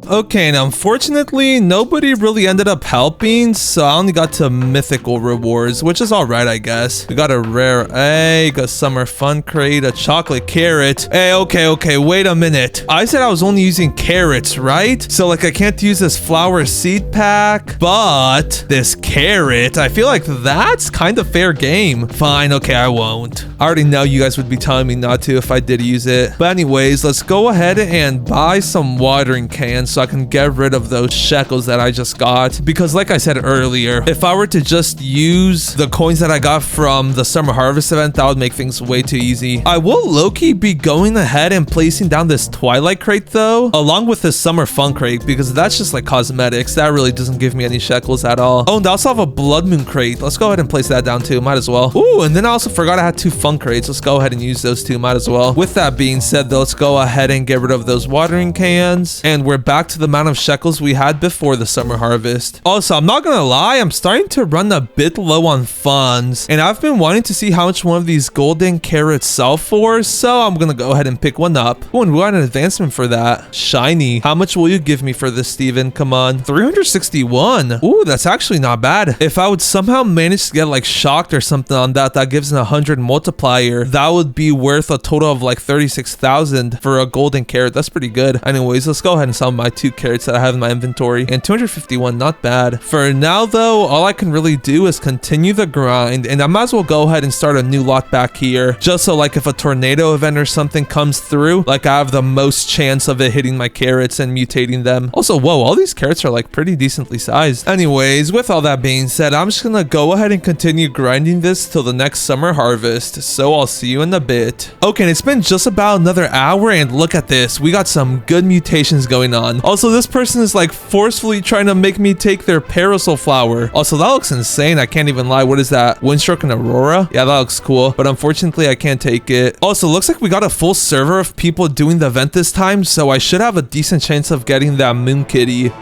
Okay, and unfortunately, nobody really ended up helping, so I only got to mythical rewards, which is alright, I guess. We got a rare egg, a summer fun crate, a chocolate carrot. Hey, okay, wait a minute. I said I was only using carrots, right? So, like, I can't use this flower seed pack, but this carrot, I feel like that's kind of fair game. Fine, okay, I won't. I already know you guys would be telling me not to if I did use it. But anyways, let's go ahead and buy some watering cans so I can get rid of those shekels that I just got. Because like I said earlier, if I were to just use the coins that I got from the summer harvest event, that would make things way too easy. I will low-key be going ahead and placing down this twilight crate though, along with this summer fun crate, because that's just like cosmetics. That really doesn't give me any shekels at all. Oh, and I also have a blood moon crate. Let's go ahead and place that down too. Might as well. Ooh, and then I also forgot I had 2 fun crates. Let's go ahead and use those too. Might as well. With that being said though, let's go ahead and get rid of those watering cans, and we're back to the amount of shekels we had before the summer harvest. Also, I'm not gonna lie, I'm starting to run a bit low on funds, and I've been wanting to see how much one of these golden carrots sell for, so I'm gonna go ahead and pick one up. Oh, and we got an advancement for that. Shiny. How much will you give me for this, Steven? Come on. 361. Ooh, that's actually not bad. If I would somehow manage to get like shocked or something on that, that gives an 100 multiplier. That would be worth a total of like 36,000 for a golden carrot. That's pretty good. Anyways, let's go ahead and sell my 2 carrots that I have in my inventory. And 251, not bad. For now though, all I can really do is continue the grind, and I might as well go ahead and start a new lot back here, just so like if a tornado event or something comes through, like I have the most chance of it hitting my carrots and mutating them. Also, whoa, all these carrots are like pretty decently sized. Anyways, with all that being said, I'm just gonna go ahead and continue grinding this till the next summer harvest, so I'll see you in a bit. Okay, and it's been just about another hour, and look at this, we got some good mutations going on. Also, this person is like forcefully trying to make me take their parasol flower. Also, that looks insane. I can't even lie. What is that? Windstroke and Aurora? Yeah, that looks cool, but unfortunately I can't take it. Also, looks like we got a full server of people doing the event this time, so I should have a decent chance of getting that moon kitty.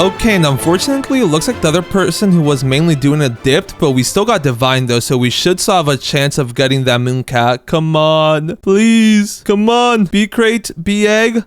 Okay, and unfortunately, it looks like the other person who was mainly doing it dipped, but we still got divine though, so we should still have a chance of getting that moon cat. Come on, please. Come on. Bee crate, bee egg.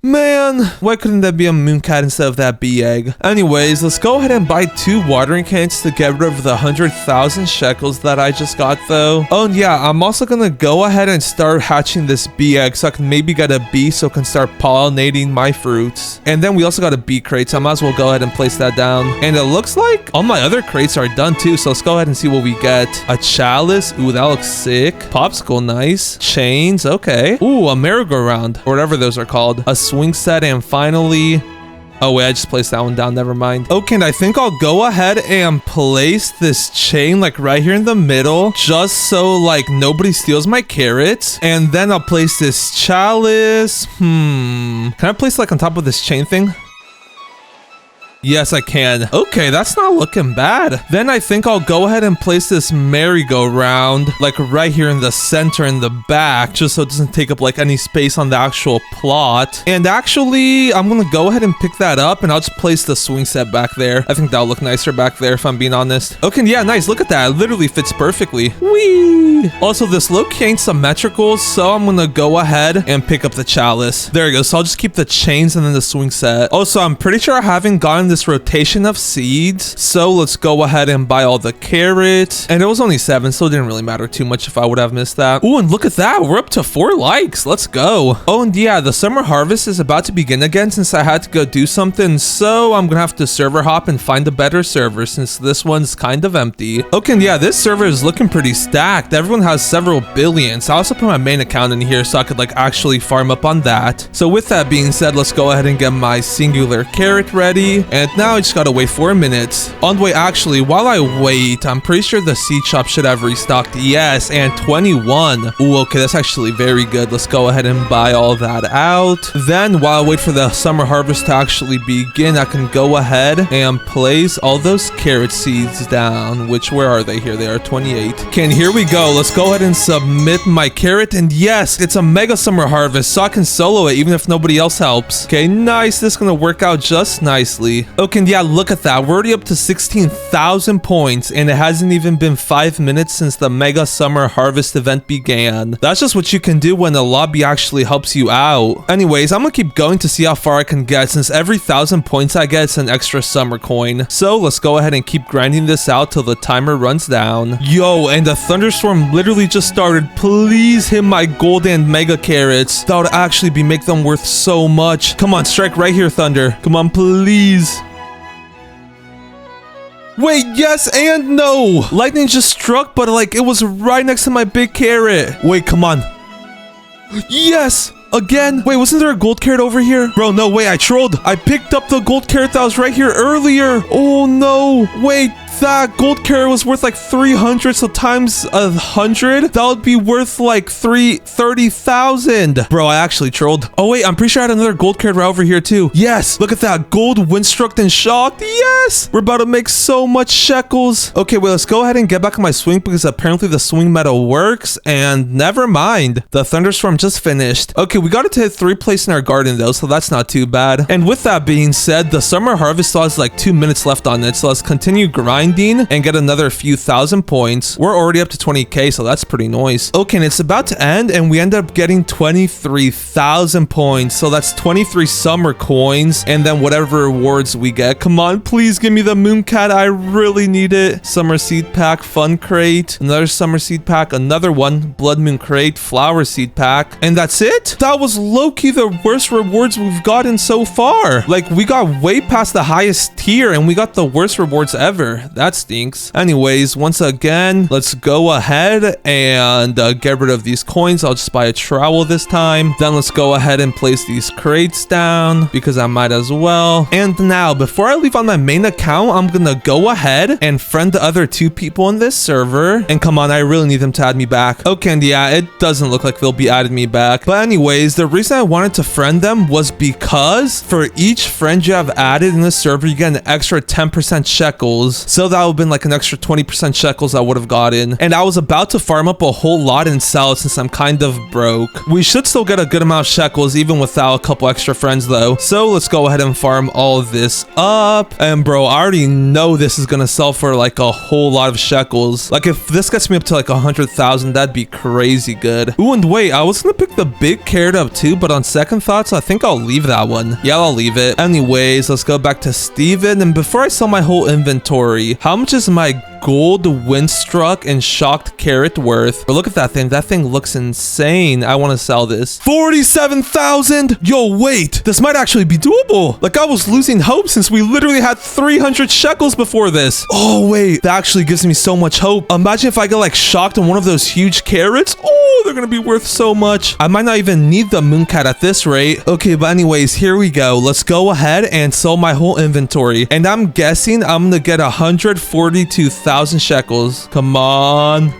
Man, why couldn't that be a moon cat instead of that bee egg? Anyways, let's go ahead and buy 2 watering cans to get rid of the 100,000 shekels that I just got though. Oh, and yeah, I'm also gonna go ahead and start hatching this bee egg so I can maybe get a bee so I can start pollinating my fruits. And then we also got a bee crate, so I might as well go ahead and place that down. And it looks like all my other crates are done too, so let's go ahead and see what we get. A chalice, ooh, that looks sick. Popsicle, nice. Chains, okay. Ooh, a merry-go-round, or whatever those are called. A swing set, and finally, oh wait, I just placed that one down, never mind. Okay, and I think I'll go ahead and place this chain like right here in the middle, just so like nobody steals my carrots. And then I'll place this chalice. Can I place like on top of this chain thing? Yes, I can. Okay, that's not looking bad. Then I think I'll go ahead and place this merry-go-round like right here in the center in the back, just so it doesn't take up like any space on the actual plot. And actually, I'm gonna go ahead and pick that up, and I'll just place the swing set back there. I think that'll look nicer back there if I'm being honest. Okay, yeah, nice. Look at that. It literally fits perfectly. Whee! Also, this look ain't symmetrical, so I'm gonna go ahead and pick up the chalice. There we go. So I'll just keep the chains and then the swing set. Also, I'm pretty sure I haven't gotten this rotation of seeds, so let's go ahead and buy all the carrots. And it was only 7, so it didn't really matter too much if I would have missed that. Oh, and look at that, we're up to 4 likes. Let's go. Oh, and yeah, the summer harvest is about to begin again since I had to go do something, so I'm gonna have to server hop and find a better server since this one's kind of empty. Okay, and yeah, this server is looking pretty stacked. Everyone has several billions. I also put my main account in here so I could like actually farm up on that. So with that being said, let's go ahead and get my singular carrot ready. And now I just gotta wait 4 minutes. On the way, actually, while I wait, I'm pretty sure the seed shop should have restocked. Yes, and 21. Ooh, okay, that's actually very good. Let's go ahead and buy all that out. Then, while I wait for the summer harvest to actually begin, I can go ahead and place all those carrot seeds down, which, where are they? Here they are, 28. Okay, and here we go. Let's go ahead and submit my carrot. And yes, it's a mega summer harvest, so I can solo it even if nobody else helps. Okay, nice. This is gonna work out just nicely. Okay, and yeah, look at that. We're already up to 16,000 points, and it hasn't even been 5 minutes since the mega summer harvest event began. That's just what you can do when a lobby actually helps you out. Anyways, I'm gonna keep going to see how far I can get, since every 1,000 points I get is an extra summer coin. So let's go ahead and keep grinding this out till the timer runs down. Yo, and the thunderstorm literally just started. Please hit my gold and mega carrots. That would actually make them worth so much. Come on, strike right here, thunder. Come on, please. Wait, yes and no. Lightning just struck, but like it was right next to my big carrot. Wait, come on. Yes. Again? Wait, wasn't there a gold carrot over here? Bro, no way, I trolled. I picked up the gold carrot that was right here earlier. Oh no. Wait, that gold carrot was worth like 300, so times 100, that would be worth like 30,000. Bro, I actually trolled. Oh wait, I'm pretty sure I had another gold carrot right over here too. Yes, look at that. Gold, windstruck, and shocked. Yes, we're about to make so much shekels. Okay, wait, let's go ahead and get back on my swing because apparently the swing meta works. And never mind, the thunderstorm just finished. Okay, we got it to hit 3 places in our garden though, so that's not too bad. And with that being said, the summer harvest still has like 2 minutes left on it, so let's continue grinding and get another few thousand points. We're already up to 20k, so that's pretty nice. Okay, and it's about to end, and we end up getting 23,000 points, so that's 23 summer coins, and then whatever rewards we get. Come on, please give me the moon cat. I really need it. Summer seed pack, fun crate, another summer seed pack, another one, blood moon crate, flower seed pack, and that's it. That was low-key the worst rewards we've gotten so far. Like, we got way past the highest tier and we got the worst rewards ever. That stinks. Anyways, once again, let's go ahead and get rid of these coins. I'll just buy a trowel this time. Then let's go ahead and place these crates down because I might as well. And now, before I leave on my main account, I'm gonna go ahead and friend the other 2 people in this server. And come on, I really need them to add me back. Okay, and yeah, it doesn't look like they'll be adding me back. But anyways, the reason I wanted to friend them was because for each friend you have added in the server, you get an extra 10% shekels. So that would have been like an extra 20% shekels I would have gotten. And I was about to farm up a whole lot and sell it since I'm kind of broke. We should still get a good amount of shekels even without a couple extra friends though. So let's go ahead and farm all of this up. And bro, I already know this is gonna sell for like a whole lot of shekels. Like if this gets me up to like 100,000, that'd be crazy good. Ooh, and wait, I was gonna pick the big carrot up too, but on second thoughts, I think I'll leave that one. Yeah, I'll leave it. Anyways, let's go back to Steven. And before I sell my whole inventory, how much is my gold windstruck and shocked carrot worth? But look at that thing. That thing looks insane. I want to sell this. 47,000. Yo, wait, this might actually be doable. Like I was losing hope since we literally had 300 shekels before this. Oh wait, that actually gives me so much hope. Imagine if I get like shocked on one of those huge carrots. Oh, they're gonna be worth so much. I might not even need the moon cat at this rate. Okay, but anyways, here we go. Let's go ahead and sell my whole inventory. And I'm guessing I'm gonna get 142,000 shekels. Come on.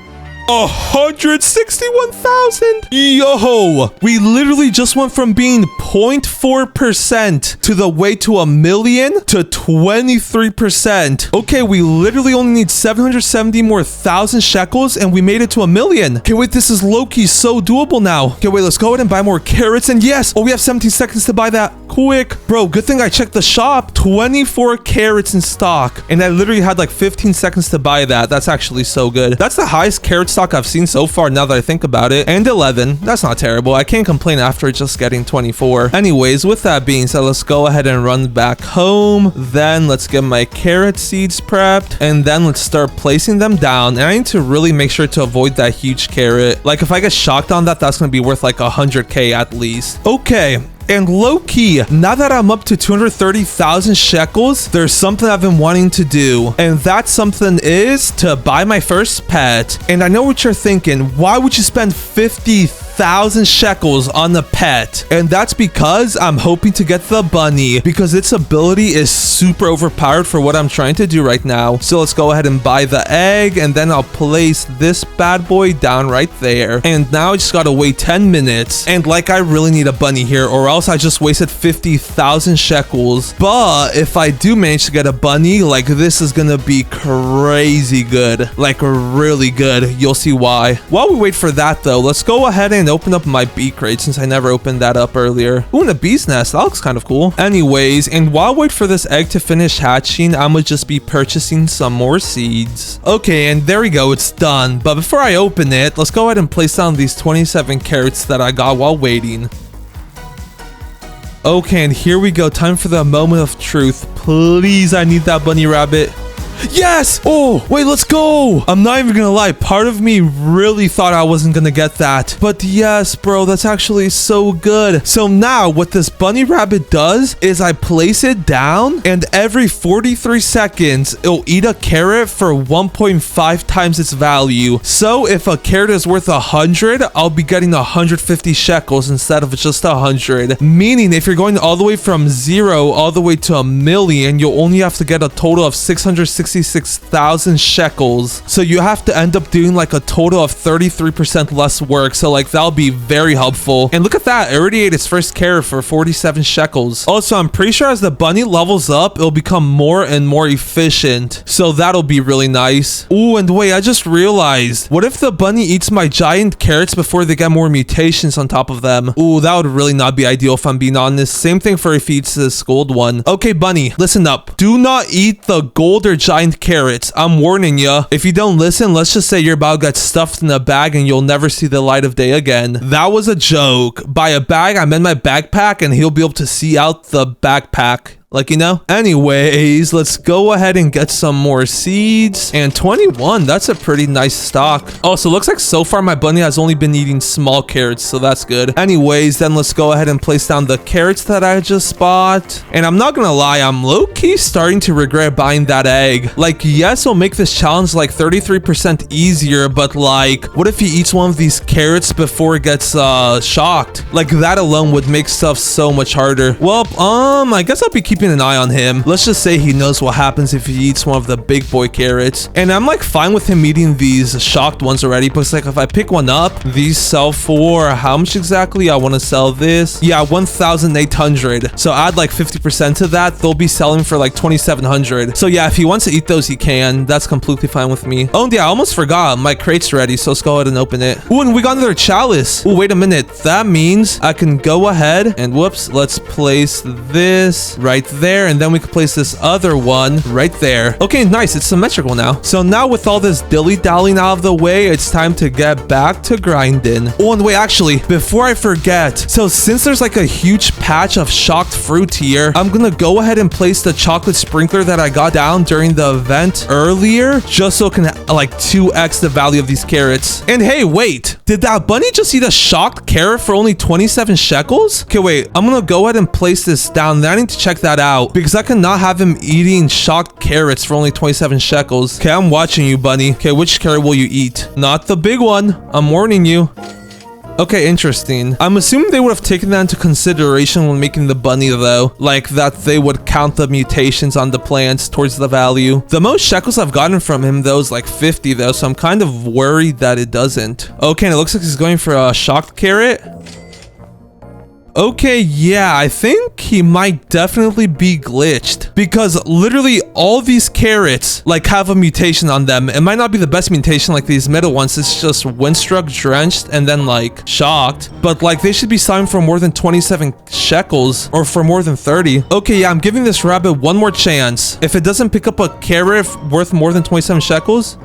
161,000. Yo, we literally just went from being 0.4% to the way to 1,000,000 to 23%. Okay, we literally only need 770 more thousand shekels and we made it to 1,000,000. Okay, wait, this is low-key so doable now. Okay, wait, let's go ahead and buy more carrots. And yes, oh, we have 17 seconds to buy that. Quick. Bro, good thing I checked the shop. 24 carrots in stock. And I literally had like 15 seconds to buy that. That's actually so good. That's the highest carrot stock I've seen so far now that I think about it. And 11. That's not terrible. I can't complain after just getting 24. Anyways, with that being said, let's go ahead and run back home. Then let's get my carrot seeds prepped. And then let's start placing them down. And I need to really make sure to avoid that huge carrot. Like if I get shocked on that, that's going to be worth like 100k at least. Okay. And low-key, now that I'm up to 230,000 shekels, there's something I've been wanting to do. And that something is to buy my first pet. And I know what you're thinking. Why would you spend 50,000 shekels on the pet? And that's because I'm hoping to get the bunny, because its ability is super overpowered for what I'm trying to do right now. So let's go ahead and buy the egg, and then I'll place this bad boy down right there. And now I just gotta wait 10 minutes. And like I really need a bunny here, or else I just wasted 50,000 shekels. But if I do manage to get a bunny, like this is gonna be crazy good, like really good. You'll see why. While we wait for that though, let's go ahead and open up my bee crate since I never opened that up earlier. Ooh, and a bee's nest. That looks kind of cool. Anyways, and while I wait for this egg to finish hatching, I'm gonna just be purchasing some more seeds. Okay, and there we go. It's done. But before I open it, let's go ahead and place down these 27 carrots that I got while waiting. Okay, and here we go. Time for the moment of truth. Please, I need that bunny rabbit. Yes! Oh, wait, let's go. I'm not even gonna lie. Part of me really thought I wasn't gonna get that. But yes, bro, that's actually so good. So now what this bunny rabbit does is I place it down, and every 43 seconds, it'll eat a carrot for 1.5 times its value. So if a carrot is worth 100, I'll be getting 150 shekels instead of just 100. Meaning if you're going all the way from 0 all the way to 1,000,000, you'll only have to get a total of 660 66,000 shekels. So you have to end up doing like a total of 33% less work. So like that'll be very helpful. And look at that, it already ate its first carrot for 47 shekels. Also, I'm pretty sure as the bunny levels up, it'll become more and more efficient. So that'll be really nice. Ooh, and wait, I just realized, what if the bunny eats my giant carrots before they get more mutations on top of them? Ooh, that would really not be ideal if I'm being honest. Same thing for if he eats this gold one. Okay, bunny, listen up. Do not eat the gold or giant carrots. I'm warning ya. If you don't listen, let's just say you're about to get stuffed in a bag and you'll never see the light of day again. That was a joke. By a bag, I meant my backpack, and he'll be able to see out the backpack. Like, you know? Anyways, let's go ahead and get some more seeds. And 21, that's a pretty nice stock. Oh, so it looks like so far my bunny has only been eating small carrots, so that's good. Anyways, then let's go ahead and place down the carrots that I just bought. And I'm not gonna lie, I'm low-key starting to regret buying that egg. Like, yes, it'll make this challenge like 33% easier, but like, what if he eats one of these carrots before it gets shocked? Like, that alone would make stuff so much harder. Well, I guess I'll be keeping an eye on him. Let's just say he knows what happens if he eats one of the big boy carrots. And I'm like fine with him eating these shocked ones already, but it's like if I pick one up, these sell for how much exactly? I want to sell this. Yeah, 1,800. So add like 50% to that, they'll be selling for like 2,700. So yeah, if he wants to eat those, he can. That's completely fine with me. Oh, and yeah, I almost forgot. My crate's ready, so let's go ahead and open it. Ooh, and we got another chalice. Ooh, wait a minute. That means I can go ahead and whoops, let's place this right there, and then we can place this other one right there. Okay, nice, it's symmetrical now. So now with all this dilly-dallying out of the way, it's time to get back to grinding. Oh, and wait, actually, before I forget, so since there's like a huge patch of shocked fruit here, I'm gonna go ahead and place the chocolate sprinkler that I got down during the event earlier, just so it can like 2x the value of these carrots. And hey, wait, did that bunny just eat a shocked carrot for only 27 shekels? Okay, wait, I'm gonna go ahead and place this down. Then I need to check that out because I cannot have him eating shocked carrots for only 27 shekels. Okay, I'm watching you, bunny. Okay, which carrot will you eat? Not the big one. I'm warning you. Okay, interesting. I'm assuming they would have taken that into consideration when making the bunny though. Like that they would count the mutations on the plants towards the value. The most shekels I've gotten from him though is like 50 though, so I'm kind of worried that it doesn't. Okay, and it looks like he's going for a shocked carrot. Okay, yeah, I think he might definitely be glitched because literally all these carrots like have a mutation on them. It might not be the best mutation like these middle ones. It's just windstruck, drenched, and then like shocked. But like they should be selling for more than 27 shekels or for more than 30. Okay, yeah, I'm giving this rabbit one more chance. If it doesn't pick up a carrot worth more than 27 shekels.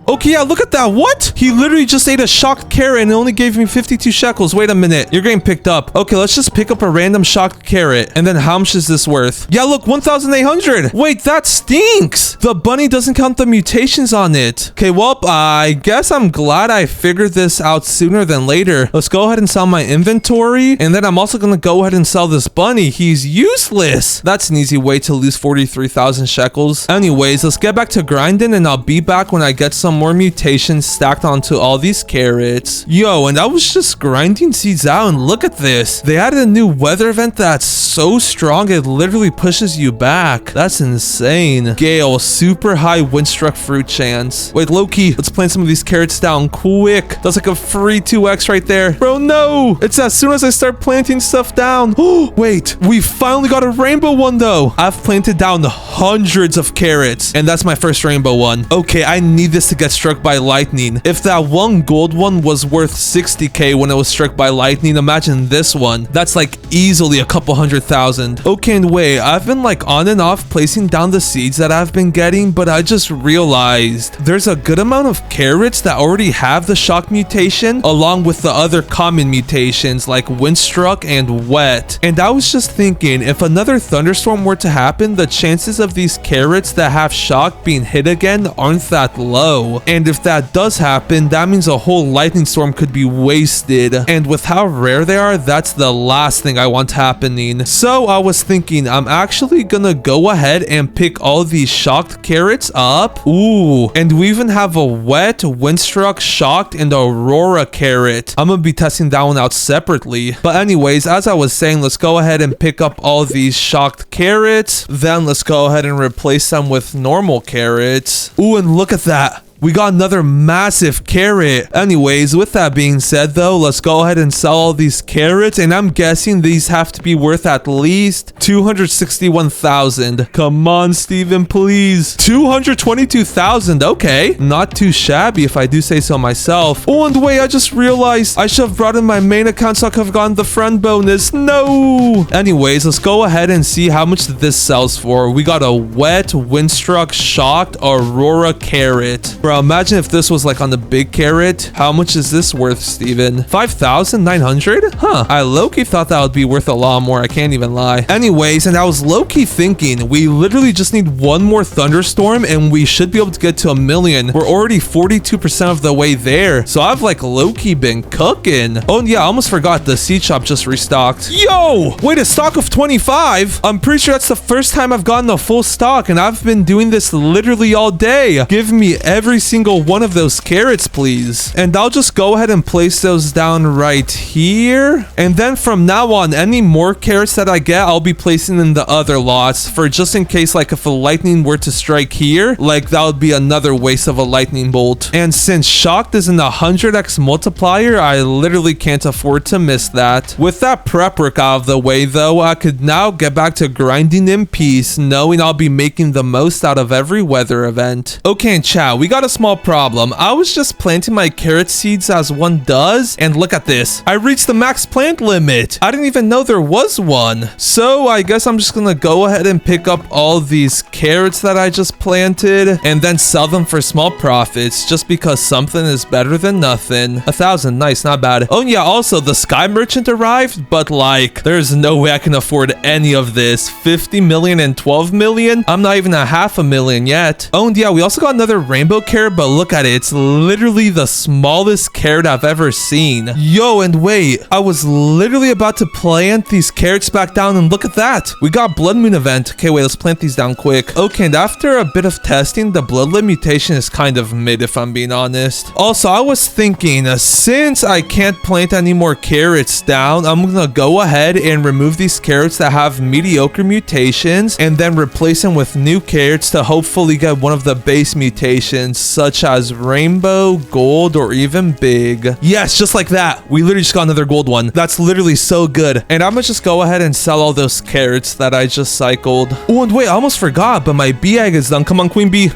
Okay, yeah, look at that. What? He literally just ate a shocked carrot and it only gave me 52 shekels. Wait a minute. You're getting picked up. Okay, let's just pick up a random shocked carrot. And then how much is this worth? Yeah, look, 1,800. Wait, that stinks. The bunny doesn't count the mutations on it. Okay, well, I guess I'm glad I figured this out sooner than later. Let's go ahead and sell my inventory. And then I'm also going to go ahead and sell this bunny. He's useless. That's an easy way to lose 43,000 shekels. Anyways, let's get back to grinding and I'll be back when I get some more mutations stacked onto all these carrots. Yo, and I was just grinding seeds out and look at this. They added a new weather event that's so strong it literally pushes you back. That's insane. Gale, super high windstruck fruit chance. Wait, low-key, let's plant some of these carrots down quick. That's like a free 2x right there. Bro, no! It's as soon as I start planting stuff down. Oh, wait, we finally got a rainbow one though. I've planted down hundreds of carrots and that's my first rainbow one. Okay, I need this to get struck by lightning. If that one gold one was worth 60k when it was struck by lightning, imagine this one. That's like easily a couple 100,000. Okay, and wait, I've been like on and off placing down the seeds that I've been getting, but I just realized there's a good amount of carrots that already have the shock mutation along with the other common mutations like windstruck and wet. And I was just thinking, if another thunderstorm were to happen, the chances of these carrots that have shock being hit again aren't that low. no. And if that does happen, that means a whole lightning storm could be wasted. And with how rare they are, that's the last thing I want happening. So I was thinking I'm actually gonna go ahead and pick all these shocked carrots up. Ooh, and we even have a wet, windstruck, shocked, and aurora carrot. I'm gonna be testing that one out separately. But anyways, as I was saying, let's go ahead and pick up all these shocked carrots. Then let's go ahead and replace them with normal carrots. Ooh, and look at that. We got another massive carrot. Anyways, with that being said though, let's go ahead and sell all these carrots. And I'm guessing these have to be worth at least 261,000. Come on, Steven, please. 222,000. Okay. Not too shabby if I do say so myself. Oh, and wait, I just realized I should have brought in my main account so I could have gotten the friend bonus. No. Anyways, let's go ahead and see how much this sells for. We got a wet, windstruck, shocked, aurora carrot. Bro, imagine if this was like on the big carrot. How much is this worth, Steven? 5,900? Huh. I low-key thought that would be worth a lot more. I can't even lie. Anyways, and I was low-key thinking we literally just need one more thunderstorm and we should be able to get to 1 million. We're already 42% of the way there. So I've like low-key been cooking. Oh, and yeah, I almost forgot the seed shop just restocked. Yo, wait, a stock of 25? I'm pretty sure that's the first time I've gotten a full stock and I've been doing this literally all day. Give me every single one of those carrots, please. And I'll just go ahead and place those down right here. And then from now on, any more carrots that I get, I'll be placing in the other lots for just in case, like if a lightning were to strike here, like that would be another waste of a lightning bolt. And since shocked is an 100x multiplier, I literally can't afford to miss that. With that prep work out of the way though, I could now get back to grinding in peace, knowing I'll be making the most out of every weather event. Okay, and chat, we got a small problem. I was just planting my carrot seeds as one does, and look at this. I reached the max plant limit. I didn't even know there was one. So I guess I'm just gonna go ahead and pick up all these carrots that I just planted and then sell them for small profits just because something is better than nothing. 1,000, nice, not bad. Oh yeah, also the sky merchant arrived, but like there's no way I can afford any of this. 50 million and 12 million? I'm not even a half a million yet. Oh, and yeah, we also got another rainbow carrot, but look at it. It's literally the smallest carrot I've ever seen. Yo, and wait, I was literally about to plant these carrots back down and look at that. We got blood moon event. Okay, wait, let's plant these down quick. Okay, and after a bit of testing, the bloodlet mutation is kind of mid if I'm being honest. Also, I was thinking, since I can't plant any more carrots down, I'm gonna go ahead and remove these carrots that have mediocre mutations and then replace them with new carrots to hopefully get one of the base mutations such as rainbow, gold, or even big. Yes, just like that. We literally just got another gold one. That's literally so good. And I'm gonna just go ahead and sell all those carrots that I just cycled. Oh, and wait, I almost forgot, but my bee egg is done. Come on, queen bee.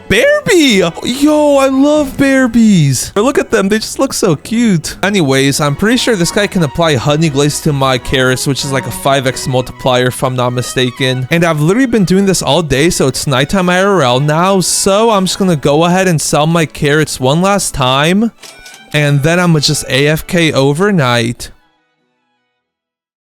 Bear bee! Yo, I love bear bees. But look at them, they just look so cute. Anyways, I'm pretty sure this guy can apply honey glaze to my carrots, which is like a 5x multiplier if I'm not mistaken. And I've literally been doing this all day, so it's nighttime IRL now. So I'm just gonna go ahead and sell my carrots one last time. And then I'm gonna just AFK overnight.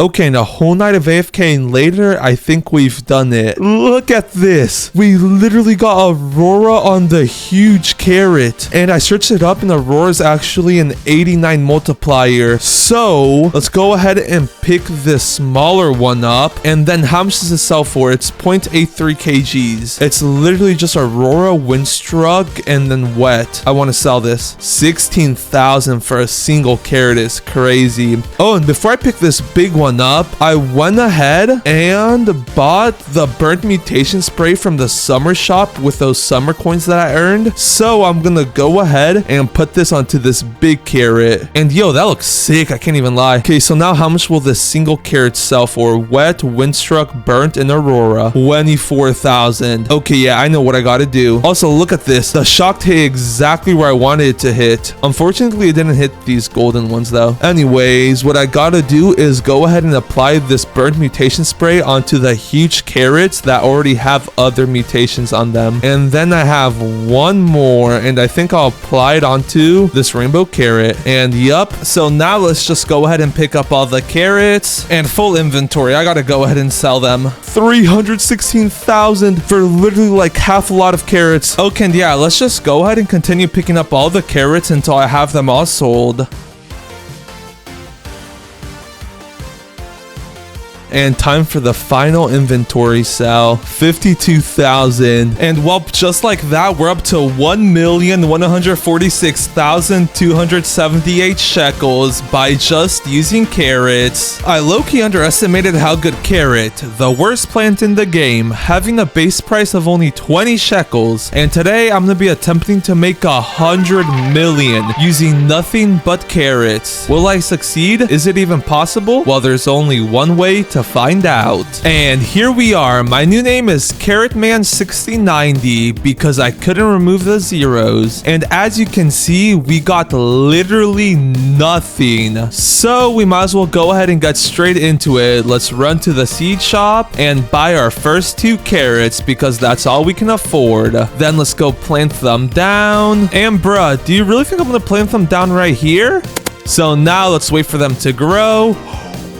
Okay, and a whole night of AFKing later, I think we've done it. Look at this. We literally got Aurora on the huge carrot. And I searched it up and Aurora is actually an 89 multiplier. So let's go ahead and pick this smaller one up. And then how much does it sell for? It's 0.83 kgs. It's literally just Aurora, windstruck, and then wet. I want to sell this. 16,000 for a single carrot is crazy. Oh, and before I pick this big one up, I went ahead and bought the burnt mutation spray from the summer shop with those summer coins that I earned. So I'm gonna go ahead and put this onto this big carrot. And yo, that looks sick. I can't even lie. Okay, so now how much will this single carrot sell for? Wet, windstruck, burnt, and Aurora. 24,000. Okay, yeah, I know what I gotta do. Also, look at this. The shocked hit exactly where I wanted it to hit. Unfortunately, it didn't hit these golden ones though. Anyways, what I gotta do is go ahead ahead and apply this burnt mutation spray onto the huge carrots that already have other mutations on them. And then I have one more, and I think I'll apply it onto this rainbow carrot. And yup, so now let's just go ahead and pick up all the carrots and full inventory. I gotta go ahead and sell them. 316,000 for literally like half a lot of carrots. Okay, and yeah, let's just go ahead and continue picking up all the carrots until I have them all sold. And time for the final inventory sell, 52,000. And well, just like that, we're up to 1,146,278 shekels by just using carrots. I low-key underestimated how good carrot, the worst plant in the game, having a base price of only 20 shekels. And today I'm gonna be attempting to make 100 million using nothing but carrots. Will I succeed? Is it even possible? Well, there's only one way to find out. And here we are. My new name is CarrotMan6090 because I couldn't remove the zeros. And as you can see, we got literally nothing. So we might as well go ahead and get straight into it. Let's run to the seed shop and buy our first 2 carrots because that's all we can afford. Then let's go plant them down. And bruh, do you really think I'm gonna plant them down right here? So now let's wait for them to grow.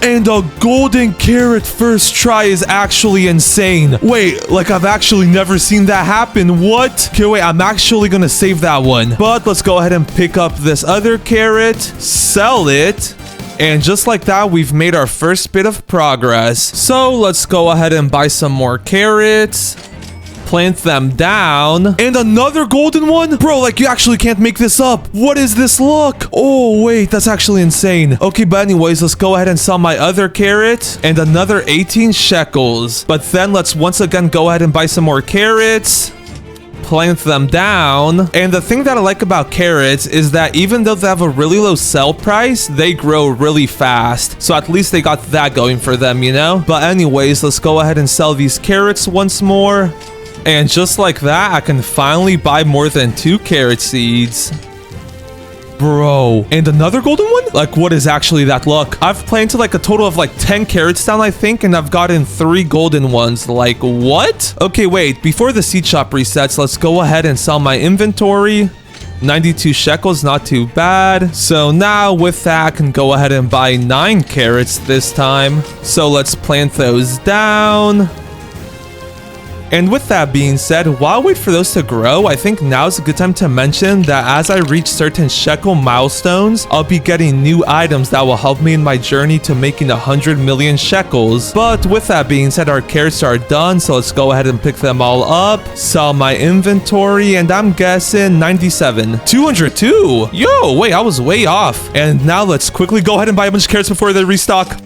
And a golden carrot first try is actually insane. Wait, like I've actually never seen that happen. What? Okay, wait, I'm actually gonna save that one. But let's go ahead and pick up this other carrot, sell it. And just like that, we've made our first bit of progress. So let's go ahead and buy some more carrots. Plant them down. And another golden one? Bro, like you actually can't make this up. What is this luck? Oh, wait, that's actually insane. Okay, but anyways, let's go ahead and sell my other carrot. And another 18 shekels. But then let's once again go ahead and buy some more carrots. Plant them down. And the thing that I like about carrots is that even though they have a really low sell price, they grow really fast. So at least they got that going for them, you know? But anyways, let's go ahead and sell these carrots once more. And just like that, I can finally buy more than 2 carrot seeds. Bro, and another golden one? Like, what is actually that luck? I've planted like a total of like 10 carrots down, I think, and I've gotten 3 golden ones. Like, what? Okay, wait, before the seed shop resets, let's go ahead and sell my inventory. 92 shekels, not too bad. So now with that, I can go ahead and buy 9 carrots this time. So let's plant those down. And with that being said, while I wait for those to grow, I think now is a good time to mention that as I reach certain shekel milestones, I'll be getting new items that will help me in my journey to making 100 million shekels. But with that being said, our carrots are done, so let's go ahead and pick them all up, sell my inventory, and I'm guessing 97. 202! Yo, wait, I was way off. And now let's quickly go ahead and buy a bunch of carrots before they restock.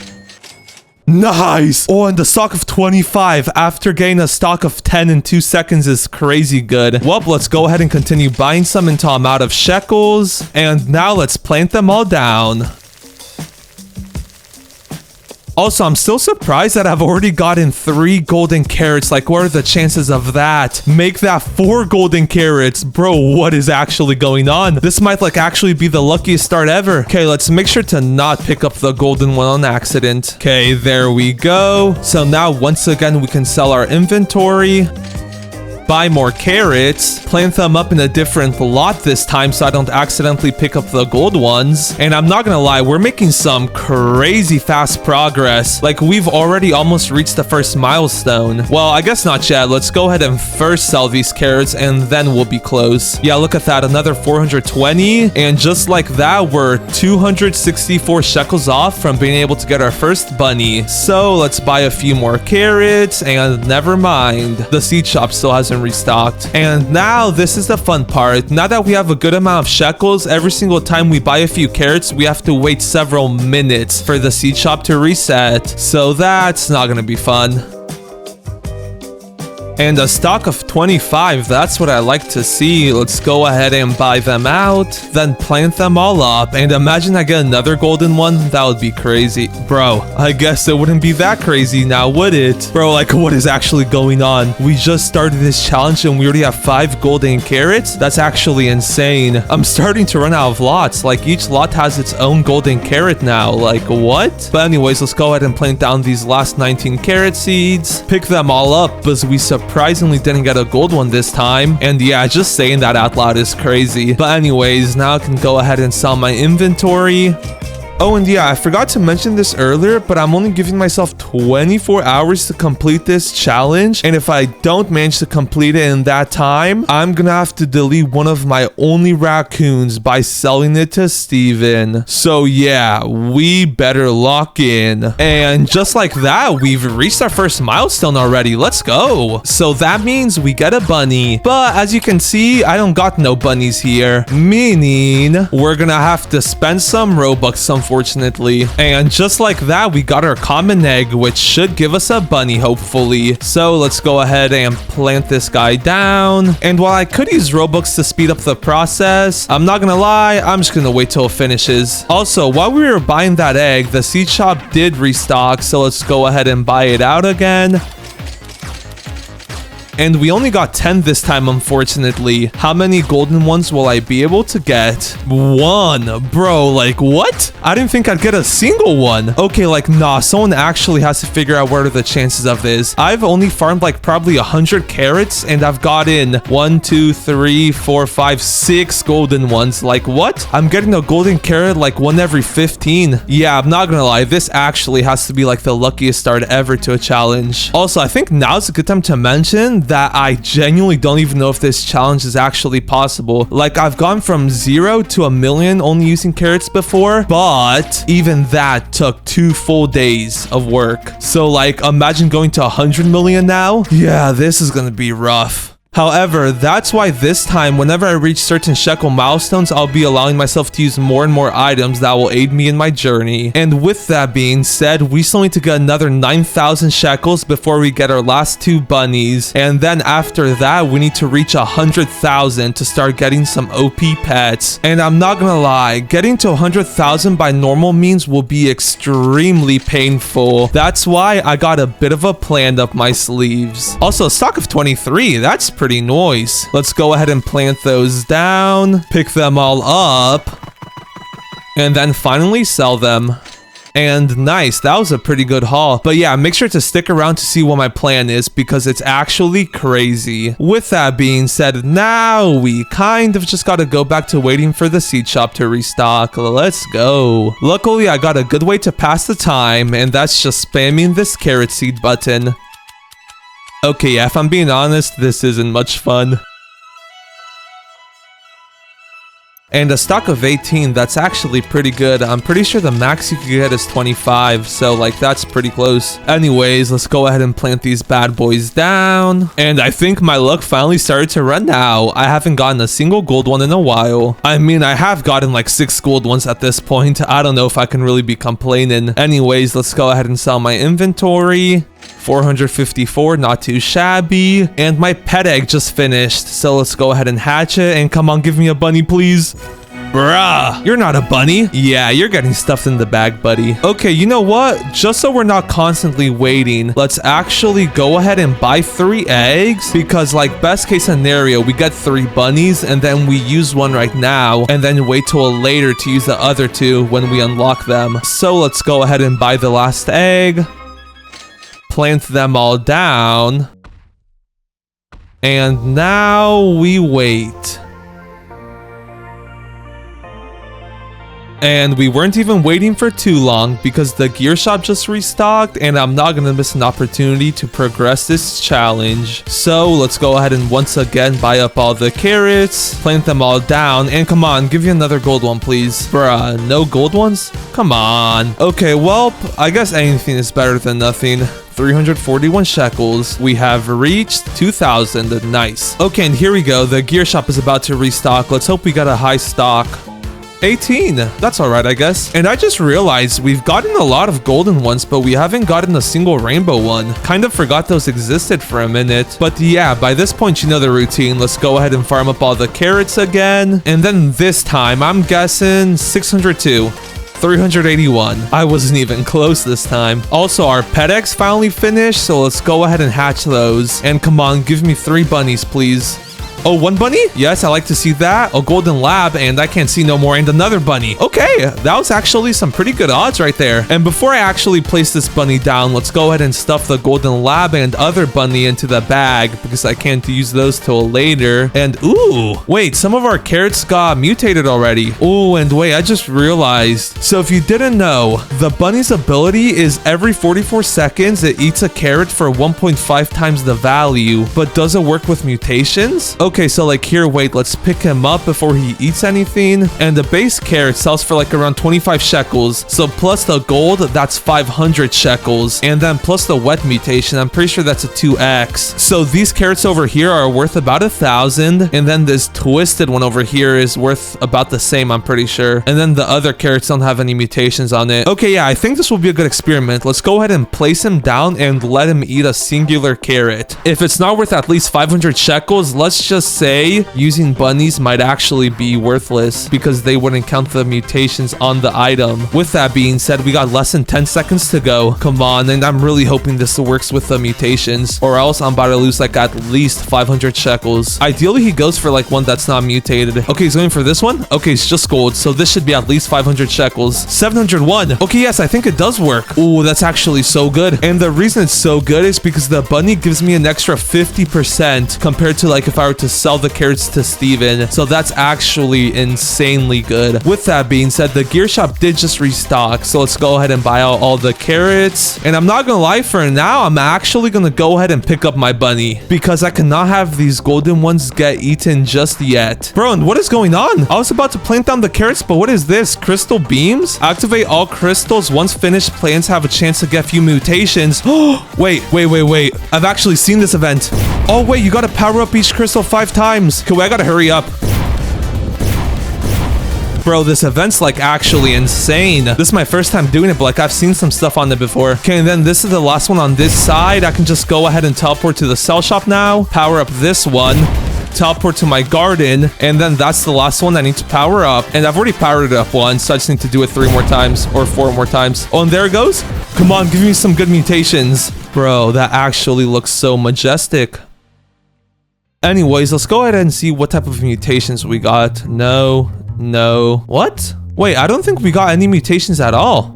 Nice! Oh, and the stock of 25 after getting a stock of 10 in 2 seconds is crazy good. Well, let's go ahead and continue buying some until I'm out of shekels. And now let's plant them all down. Also, I'm still surprised that I've already gotten 3 golden carrots. Like, what are the chances of that? Make that 4 golden carrots. Bro, what is actually going on? This might, like, actually be the luckiest start ever. Okay, let's make sure to not pick up the golden one on accident. Okay, there we go. So now, once again, we can sell our inventory. Buy more carrots, plant them up in a different lot this time so I don't accidentally pick up the gold ones. And I'm not gonna lie, we're making some crazy fast progress. Like, we've already almost reached the first milestone. Well, I guess not yet. Let's go ahead and first sell these carrots and then we'll be close. Yeah, look at that, another 420. And just like that, we're 264 shekels off from being able to get our first bunny. So let's buy a few more carrots and never mind. The seed shop still hasn't restocked. And now this is the fun part. Now that we have a good amount of shekels, every single time we buy a few carrots, we have to wait several minutes for the seed shop to reset. So that's not gonna be fun. And a stock of 25, that's what I like to see. Let's go ahead and buy them out, then plant them all up, and imagine I get another golden one. That would be crazy. Bro, I guess it wouldn't be that crazy now, would it? Bro, like, what is actually going on? We just started this challenge and we already have 5 golden carrots? That's actually insane. I'm starting to run out of lots. Like, each lot has its own golden carrot now. Like, what? But anyways, let's go ahead and plant down these last 19 carrot seeds. Pick them all up, because we surprisingly didn't get a gold one this time. And yeah, just saying that out loud is crazy. But anyways, now I can go ahead and sell my inventory. Oh, and yeah, I forgot to mention this earlier, but I'm only giving myself 24 hours to complete this challenge. And if I don't manage to complete it in that time, I'm gonna have to delete one of my only raccoons by selling it to Steven. So yeah, we better lock in. And just like that, we've reached our first milestone already. Let's go. So that means we get a bunny. But as you can see, I don't got no bunnies here. Meaning, we're gonna have to spend some Robux, unfortunately. And just like that, we got our common egg, which should give us a bunny, hopefully. So let's go ahead and plant this guy down. And while I could use Robux to speed up the process, I'm not gonna lie, I'm just gonna wait till it finishes. Also, while we were buying that egg, the seed shop did restock, so let's go ahead and buy it out again. And we only got 10 this time, unfortunately. How many golden ones will I be able to get? 1. Bro, like, what? I didn't think I'd get a single one. Okay, like, nah, someone actually has to figure out what are the chances of this. I've only farmed, like, probably 100 carrots, and I've gotten 1, 2, 3, 4, 5, 6 golden ones. Like, what? I'm getting a golden carrot, like, 1 every 15. Yeah, I'm not gonna lie. This actually has to be, like, the luckiest start ever to a challenge. Also, I think now's a good time to mention that I genuinely don't even know if this challenge is actually possible. Like, I've gone from 0 to 1,000,000 only using carrots before, but even that took 2 full days of work. So, like, imagine going to 100 million now. Yeah, this is gonna be rough. However, that's why this time, whenever I reach certain shekel milestones, I'll be allowing myself to use more and more items that will aid me in my journey. And with that being said, we still need to get another 9,000 shekels before we get our last 2 bunnies. And then after that, we need to reach 100,000 to start getting some OP pets. And I'm not gonna lie, getting to 100,000 by normal means will be extremely painful. That's why I got a bit of a plan up my sleeves. Also, stock of 23, that's pretty nice. Let's go ahead and plant those down, pick them all up, and then finally sell them. And nice, that was a pretty good haul. But yeah, make sure to stick around to see what my plan is, because it's actually crazy. With that being said, now we kind of just gotta go back to waiting for the seed shop to restock. Let's go. Luckily, I got a good way to pass the time, and that's just spamming this carrot seed button. Okay, yeah, if I'm being honest, this isn't much fun. And a stock of 18, that's actually pretty good. I'm pretty sure the max you could get is 25, so like that's pretty close. Anyways, let's go ahead and plant these bad boys down. And I think my luck finally started to run now. I haven't gotten a single gold one in a while. I mean, I have gotten like 6 gold ones at this point. I don't know if I can really be complaining. Anyways, let's go ahead and sell my inventory. 454, not too shabby. And my pet egg just finished, so let's go ahead and hatch it. And come on, give me a bunny, please. Bruh, you're not a bunny. Yeah, you're getting stuffed in the bag, buddy. Okay, you know what? Just so we're not constantly waiting, let's actually go ahead and buy 3 eggs, because like best case scenario, we get 3 bunnies and then we use one right now and then wait till later to use the other 2 when we unlock them. So let's go ahead and buy the last egg. Plant them all down. And now we wait. And we weren't even waiting for too long, because the gear shop just restocked and I'm not gonna miss an opportunity to progress this challenge. So let's go ahead and once again buy up all the carrots, plant them all down, and come on, give you another gold one, please. Bruh, no gold ones? Come on. Okay, well, I guess anything is better than nothing. 341 shekels. We have reached 2,000. Nice. Okay, and here we go. The gear shop is about to restock. Let's hope we got a high stock. 18. That's all right, I guess. And I just realized we've gotten a lot of golden ones, but we haven't gotten a single rainbow one. Kind of forgot those existed for a minute. But yeah, by this point, you know the routine. Let's go ahead and farm up all the carrots again. And then this time, I'm guessing 602. 381. I wasn't even close this time. Also, our pet eggs finally finished, so let's go ahead and hatch those. And come on, give me 3 bunnies, please. Oh, 1 bunny? Yes, I like to see that. A golden lab, and I can't see no more, and another bunny. Okay, that was actually some pretty good odds right there. And before I actually place this bunny down, let's go ahead and stuff the golden lab and other bunny into the bag, because I can't use those till later. And ooh, wait, some of our carrots got mutated already. Ooh, and wait, I just realized. So if you didn't know, the bunny's ability is every 44 seconds, it eats a carrot for 1.5 times the value. But does it work with mutations? Okay, so like here, wait, let's pick him up before he eats anything. And the base carrot sells for like around 25 shekels. So plus the gold, that's 500 shekels. And then plus the wet mutation, I'm pretty sure that's a 2x. So these carrots over here are worth about 1,000. And then this twisted one over here is worth about the same, I'm pretty sure. And then the other carrots don't have any mutations on it. Okay, yeah, I think this will be a good experiment. Let's go ahead and place him down and let him eat a singular carrot. If it's not worth at least 500 shekels, let's just say using bunnies might actually be worthless because they wouldn't count the mutations on the item. With that being said, we got less than 10 seconds to go. Come on, and I'm really hoping this works with the mutations, or else I'm about to lose like at least 500 shekels. Ideally, he goes for like one that's not mutated. Okay, he's going for this one. Okay, it's just gold, so this should be at least 500 shekels. 701. Okay, yes, I think it does work. Ooh, that's actually so good. And the reason it's so good is because the bunny gives me an extra 50% compared to like if I were to sell the carrots to Steven. So that's actually insanely good. With that being said, the gear shop did just restock. So let's go ahead and buy out all the carrots. And I'm not gonna lie, for now, I'm actually gonna go ahead and pick up my bunny because I cannot have these golden ones get eaten just yet. Bro, and what is going on? I was about to plant down the carrots, but what is this? Crystal beams? Activate all crystals. Once finished, plants have a chance to get few mutations. Wait. I've actually seen this event. Oh, wait, you gotta power up each crystal 5 times. Okay, wait, I gotta hurry up. Bro, this event's like actually insane. This is my first time doing it, but like I've seen some stuff on it before. Okay, and then this is the last one on this side. I can just go ahead and teleport to the cell shop now. Power up this one. Teleport to my garden, and then that's the last one I need to power up. And I've already powered it up once, so I just need to do it 3 more times or 4 more times. Oh, and there it goes. Come on, give me some good mutations. Bro, that actually looks so majestic. Anyways, let's go ahead and see what type of mutations we got. No. What? Wait, I don't think we got any mutations at all.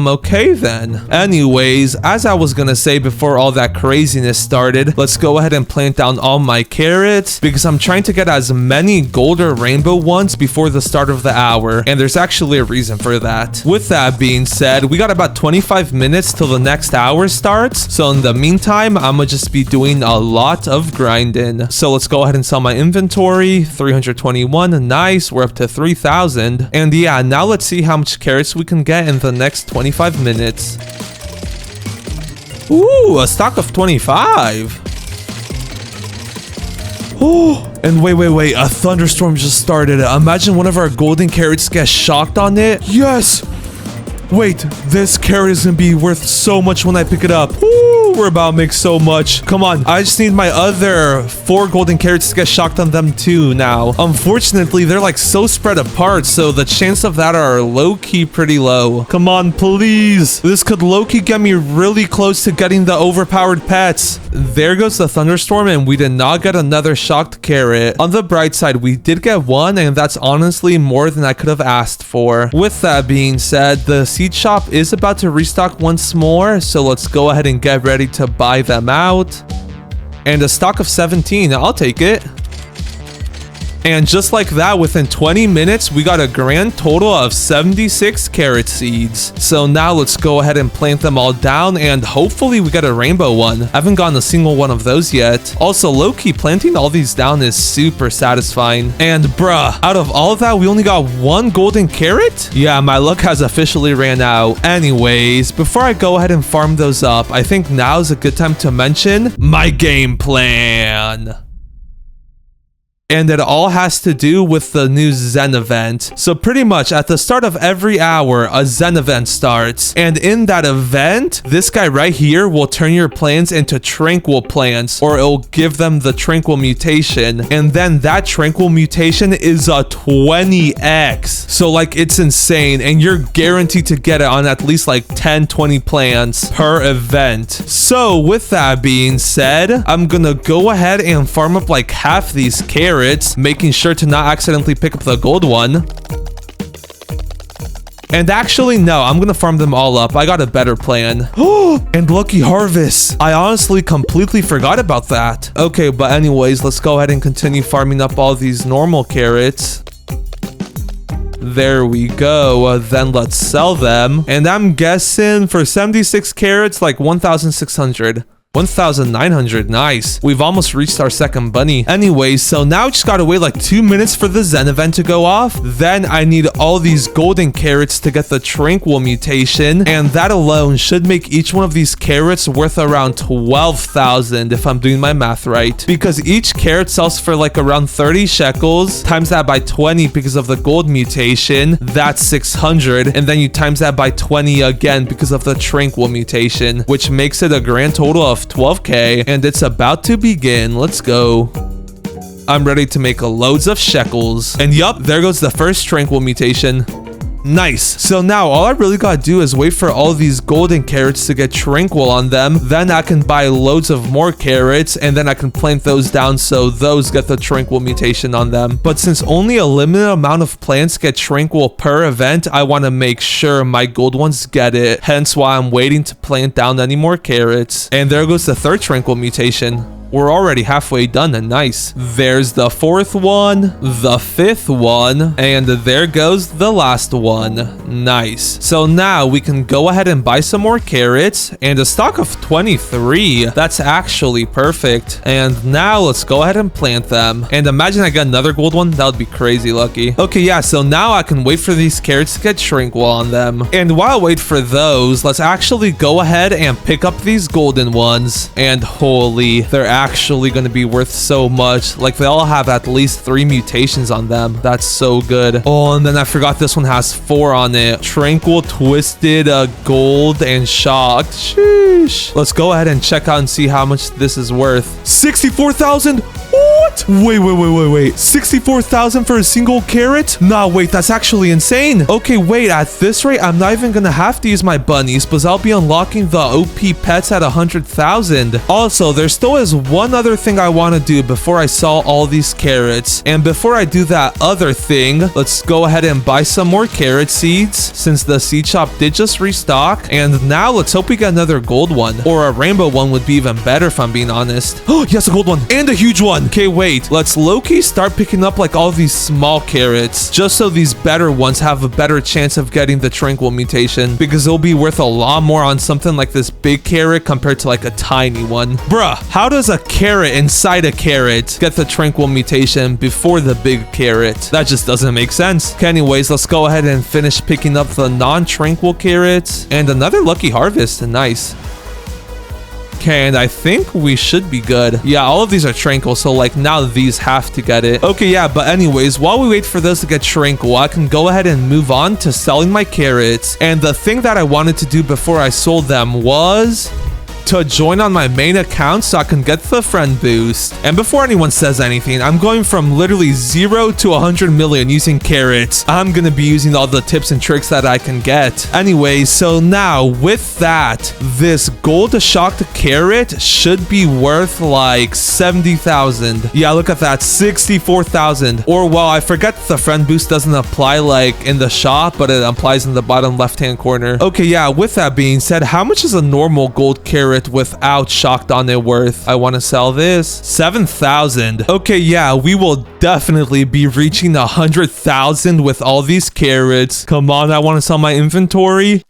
Okay then. Anyways, as I was gonna say before all that craziness started, let's go ahead and plant down all my carrots because I'm trying to get as many gold or rainbow ones before the start of the hour. And there's actually a reason for that. With that being said, we got about 25 minutes till the next hour starts. So in the meantime, I'm gonna just be doing a lot of grinding. So let's go ahead and sell my inventory. 321, nice. We're up to 3,000. And yeah, now let's see how much carrots we can get in the next 25 minutes. Ooh, a stock of 25. Oh, and wait, a thunderstorm just started. Imagine one of our golden carrots gets shocked on it. Yes. Wait, this carrot is gonna be worth so much when I pick it up. Ooh, we're about to make so much. Come on, I just need my other 4 golden carrots to get shocked on them too now. Unfortunately, they're like so spread apart, so the chance of that are low-key pretty low. Come on, please. This could low-key get me really close to getting the overpowered pets. There goes the thunderstorm, and we did not get another shocked carrot. On the bright side, we did get one, and that's honestly more than I could have asked for. With that being said, the seed shop is about to restock once more, so let's go ahead and get ready to buy them out. And a stock of 17, I'll take it. And just like that, within 20 minutes, we got a grand total of 76 carrot seeds. So now let's go ahead and plant them all down, and hopefully we get a rainbow one. I haven't gotten a single one of those yet. Also, low-key, planting all these down is super satisfying. And bruh, out of all of that, we only got 1 golden carrot? Yeah, my luck has officially ran out. Anyways, before I go ahead and farm those up, I think now is a good time to mention my game plan. And it all has to do with the new Zen event. So pretty much at the start of every hour, a Zen event starts. And in that event, this guy right here will turn your plants into tranquil plants, or it'll give them the tranquil mutation. And then that tranquil mutation is a 20x. So like it's insane, and you're guaranteed to get it on at least like 10, 20 plants per event. So with that being said, I'm gonna go ahead and farm up like half these carrots, making sure to not accidentally pick up the gold one. And actually, no, I'm gonna farm them all up. I got a better plan. And lucky harvest. I honestly completely forgot about that. Okay, but anyways, let's go ahead and continue farming up all these normal carrots. There we go. Then let's sell them. And I'm guessing for 76 carrots, like 1,600. 1,900, nice. We've almost reached our second bunny. Anyways, so now I just gotta wait like 2 minutes for the Zen event to go off. Then I need all these golden carrots to get the tranquil mutation, and that alone should make each one of these carrots worth around 12,000 if I'm doing my math right. Because each carrot sells for like around 30 shekels, times that by 20 because of the gold mutation, that's 600, and then you times that by 20 again because of the tranquil mutation, which makes it a grand total of 12k, and it's about to begin. Let's go. I'm ready to make loads of shekels. And yup, there goes the first tranquil mutation. Nice. So now all I really gotta do is wait for all these golden carrots to get tranquil on them. Then I can buy loads of more carrots, and then I can plant those down so those get the tranquil mutation on them. But since only a limited amount of plants get tranquil per event, I want to make sure my gold ones get it. Hence why I'm waiting to plant down any more carrots. And there goes the third tranquil mutation. We're already halfway done, and nice. There's the fourth one, the fifth one, and there goes the last one. Nice. So now we can go ahead and buy some more carrots, and a stock of 23. That's actually perfect. And now let's go ahead and plant them. And imagine I get another gold one. That would be crazy lucky. Okay, yeah, so now I can wait for these carrots to get tranquil on them. And while I wait for those, let's actually go ahead and pick up these golden ones. And holy, they're actually going to be worth so much. Like, they all have at least 3 mutations on them. That's so good. Oh, and then I forgot this one has 4 on it. Tranquil, twisted, gold, and shocked. Sheesh. Let's go ahead and check out and see how much this is worth. 64,000. What? Wait. 64,000 for a single carrot? Nah, wait, that's actually insane. Okay, wait, at this rate, I'm not even gonna have to use my bunnies because I'll be unlocking the OP pets at 100,000. Also, there still is one other thing I want to do before I sell all these carrots. And before I do that other thing, let's go ahead and buy some more carrot seeds since the seed shop did just restock. And now let's hope we get another gold one, or a rainbow one would be even better if I'm being honest. Oh, yes, a gold one and a huge one. Okay, wait, let's low-key start picking up like all these small carrots just so these better ones have a better chance of getting the tranquil mutation, because it'll be worth a lot more on something like this big carrot compared to like a tiny one. Bruh, how does a carrot inside a carrot get the tranquil mutation before the big carrot? That just doesn't make sense. Okay, anyways, let's go ahead and finish picking up the non-tranquil carrots, and another lucky harvest. Nice. Okay, and I think we should be good. Yeah, all of these are tranquil, so like now these have to get it. Okay, yeah, but anyways, while we wait for those to get tranquil, I can go ahead and move on to selling my carrots. And the thing that I wanted to do before I sold them was to join on my main account so I can get the friend boost. And before anyone says anything, I'm going from literally 0 to 100 million using carrots. I'm gonna be using all the tips and tricks that I can get. Anyway, so now with that, this gold shocked carrot should be worth like 70,000. Yeah, look at that, 64,000. Or well, I forget the friend boost doesn't apply like in the shop, but it applies in the bottom left-hand corner. Okay, yeah, with that being said, how much is a normal gold carrot without shocked on it worth? I want to sell this. 7,000. Okay, yeah, we will definitely be reaching 100,000 with all these carrots. Come on, I want to sell my inventory.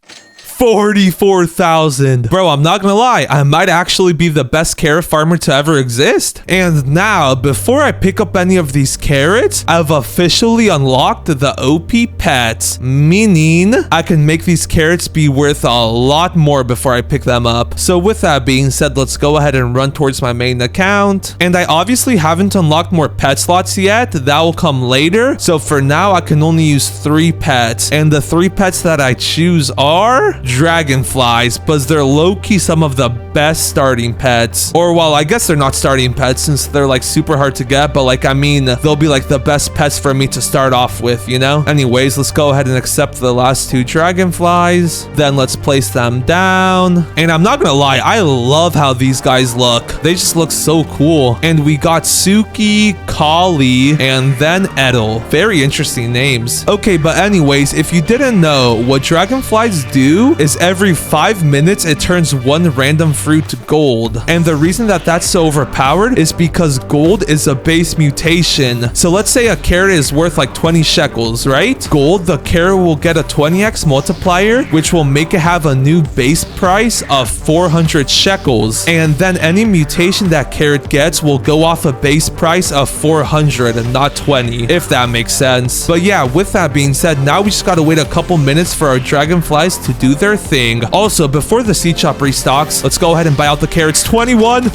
44,000. Bro, I'm not gonna lie. I might actually be the best carrot farmer to ever exist. And now, before I pick up any of these carrots, I've officially unlocked the OP pets, meaning I can make these carrots be worth a lot more before I pick them up. So with that being said, let's go ahead and run towards my main account. And I obviously haven't unlocked more pet slots yet. That will come later. So for now, I can only use 3 pets. And the 3 pets that I choose are dragonflies, but they're low-key some of the best starting pets. Or well, I guess they're not starting pets since they're like super hard to get, but like, I mean, they'll be like the best pets for me to start off with, you know? Anyways, let's go ahead and accept the last 2 dragonflies. Then let's place them down. And I'm not gonna lie, I love how these guys look. They just look so cool. And we got Suki, Kali, and then Edel. Very interesting names. Okay, but anyways, if you didn't know, what dragonflies do is every 5 minutes it turns 1 random fruit to gold. And the reason that that's so overpowered is because gold is a base mutation. So let's say a carrot is worth like 20 shekels, right? Gold, the carrot will get a 20x multiplier, which will make it have a new base price of 400 shekels. And then any mutation that carrot gets will go off a base price of 400 and not 20, if that makes sense. But yeah, with that being said, now we just gotta wait a couple minutes for our dragonflies to do their thing. Also, before the seed shop restocks, let's go ahead and buy out the carrots. 21.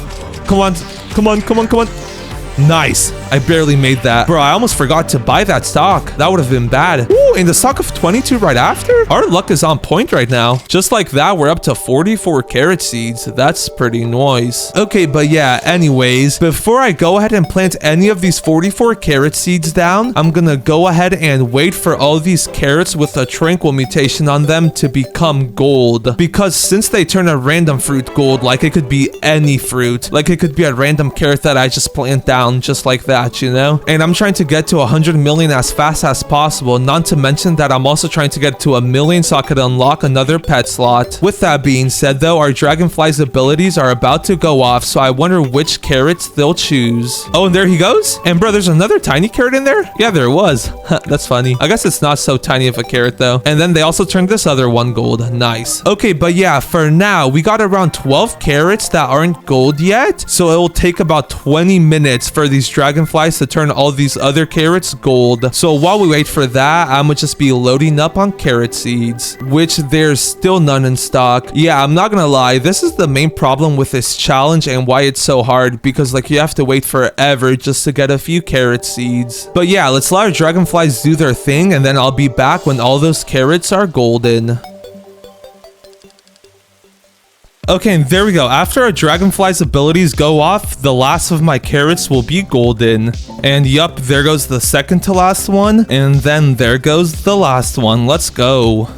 Come on, come on, come on, come on. Nice. I barely made that. Bro, I almost forgot to buy that stock. That would have been bad. Ooh, and the stock of 22 right after? Our luck is on point right now. Just like that, we're up to 44 carrot seeds. That's pretty nice. Okay, but yeah, anyways, before I go ahead and plant any of these 44 carrot seeds down, I'm gonna go ahead and wait for all these carrots with a tranquil mutation on them to become gold. Because since they turn a random fruit gold, like it could be any fruit, like it could be a random carrot that I just plant down just like that, you know? And I'm trying to get to 100 million as fast as possible, not to mention that I'm also trying to get to 1 million so I could unlock another pet slot. With that being said though, our dragonfly's abilities are about to go off, so I wonder which carrots they'll choose. Oh, and there he goes. And bro, there's another tiny carrot in there? Yeah, there was. That's funny. I guess it's not so tiny of a carrot though. And then they also turned this other one gold. Nice. Okay, but yeah, for now, we got around 12 carrots that aren't gold yet, so it will take about 20 minutes for these dragonflies to turn all these other carrots gold. So while we wait for that, I'm gonna just be loading up on carrot seeds, which there's still none in stock. Yeah, I'm not gonna lie, this is the main problem with this challenge and why it's so hard, because like you have to wait forever just to get a few carrot seeds. But yeah, let's let our dragonflies do their thing, and then I'll be back when all those carrots are golden. Okay, and there we go. After our dragonfly's abilities go off, the last of my carrots will be golden. And yup, there goes the second to last one. And then there goes the last one. Let's go.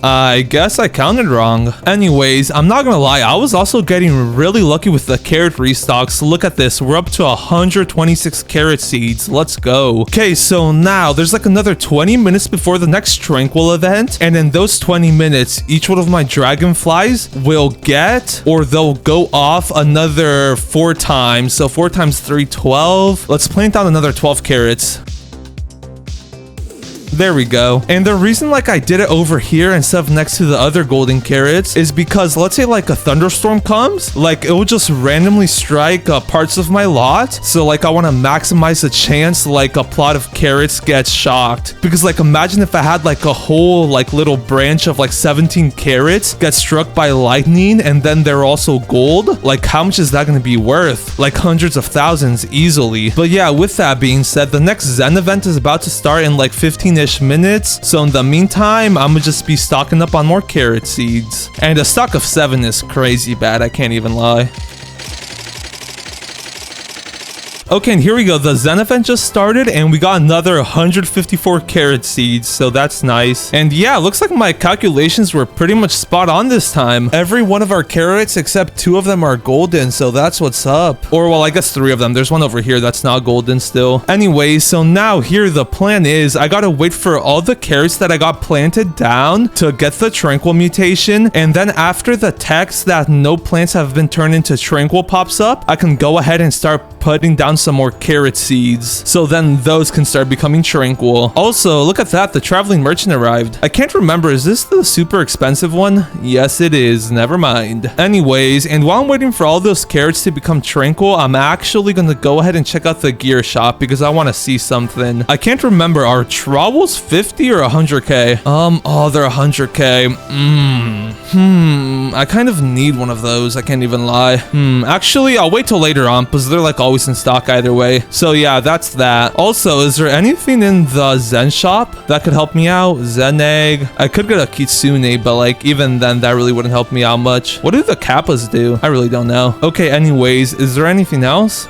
I guess I counted wrong. Anyways, I'm not gonna lie, I was also getting really lucky with the carrot restocks. Look at this, we're up to 126 carrot seeds. Let's go. Okay, so now there's like another 20 minutes before the next tranquil event, and in those 20 minutes, each one of my dragonflies will get, or they'll go off another 4 times. So 4 times 3, 12. Let's plant down another 12 carrots. There we go. And the reason like I did it over here instead of next to the other golden carrots is because let's say like a thunderstorm comes, like it will just randomly strike parts of my lot. So like I want to maximize the chance like a plot of carrots gets shocked, because like imagine if I had like a whole like little branch of like 17 carrots get struck by lightning and then they're also gold. Like how much is that going to be worth? Like hundreds of thousands easily. But yeah, with that being said, the next Zen event is about to start in like 15-ish minutes. So in the meantime, I'm gonna just be stocking up on more carrot seeds. And a stock of 7 is crazy bad, I can't even lie. Okay, and here we go. The Zen event just started, and we got another 154 carrot seeds, so that's nice. And yeah, looks like my calculations were pretty much spot on this time. Every one of our carrots, except 2 of them are golden, so that's what's up. Or, well, I guess 3 of them. There's one over here that's not golden still. Anyway, so now here the plan is I gotta wait for all the carrots that I got planted down to get the tranquil mutation, and then after the text that no plants have been turned into tranquil pops up, I can go ahead and start putting down down some more carrot seeds. So then those can start becoming tranquil. Also, look at that. The traveling merchant arrived. I can't remember. Is this the super expensive one? Yes, it is. Never mind. Anyways, and while I'm waiting for all those carrots to become tranquil, I'm actually going to go ahead and check out the gear shop because I want to see something. I can't remember. Are trowels 50 or 100k? Oh, they're 100k. I kind of need one of those. I can't even lie. Actually, I'll wait till later on because they're like always in stock either way. So yeah, that's that. Also, is there anything in the Zen shop that could help me out? Zen egg. I could get a Kitsune, but like even then that really wouldn't help me out much. What do the Kappas do? I really don't know. Okay, anyways, is there anything else?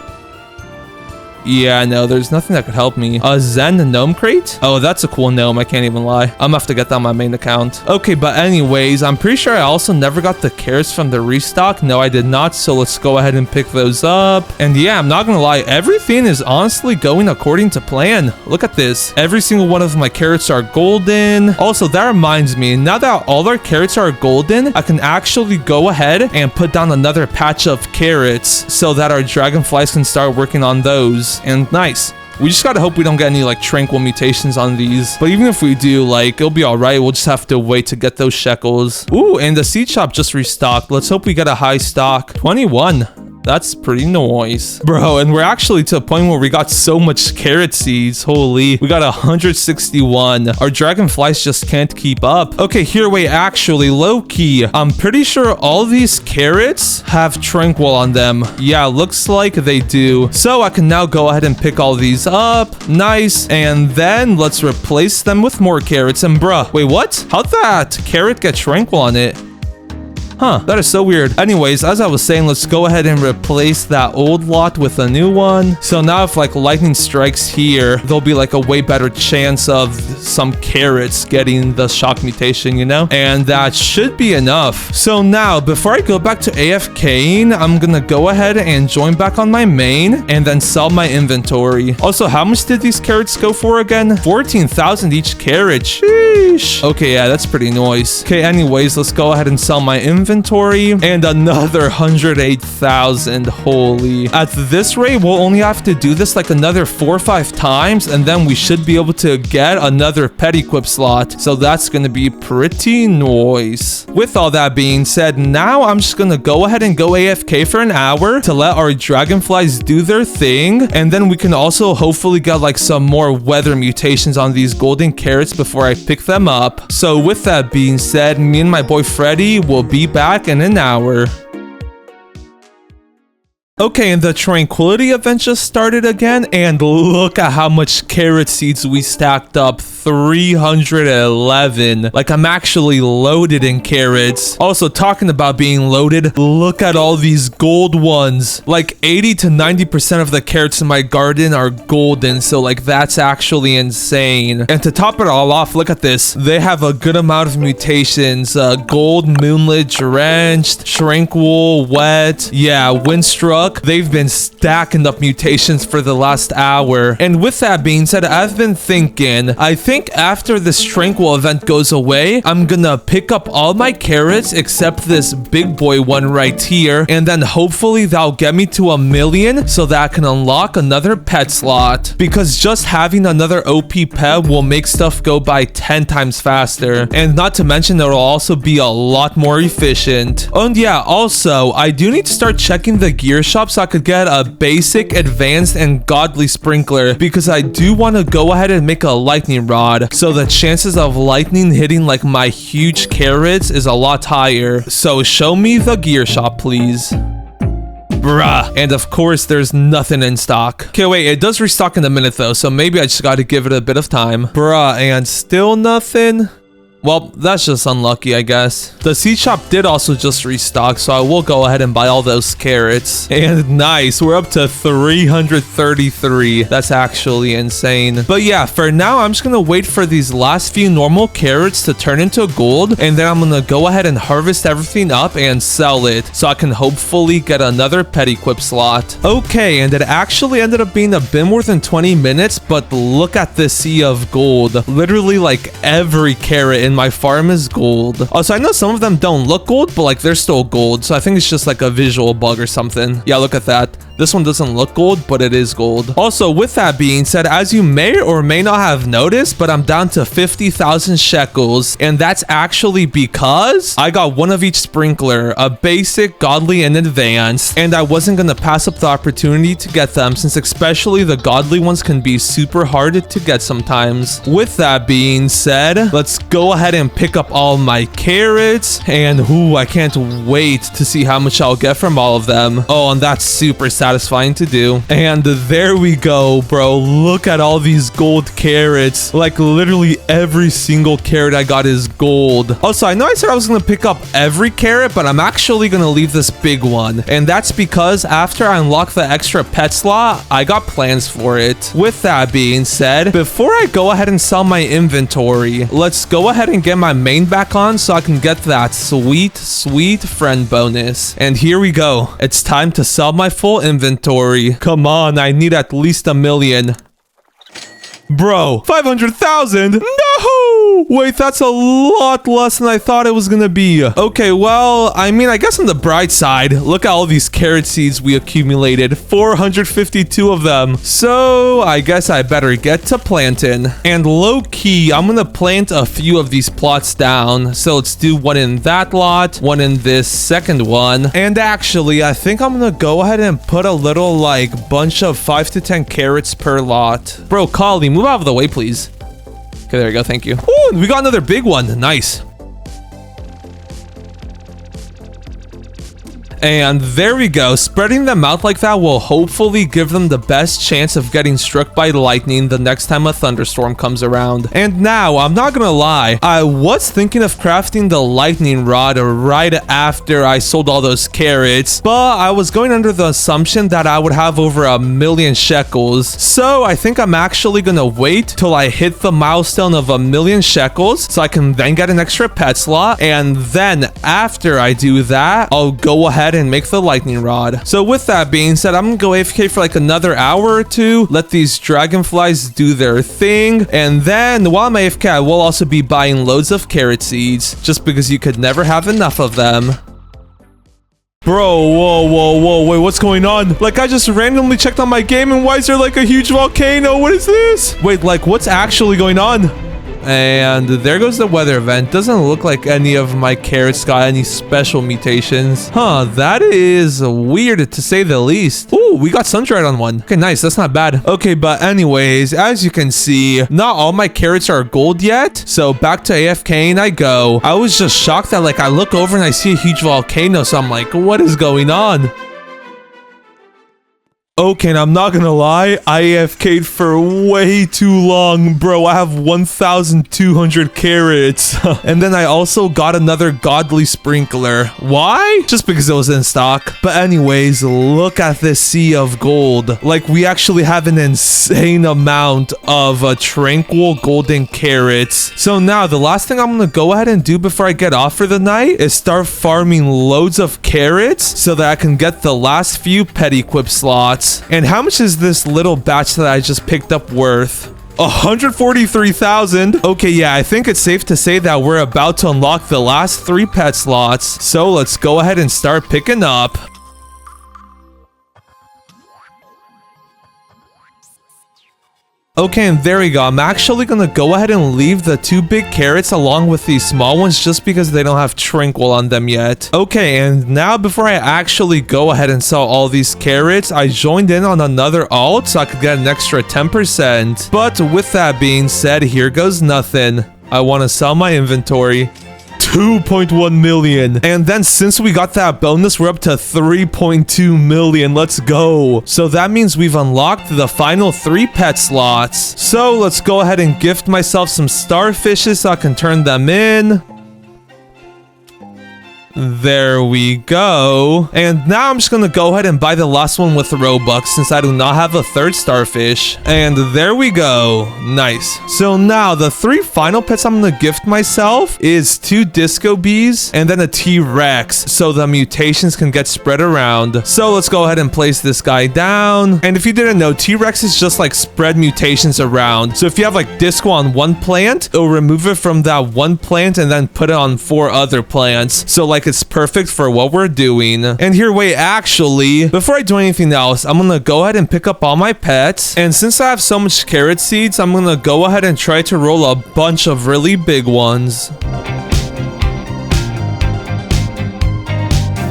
Yeah, no, there's nothing that could help me. A Zen gnome crate? Oh, that's a cool gnome. I can't even lie. I'm gonna have to get that on my main account. Okay, but anyways, I'm pretty sure I also never got the carrots from the restock. No, I did not. So let's go ahead and pick those up. And yeah, I'm not gonna lie. Everything is honestly going according to plan. Look at this. Every single one of my carrots are golden. Also, that reminds me, now that all our carrots are golden, I can actually go ahead and put down another patch of carrots so that our dragonflies can start working on those. And nice. We just gotta hope we don't get any like tranquil mutations on these. But even if we do, like, it'll be alright. We'll just have to wait to get those shekels. Ooh, and the seed shop just restocked. Let's hope we get a high stock. 21. That's pretty nice. Bro, and we're actually to a point where we got so much carrot seeds. Holy. We got 161. Our dragonflies just can't keep up. Okay, here, wait, actually, low-key. I'm pretty sure all these carrots have tranquil on them. Yeah, looks like they do. So I can now go ahead and pick all these up. Nice. And then let's replace them with more carrots. And bruh, wait, what? How'd that carrot get tranquil on it? Huh, that is so weird. Anyways, as I was saying, let's go ahead and replace that old lot with a new one. So now if like lightning strikes here, there'll be like a way better chance of some carrots getting the shock mutation, you know? And that should be enough. So now, before I go back to AFKing, I'm gonna go ahead and join back on my main and then sell my inventory. Also, how much did these carrots go for again? 14,000 each carrot. Sheesh. Okay, yeah, that's pretty nice. Okay, anyways, let's go ahead and sell my inventory and another 108,000. Holy. At this rate, we'll only have to do this like another 4 or 5 times and then we should be able to get another pet equip slot. So that's gonna be pretty nice. With all that being said, now I'm just gonna go ahead and go AFK for an hour to let our dragonflies do their thing, and then we can also hopefully get like some more weather mutations on these golden carrots before I pick them up. So with that being said, me and my boy Freddy will be back in an hour. Okay, and the tranquility event just started again, and look at how much carrot seeds we stacked up. 311. Like, I'm actually loaded in carrots. Also, talking about being loaded, look at all these gold ones. Like, 80 to 90% of the carrots in my garden are golden, so like, that's actually insane. And to top it all off, look at this. They have a good amount of mutations. Gold, moonlit, drenched, tranquil, wet, yeah, windstruck. They've been stacking up mutations for the last hour. And with that being said, I've been thinking, I think after this tranquil event goes away, I'm gonna pick up all my carrots except this big boy one right here, and then hopefully that'll get me to 1 million so that I can unlock another pet slot, because just having another OP pet will make stuff go by 10 times faster, and not to mention it'll also be a lot more efficient. And yeah, also I do need to start checking the gear shop so I could get a basic, advanced, and godly sprinkler, because I do want to go ahead and make a lightning rod, so the chances of lightning hitting like my huge carrots is a lot higher. So show me the gear shop, please. Bruh. And of course, there's nothing in stock. Okay, wait, it does restock in a minute though, so maybe I just gotta give it a bit of time. Bruh, and still nothing? Well, that's just unlucky, I guess. The seed shop did also just restock, so I will go ahead and buy all those carrots. And nice, we're up to 333. That's actually insane. But yeah, for now, I'm just gonna wait for these last few normal carrots to turn into gold, and then I'm gonna go ahead and harvest everything up and sell it, so I can hopefully get another pet equip slot. Okay, and it actually ended up being a bit more than 20 minutes, but look at this sea of gold. Literally, like, every carrot in my farm is gold. Also, I know some of them don't look gold, but like they're still gold, so I think it's just like a visual bug or something. Yeah, look at that. This one doesn't look gold, but it is gold. Also, with that being said, as you may or may not have noticed, but I'm down to 50,000 shekels. And that's actually because I got one of each sprinkler, a basic, godly, and advanced. And I wasn't going to pass up the opportunity to get them, since especially the godly ones can be super hard to get sometimes. With that being said, let's go ahead and pick up all my carrots. And I can't wait to see how much I'll get from all of them. Oh, and that's super satisfying to do. And there we go, bro. Look at all these gold carrots. Like literally every single carrot I got is gold. Also, I know I said I was going to pick up every carrot, but I'm actually going to leave this big one. And that's because after I unlock the extra pet slot, I got plans for it. With that being said, before I go ahead and sell my inventory, let's go ahead and get my main back on so I can get that sweet friend bonus. And here we go. It's time to sell my full inventory. Come on, I need at least 1 million. Bro, 500,000? No! Wait, that's a lot less than I thought it was gonna be. Okay, well, I mean, I guess on the bright side, look at all these carrot seeds we accumulated. 452 of them. So, I guess I better get to planting. And low-key, I'm gonna plant a few of these plots down. So, let's do one in that lot, one in this second one. And actually, I think I'm gonna go ahead and put a little, like, bunch of 5 to 10 carrots per lot. Bro, Collie, move out of the way, please. Okay, there we go. Thank you. Ooh, we got another big one. Nice. And there we go. Spreading them out like that will hopefully give them the best chance of getting struck by lightning the next time a thunderstorm comes around. And now, I'm not gonna lie, I was thinking of crafting the lightning rod right after I sold all those carrots, but I was going under the assumption that I would have over 1 million shekels. So I think I'm actually gonna wait till I hit the milestone of 1 million shekels so I can then get an extra pet slot. And then after I do that, I'll go ahead and make the lightning rod. So with that being said, I'm gonna go AFK for like another hour or two, let these dragonflies do their thing, and then while I'm AFK, I will also be buying loads of carrot seeds, just because you could never have enough of them. Bro, whoa, wait, what's going on? Like, I just randomly checked on my game, and why is there like a huge volcano? What is this? Wait, like, what's actually going on? And there goes the weather event. Doesn't look like any of my carrots got any special mutations. Huh, that is weird to say the least. Ooh, we got sun-dried on one. Okay, nice. That's not bad. Okay, but anyways, as you can see, not all my carrots are gold yet. So back to AFKing I go. I was just shocked that like I look over and I see a huge volcano. So I'm like, what is going on? Okay, and I'm not gonna lie, I AFK'd for way too long, bro. I have 1,200 carrots. And then I also got another godly sprinkler. Why? Just because it was in stock. But anyways, look at this sea of gold. Like, we actually have an insane amount of tranquil golden carrots. So now, the last thing I'm gonna go ahead and do before I get off for the night is start farming loads of carrots so that I can get the last few pet equip slots. And how much is this little batch that I just picked up worth? 143,000. Okay, yeah, I think it's safe to say that we're about to unlock the last 3 pet slots. So let's go ahead and start picking up. Okay, and there we go. I'm actually gonna go ahead and leave the 2 big carrots along with these small ones just because they don't have tranquil on them yet. Okay, and now before I actually go ahead and sell all these carrots, I joined in on another alt so I could get an extra 10%. But with that being said, here goes nothing. I want to sell my inventory. 2.1 million. And then since we got that bonus, we're up to 3.2 million. Let's go. So that means we've unlocked the final 3 pet slots. So let's go ahead and gift myself some starfishes so I can turn them in. There we go. And now I'm just gonna go ahead and buy the last one with Robux since I do not have a 3rd starfish. And there we go. Nice. So now the 3 final pets I'm gonna gift myself is 2 disco bees and then a T-Rex so the mutations can get spread around. So let's go ahead and place this guy down. And if you didn't know, T-Rex is just like spread mutations around. So if you have like disco on one plant, it'll remove it from that one plant and then put it on 4 other plants. So like like it's perfect for what we're doing. And here, wait, actually, before I do anything else, I'm gonna go ahead and pick up all my pets. And since I have so much carrot seeds, I'm gonna go ahead and try to roll a bunch of really big ones.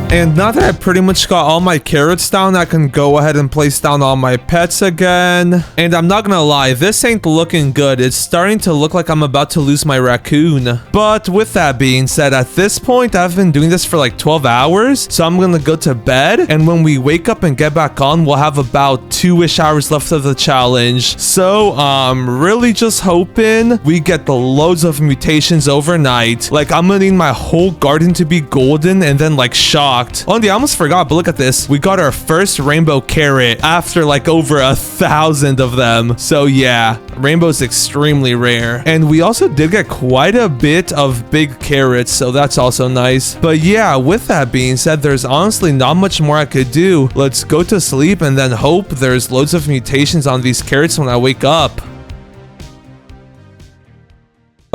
And now that I pretty much got all my carrots down, I can go ahead and place down all my pets again. And I'm not gonna lie, this ain't looking good. It's starting to look like I'm about to lose my raccoon. But with that being said, at this point, I've been doing this for like 12 hours. So I'm gonna go to bed. And when we wake up and get back on, we'll have about 2-ish hours left of the challenge. So I'm really just hoping we get the loads of mutations overnight. Like, I'm gonna need my whole garden to be golden and then like shocked. Oh, yeah, I almost forgot, but look at this. We got our first rainbow carrot after like over 1,000 of them. So yeah, rainbow's extremely rare. And we also did get quite a bit of big carrots, so that's also nice. But yeah, with that being said, there's honestly not much more I could do. Let's go to sleep and then hope there's loads of mutations on these carrots when I wake up.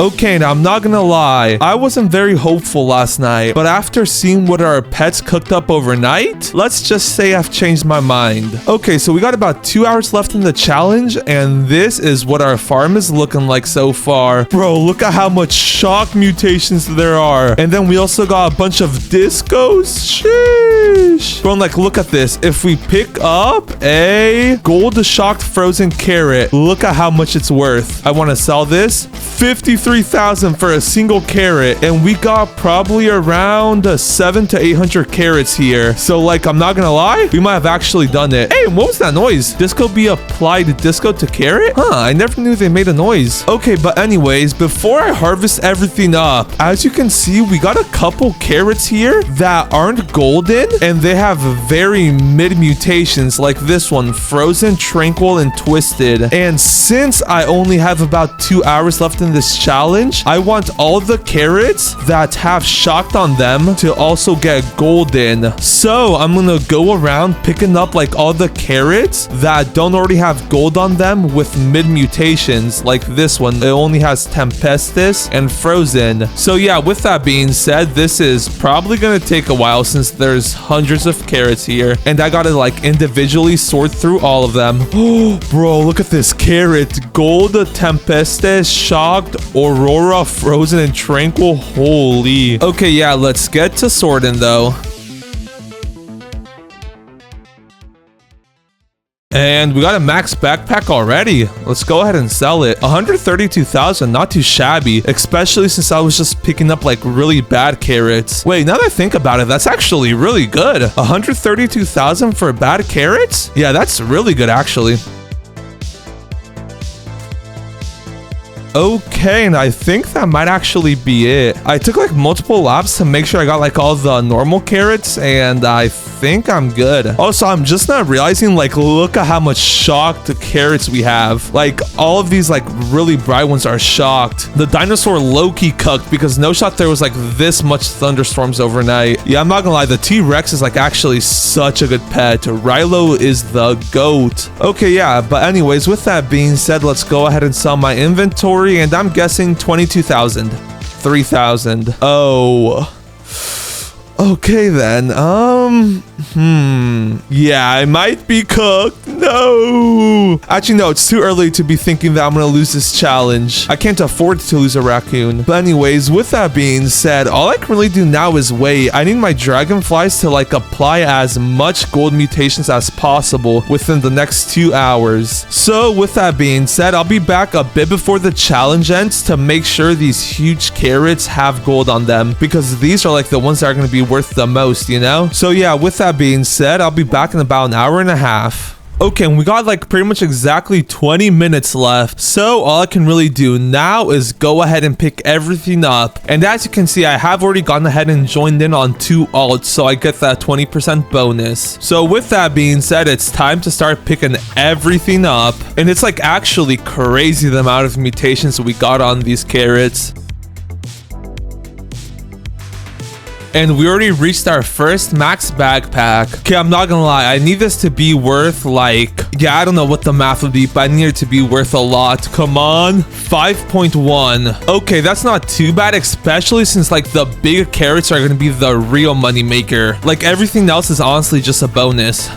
Okay, now I'm not gonna lie, I wasn't very hopeful last night, but after seeing what our pets cooked up overnight, let's just say I've changed my mind. Okay, so we got about 2 hours left in the challenge, and this is what our farm is looking like so far. Bro, look at how much shock mutations there are. And then we also got a bunch of discos. Sheesh. Bro, like, look at this. If we pick up a gold shocked frozen carrot, look at how much it's worth. I want to sell this. 53,000 for a single carrot, and we got probably around 700 to 800 carrots here. So like, I'm not gonna lie, we might have actually done it. Hey, what was that noise? Disco be applied disco to carrot? Huh, I never knew they made a noise. Okay, but anyways, before I harvest everything up, as you can see, we got a couple carrots here that aren't golden, and they have very mid mutations like this one, frozen, tranquil, and twisted. And since I only have about 2 hours left in this challenge, I want all the carrots that have shocked on them to also get golden. So I'm gonna go around picking up like all the carrots that don't already have gold on them with mid mutations, like this one. It only has Tempestus and Frozen. So yeah, with that being said, this is probably gonna take a while since there's hundreds of carrots here, and I gotta like individually sort through all of them. Oh, bro, look at this carrot. Gold, Tempestus, shocked, Aurora, Frozen, and Tranquil. Holy. Okay, yeah, let's get to sorting though. And we got a max backpack already. Let's go ahead and sell it. 132,000, not too shabby, especially since I was just picking up like really bad carrots. Wait, now that I think about it, that's actually really good. 132,000 for bad carrots? Yeah, that's really good actually. Okay, and I think that might actually be it. I took like multiple laps to make sure I got like all the normal carrots, and I think I'm good. Also, I'm just not realizing, like, look at how much shocked carrots we have. Like, all of these like really bright ones are shocked. The dinosaur low-key cucked because no shot there was like this much thunderstorms overnight. Yeah, I'm not gonna lie, the T-Rex is like actually such a good pet. Rilo is the GOAT. Okay, yeah, but anyways, with that being said, let's go ahead and sell my inventory. And I'm guessing 22,000. 3,000. Oh. Okay then. Yeah, I might be cooked. No. Actually, no, it's too early to be thinking that I'm gonna lose this challenge. I can't afford to lose a raccoon. But anyways, with that being said, all I can really do now is wait. I need my dragonflies to like apply as much gold mutations as possible within the next 2 hours. So with that being said, I'll be back a bit before the challenge ends to make sure these huge carrots have gold on them, because these are like the ones that are gonna be worth the most, you know? So yeah, with that being said, I'll be back in about an hour and a half. Okay, and we got like pretty much exactly 20 minutes left. So all I can really do now is go ahead and pick everything up. And as you can see, I have already gone ahead and joined in on 2 alts, so I get that 20% bonus. So with that being said, it's time to start picking everything up. And it's like actually crazy the amount of mutations we got on these carrots. And we already reached our first max backpack. Okay, I'm not gonna lie. I need this to be worth like, yeah, I don't know what the math would be, but I need it to be worth a lot. Come on. 5.1. Okay, that's not too bad, especially since like the big carrots are gonna be the real money maker. Like everything else is honestly just a bonus.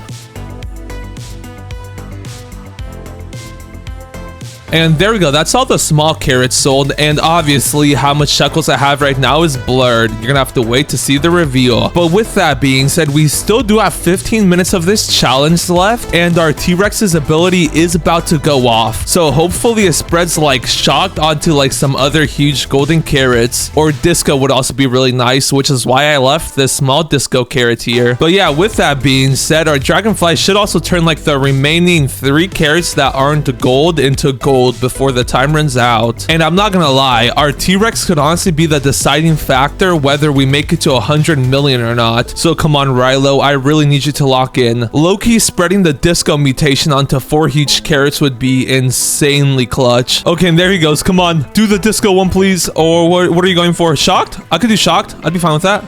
And there we go. That's all the small carrots sold. And obviously, how much shekels I have right now is blurred. You're gonna have to wait to see the reveal. But with that being said, we still do have 15 minutes of this challenge left. And our T-Rex's ability is about to go off. So hopefully it spreads like shocked onto like some other huge golden carrots. Or disco would also be really nice, which is why I left this small disco carrot here. But yeah, with that being said, our dragonfly should also turn like the remaining 3 carrots that aren't gold into gold before the time runs out. And I'm not gonna lie, our T-Rex could honestly be the deciding factor whether we make it to 100 million or not. So come on, Rilo, I really need you to lock in. Low-key spreading the disco mutation onto 4 huge carrots would be insanely clutch. Okay, and there he goes. Come on, do the disco one, please. Or what are you going for? Shocked? I could do shocked. I'd be fine with that.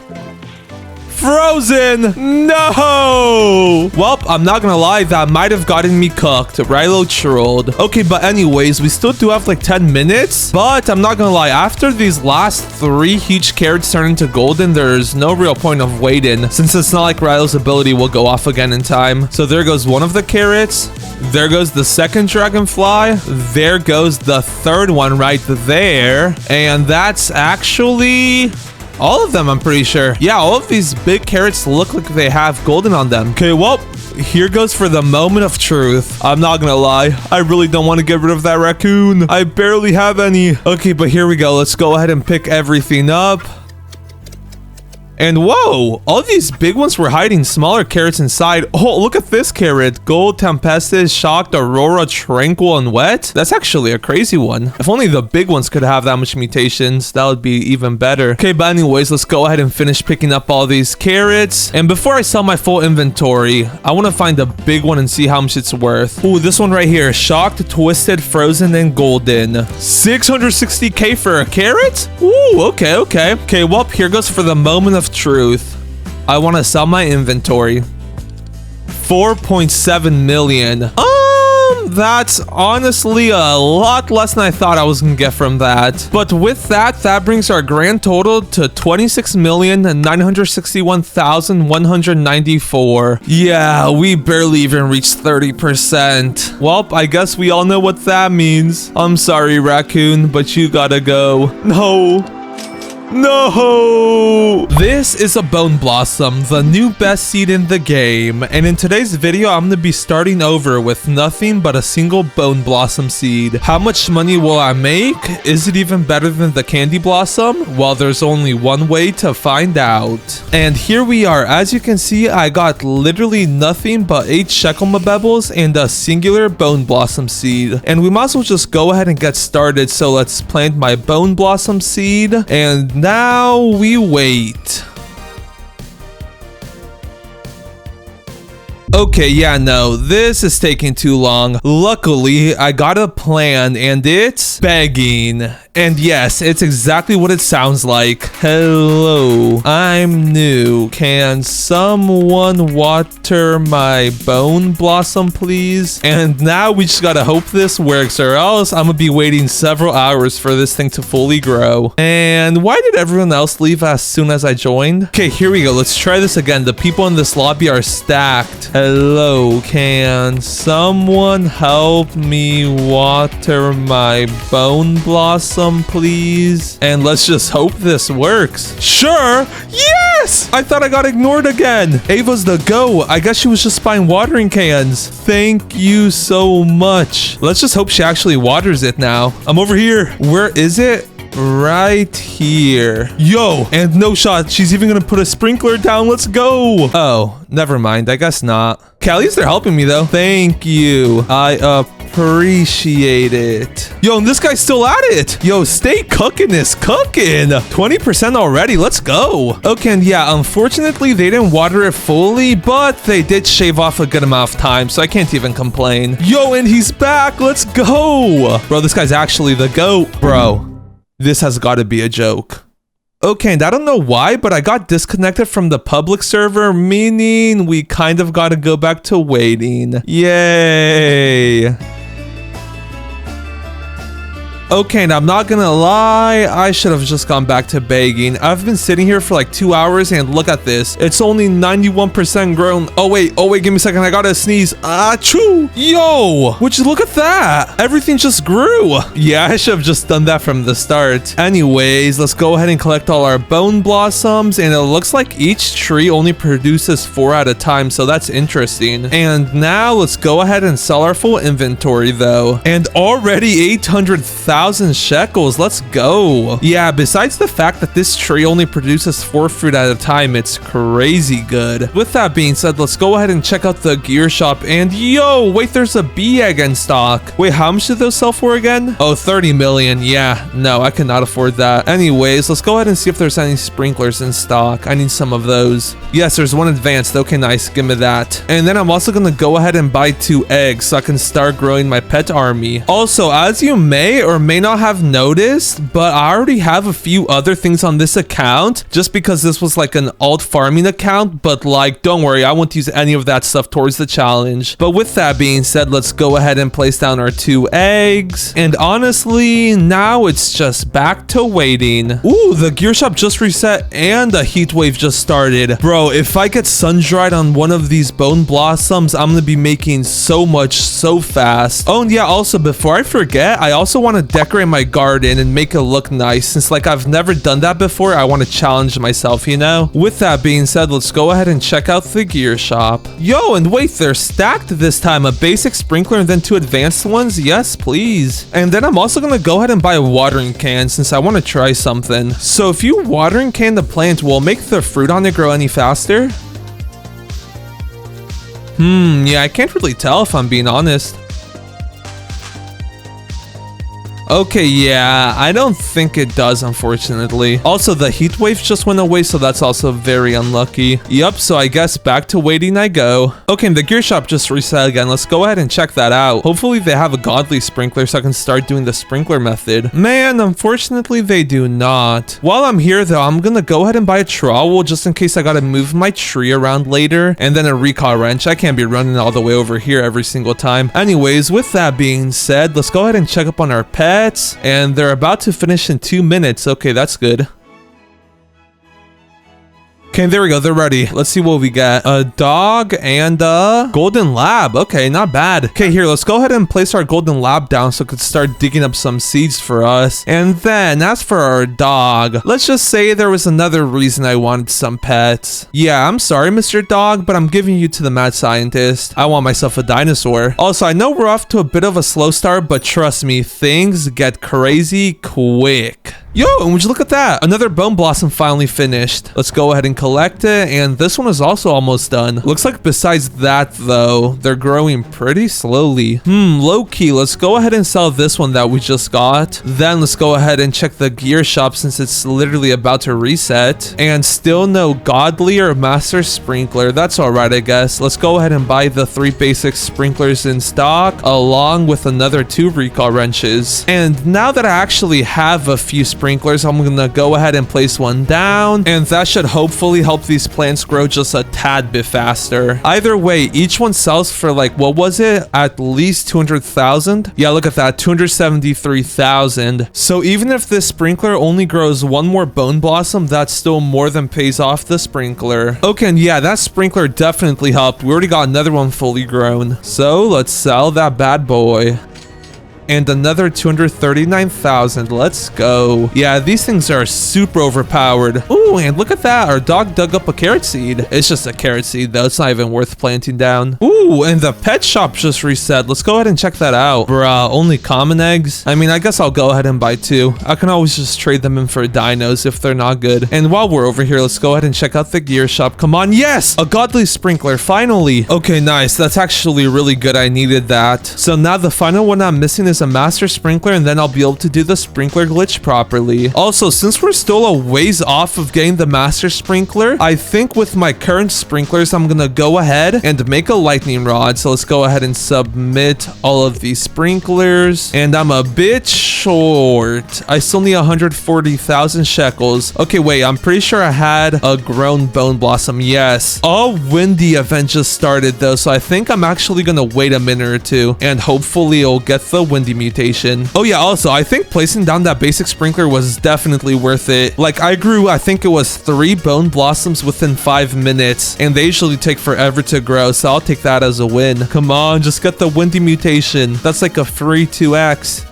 Frozen! No! Well, I'm not gonna lie, that might have gotten me cooked. Rilo trolled. Okay, but anyways, we still do have like 10 minutes. But I'm not gonna lie, after these last 3 huge carrots turn into golden, there's no real point of waiting, since it's not like Rilo's ability will go off again in time. So there goes one of the carrots. There goes the second dragonfly. There goes the third one right there. And that's actually all of them, I'm pretty sure. Yeah, all of these big carrots look like they have golden on them. Okay, well, here goes for the moment of truth. I'm not gonna lie, I really don't want to get rid of that raccoon. I barely have any. Okay, but here we go. Let's go ahead and pick everything up. And whoa, all these big ones were hiding smaller carrots inside. Oh, look at this carrot. Gold, Tempestus, Shocked, Aurora, Tranquil, and Wet. That's actually a crazy one. If only the big ones could have that much mutations, that would be even better. Okay, but anyways, let's go ahead and finish picking up all these carrots. And before I sell my full inventory, I want to find a big one and see how much it's worth. Ooh, this one right here. Shocked, Twisted, Frozen, and Golden. 660k for a carrot? Ooh, okay, okay. Okay, well, here goes for the moment of truth. I want to sell my inventory. 4.7 million. That's honestly a lot less than I thought I was gonna get from that. But with that, that brings our grand total to 26,961,194. Yeah, we barely even reached 30%. Well, I guess we all know what that means. I'm sorry, raccoon, but you gotta go. No. No! This is a Bone Blossom, the new best seed in the game, and in today's video I'm gonna be starting over with nothing but a single Bone Blossom seed. How much money will I make? Is it even better than the Candy Blossom? Well, there's only one way to find out. And here we are. As you can see, I got literally nothing but 8 shekel mabebbles and a singular Bone Blossom seed. And we might as well just go ahead and get started, so let's plant my Bone Blossom seed, and now we wait. Okay, yeah, no, this is taking too long. Luckily, I got a plan, and it's begging. And yes, it's exactly what it sounds like. Hello, I'm new. Can someone water my Bone Blossom, please? And now we just gotta hope this works, or else I'm gonna be waiting several hours for this thing to fully grow. And why did everyone else leave as soon as I joined? Okay, here we go. Let's try this again. The people in this lobby are stacked. Hello, can someone help me water my Bone Blossom, please? And let's just hope this works. Sure. Yes! I thought I got ignored again. Ava's the go. I guess she was just buying watering cans. Thank you so much. Let's just hope she actually waters it now. I'm over here. Where is it? Right here. Yo, and no shot. She's even gonna put a sprinkler down. Let's go. Oh, never mind. I guess not. Okay, at least they're helping me though. Thank you. I appreciate it. Yo, and this guy's still at it. Yo, stay cooking this. Cooking. 20% already. Let's go. Okay, and yeah, unfortunately, they didn't water it fully, but they did shave off a good amount of time, so I can't even complain. Yo, and he's back. Let's go. Bro, this guy's actually the GOAT. Bro, this has got to be a joke. Okay, and I don't know why, but I got disconnected from the public server, meaning we kind of gotta go back to waiting. Yay! Okay, and I'm not gonna lie, I should have just gone back to begging. I've been sitting here for like 2 hours and look at this. It's only 91% grown. Oh wait, give me a second. I gotta sneeze. Achoo! Yo! Would you look at that? Everything just grew. Yeah, I should have just done that from the start. Anyways, let's go ahead and collect all our bone blossoms, and it looks like each tree only produces 4 at a time, so that's interesting. And now let's go ahead and sell our full inventory though. And already 800,000 shekels. Let's go. Yeah, besides the fact that this tree only produces 4 fruit at a time, it's crazy good. With that being said, let's go ahead and check out the gear shop. And yo, wait, there's a bee egg in stock. Wait, how much did those sell for again? Oh, 30 million. Yeah, no, I cannot afford that. Anyways, let's go ahead and see if there's any sprinklers in stock. I need some of those. Yes, there's one advanced. Okay, nice. Give me that. And then I'm also gonna go ahead and buy 2 eggs so I can start growing my pet army. Also, as you may or may not have noticed, but I already have a few other things on this account just because this was like an alt farming account, but like, don't worry, I won't use any of that stuff towards the challenge. But with that being said, let's go ahead and place down our 2 eggs. And honestly, now it's just back to waiting. Ooh, the gear shop just reset and a heat wave just started. Bro, if I get sun dried on one of these bone blossoms, I'm gonna be making so much so fast. Oh, and yeah, also before I forget, I also want to decorate my garden and make it look nice, since like I've never done that before. I want to challenge myself, you know. With that being said, let's go ahead and check out the gear shop. Yo, and wait, they're stacked this time. A basic sprinkler and then 2 advanced ones. Yes, please. And then I'm also gonna go ahead and buy a watering can since I want to try something. So if you watering can the plant, will it make the fruit on it grow any faster? Yeah, I can't really tell if I'm being honest. Okay, yeah, I don't think it does, unfortunately. Also, the heat wave just went away, so that's also very unlucky. Yep, so I guess back to waiting I go. Okay, and the gear shop just reset again. Let's go ahead and check that out. Hopefully they have a godly sprinkler so I can start doing the sprinkler method. Man, unfortunately they do not. While I'm here though, I'm gonna go ahead and buy a trowel just in case I gotta move my tree around later, and then a recall wrench. I can't be running all the way over here every single time. Anyways, with that being said, let's go ahead and check up on our pets. And they're about to finish in 2 minutes. Okay, that's good. Okay, there we go. They're ready. Let's see what we got. A dog and a golden lab. Okay, not bad. Okay, here, let's go ahead and place our golden lab down so it could start digging up some seeds for us. And then, as for our dog, let's just say there was another reason I wanted some pets. Yeah, I'm sorry, Mr. Dog, but I'm giving you to the mad scientist. I want myself a dinosaur. Also, I know we're off to a bit of a slow start, but trust me, things get crazy quick. Yo, and would you look at that? Another bone blossom finally finished. Let's go ahead and collect it, and this one is also almost done. Looks like besides that though, they're growing pretty slowly. Low-key, let's go ahead and sell this one that we just got. Then let's go ahead and check the gear shop since it's literally about to reset. And still no godly or master sprinkler. That's alright, I guess. Let's go ahead and buy the 3 basic sprinklers in stock along with another 2 recall wrenches. And now that I actually have a few sprinklers, I'm gonna go ahead and place one down, and that should hopefully help these plants grow just a tad bit faster. Either way, each one sells for like, what was it? At least 200,000? Yeah, look at that, 273,000. So even if this sprinkler only grows 1 more bone blossom, that still more than pays off the sprinkler. Okay, and yeah, that sprinkler definitely helped. We already got another one fully grown. So let's sell that bad boy. And another 239,000. Let's go. Yeah, these things are super overpowered. Ooh, and look at that. Our dog dug up a carrot seed. It's just a carrot seed, though. It's not even worth planting down. Ooh, and the pet shop just reset. Let's go ahead and check that out. Bruh, only common eggs? I mean, I guess I'll go ahead and buy 2. I can always just trade them in for dinos if they're not good. And while we're over here, let's go ahead and check out the gear shop. Come on. Yes! A godly sprinkler, finally. Okay, nice. That's actually really good. I needed that. So now the final one I'm missing is as a master sprinkler, and then I'll be able to do the sprinkler glitch properly. Also, since we're still a ways off of getting the master sprinkler, I think with my current sprinklers, I'm gonna go ahead and make a lightning rod. So let's go ahead and submit all of these sprinklers. And I'm a bit short. I still need 140,000 shekels. Okay, wait, I'm pretty sure I had a grown bone blossom. Yes. A windy event just started though, so I think I'm actually gonna wait a minute or two and hopefully it'll get the windy mutation. Oh yeah, also I think placing down that basic sprinkler was definitely worth it. Like I grew, I think it was 3 bone blossoms within 5 minutes, and they usually take forever to grow, so I'll take that as a win. Come on, just get the windy mutation. That's like a free 2x.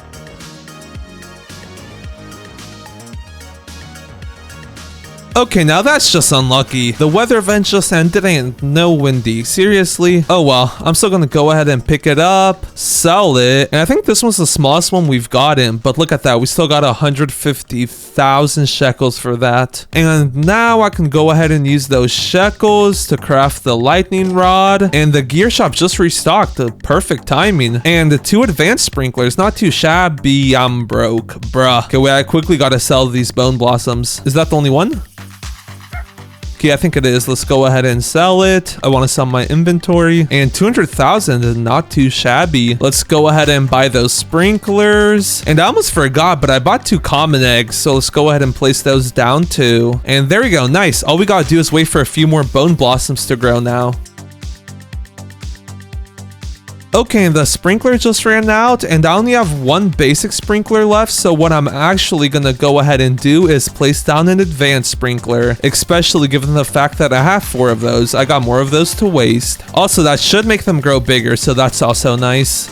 Okay, now that's just unlucky. The weather event just ended and no windy. Seriously? Oh well, I'm still gonna go ahead and pick it up, sell it. And I think this one's the smallest one we've gotten, but look at that. We still got 150,000 shekels for that. And now I can go ahead and use those shekels to craft the lightning rod. And the gear shop just restocked. The perfect timing. And the 2 advanced sprinklers, not too shabby. I'm broke, bruh. Okay, wait, I quickly gotta sell these bone blossoms. Is that the only one? Okay, I think it is. Let's go ahead and sell it. I want to sell my inventory. And 200,000 is not too shabby. Let's go ahead and buy those sprinklers. And I almost forgot, but I bought 2 common eggs. So let's go ahead and place those down too. And there we go. Nice. All we gotta do is wait for a few more bone blossoms to grow now. Okay, the sprinkler just ran out and I only have 1 basic sprinkler left, so what I'm actually gonna go ahead and do is place down an advanced sprinkler, especially given the fact that I have 4 of those. I got more of those to waste. Also, that should make them grow bigger, so that's also nice.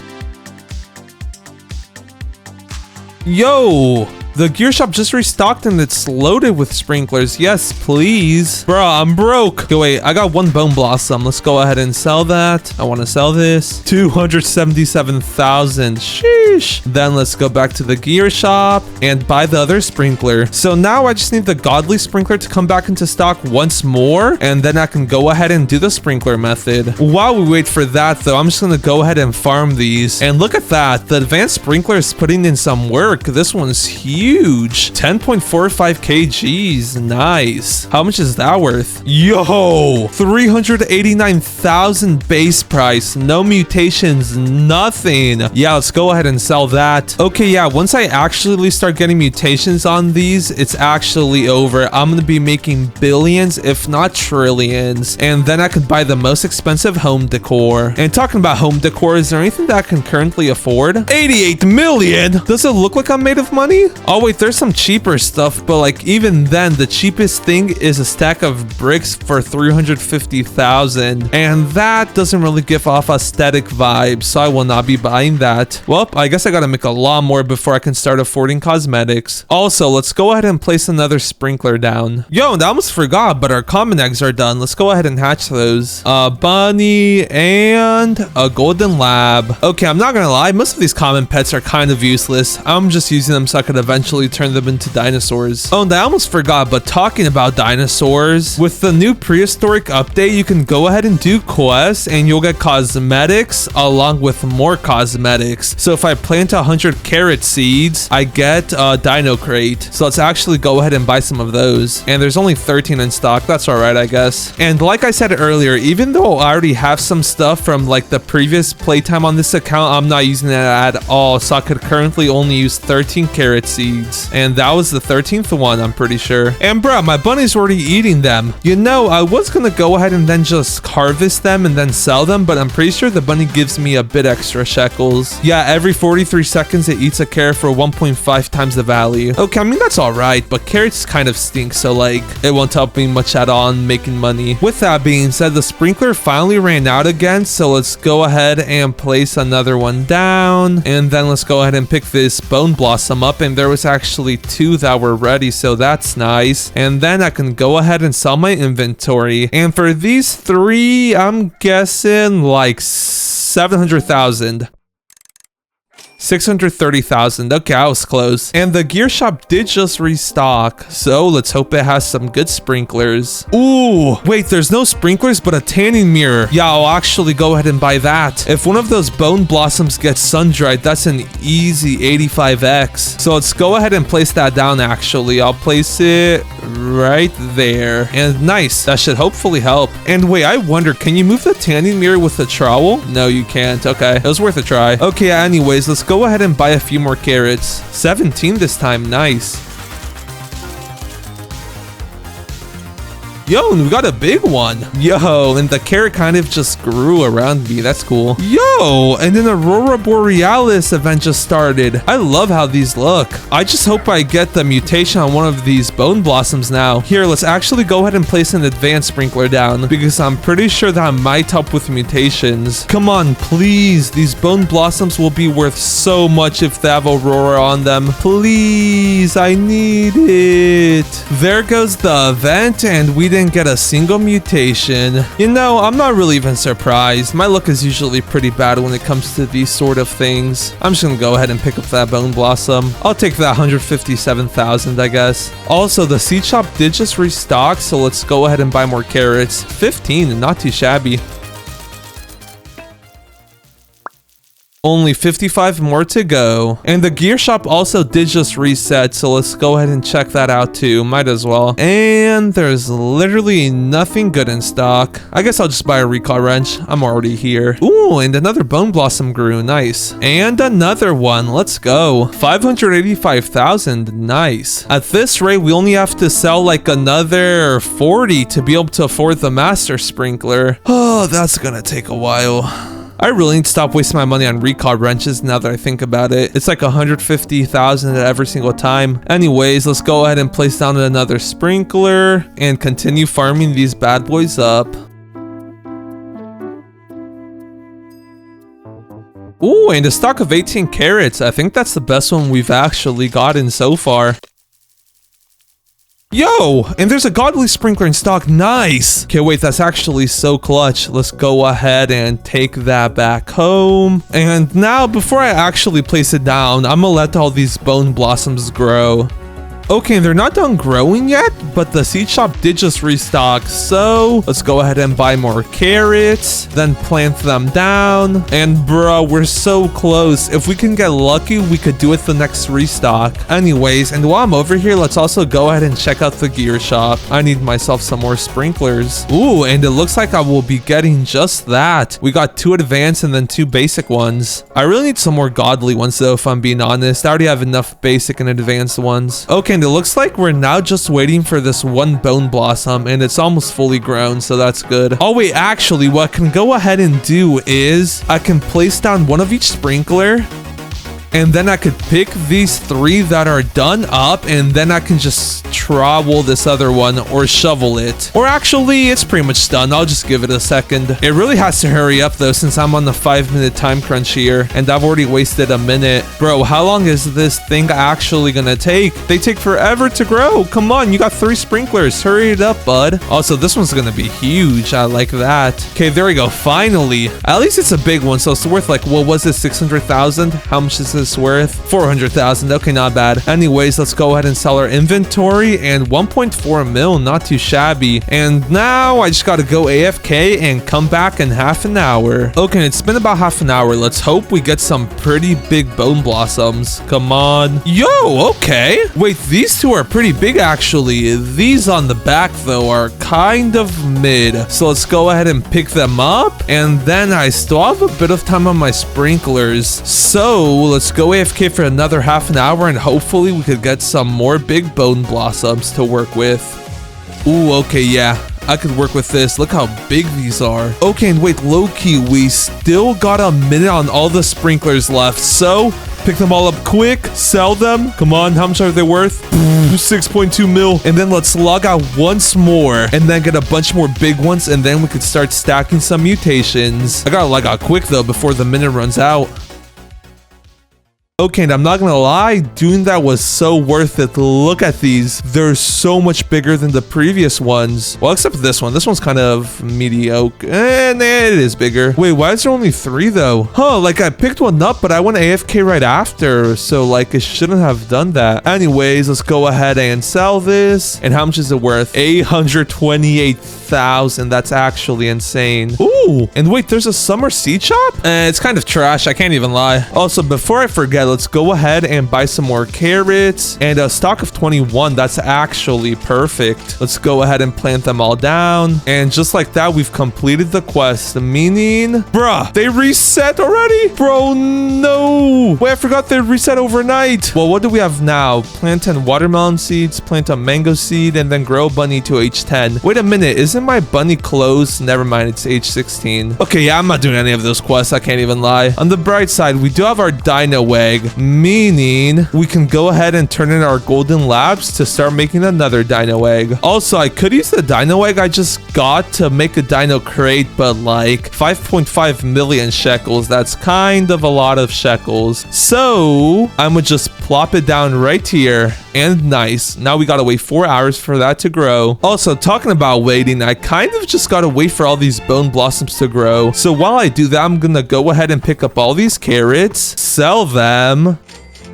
Yo! The gear shop just restocked and it's loaded with sprinklers. Yes, please. Bro, I'm broke. Okay, wait, I got 1 bone blossom. Let's go ahead and sell that. I want to sell this. 277,000. Sheesh. Then let's go back to the gear shop and buy the other sprinkler. So now I just need the godly sprinkler to come back into stock once more. And then I can go ahead and do the sprinkler method. While we wait for that though, I'm just going to go ahead and farm these. And look at that. The advanced sprinkler is putting in some work. This one's huge. 10.45 kgs. Nice. How much is that worth? Yo, 389,000 base price. No mutations, nothing. Yeah, let's go ahead and sell that. Okay, yeah, once I actually start getting mutations on these, it's actually over. I'm gonna be making billions, if not trillions. And then I could buy the most expensive home decor. And talking about home decor, is there anything that I can currently afford? 88 million. Does it look like I'm made of money? Oh wait, there's some cheaper stuff, but like even then, the cheapest thing is a stack of bricks for 350,000, and that doesn't really give off aesthetic vibes, so I will not be buying that. Well, I guess I gotta make a lot more before I can start affording cosmetics. Also, let's go ahead and place another sprinkler down. Yo, and I almost forgot, but our common eggs are done. Let's go ahead and hatch those. A bunny and a golden lab. Okay, I'm not gonna lie, most of these common pets are kind of useless. I'm just using them so I could eventually turn them into dinosaurs. Oh, and I almost forgot, but talking about dinosaurs, with the new prehistoric update, you can go ahead and do quests and you'll get cosmetics along with more cosmetics. So if I plant 100 carrot seeds, I get a dino crate. So let's actually go ahead and buy some of those. And there's only 13 in stock. That's all right, I guess. And like I said earlier, even though I already have some stuff from like the previous playtime on this account, I'm not using it at all. So I could currently only use 13 carrot seeds. And that was the 13th one, I'm pretty sure. And bro, my bunny's already eating them. You know, I was gonna go ahead and then just harvest them and then sell them, but I'm pretty sure the bunny gives me a bit extra shekels. Yeah, every 43 seconds it eats a carrot for 1.5 times the value. Okay, I mean that's alright, but carrots kind of stink, so like it won't help me much at all in making money. With that being said, the sprinkler finally ran out again, so let's go ahead and place another one down, and then let's go ahead and pick this bone blossom up. And there was actually 2 that were ready, so that's nice. And then I can go ahead and sell my inventory. And for these 3, I'm guessing like 700,000. 630,000. Okay, I was close. And the gear shop did just restock, so let's hope it has some good sprinklers. Ooh, wait, there's no sprinklers, but a tanning mirror. Yeah, I'll actually go ahead and buy that. If one of those bone blossoms gets sun-dried, that's an easy 85x. So let's go ahead and place that down, actually. I'll place it right there. And nice, that should hopefully help. And wait, I wonder, can you move the tanning mirror with a trowel? No, you can't. Okay, it was worth a try. Okay, anyways, let's go ahead and buy a few more carrots. 17 this time. Nice. Yo, and we got a big one. Yo, and the carrot kind of just grew around me. That's cool. Yo, and an Aurora Borealis event just started. I love how these look. I just hope I get the mutation on one of these bone blossoms now. Here, let's actually go ahead and place an advanced sprinkler down because I'm pretty sure that might help with mutations. Come on, please. These bone blossoms will be worth so much if they have Aurora on them. Please, I need it. There goes the event, and we didn't get a single mutation. You know, I'm not really even surprised. My luck is usually pretty bad when it comes to these sort of things. I'm just gonna go ahead and pick up that bone blossom. I'll take that 157,000, I guess. Also, the seed shop did just restock, so let's go ahead and buy more carrots. 15, not too shabby. Only 55 more to go. And the gear shop also did just reset, so let's go ahead and check that out too. Might as well. And there's literally nothing good in stock. I guess I'll just buy a recall wrench. I'm already here. Ooh, and another bone blossom grew. Nice. And another one. Let's go. 585,000. Nice. At this rate, we only have to sell like another 40 to be able to afford the master sprinkler. Oh, that's gonna take a while. I really need to stop wasting my money on recall wrenches now that I think about it. It's like 150,000 every single time. Anyways, let's go ahead and place down another sprinkler and continue farming these bad boys up. Ooh, and a stock of 18 carrots. I think that's the best one we've actually gotten so far. Yo, and there's a godly sprinkler in stock. Nice. Okay, wait, that's actually so clutch. Let's go ahead and take that back home. And now, before I actually place it down, I'm gonna let all these bone blossoms grow. Okay, they're not done growing yet, but the seed shop did just restock, so let's go ahead and buy more carrots, then plant them down. And bro, we're so close. If we can get lucky, we could do it the next restock. Anyways, and while I'm over here, let's also go ahead and check out the gear shop. I need myself some more sprinklers. Ooh, and it looks like I will be getting just that. We got 2 advanced and then 2 basic ones. I really need some more godly ones though, if I'm being honest. I already have enough basic and advanced ones. Okay, and it looks like we're now just waiting for this one bone blossom, and it's almost fully grown, so that's good. Oh wait, actually, what I can go ahead and do is I can place down one of each sprinkler, and then I could pick these 3 that are done up, and then I can just trowel this other one or shovel it. Or actually, it's pretty much done. I'll just give it a second. It really has to hurry up though, since I'm on the 5-minute time crunch here, and I've already wasted a minute. Bro, how long is this thing actually gonna take? They take forever to grow. Come on, you got 3 sprinklers. Hurry it up, bud. Also, this one's gonna be huge. I like that. Okay, there we go. Finally. At least it's a big one, so it's worth like, what was it, 600,000? How much is this worth? 400,000. Okay, not bad. Anyways, let's go ahead and sell our inventory, and 1.4 mil, not too shabby. And now I just gotta go AFK and come back in half an hour. Okay, it's been about half an hour. Let's hope we get some pretty big bone blossoms. Come on. Yo, okay. Wait, these 2 are pretty big actually. These on the back though are kind of mid. So let's go ahead and pick them up, and then I still have a bit of time on my sprinklers. So let's go AFK for another half an hour, and hopefully we could get some more big bone blossoms to work with. Ooh, okay, yeah. I could work with this. Look how big these are. Okay, and wait, low-key, we still got a minute on all the sprinklers left, so pick them all up quick, sell them. Come on, how much are they worth? 6.2 mil. And then let's log out once more, and then get a bunch more big ones, and then we could start stacking some mutations. I gotta log out quick though before the minute runs out. Okay, and I'm not gonna lie, doing that was so worth it. Look at these. They're so much bigger than the previous ones. Well, except this one. This one's kind of mediocre. And it is bigger. Wait, why is there only 3 though? Huh, like I picked one up, but I went AFK right after. So like it shouldn't have done that. Anyways, let's go ahead and sell this. And how much is it worth? 828,000. That's actually insane. Ooh, and wait, there's a summer seed shop? It's kind of trash. I can't even lie. Also, before I forget, let's go ahead and buy some more carrots and a stock of 21. That's actually perfect. Let's go ahead and plant them all down. And just like that, we've completed the quest, meaning, bruh, they reset already? Bro, no. Wait, I forgot they reset overnight. Well, what do we have now? Plant 10 watermelon seeds, plant a mango seed, and then grow bunny to age 10. Wait a minute, isn't my bunny closed? Never mind, it's age 16. Okay, yeah, I'm not doing any of those quests. I can't even lie. On the bright side, we do have our dino egg, meaning we can go ahead and turn in our golden labs to start making another dino egg. Also, I could use the dino egg I just got to make a dino crate, but like 5.5 million shekels. That's kind of a lot of shekels. So I'm gonna just plop it down right here. And nice. Now we gotta wait 4 hours for that to grow. Also, talking about waiting, I kind of just gotta wait for all these bone blossoms to grow. So while I do that, I'm gonna go ahead and pick up all these carrots, sell them.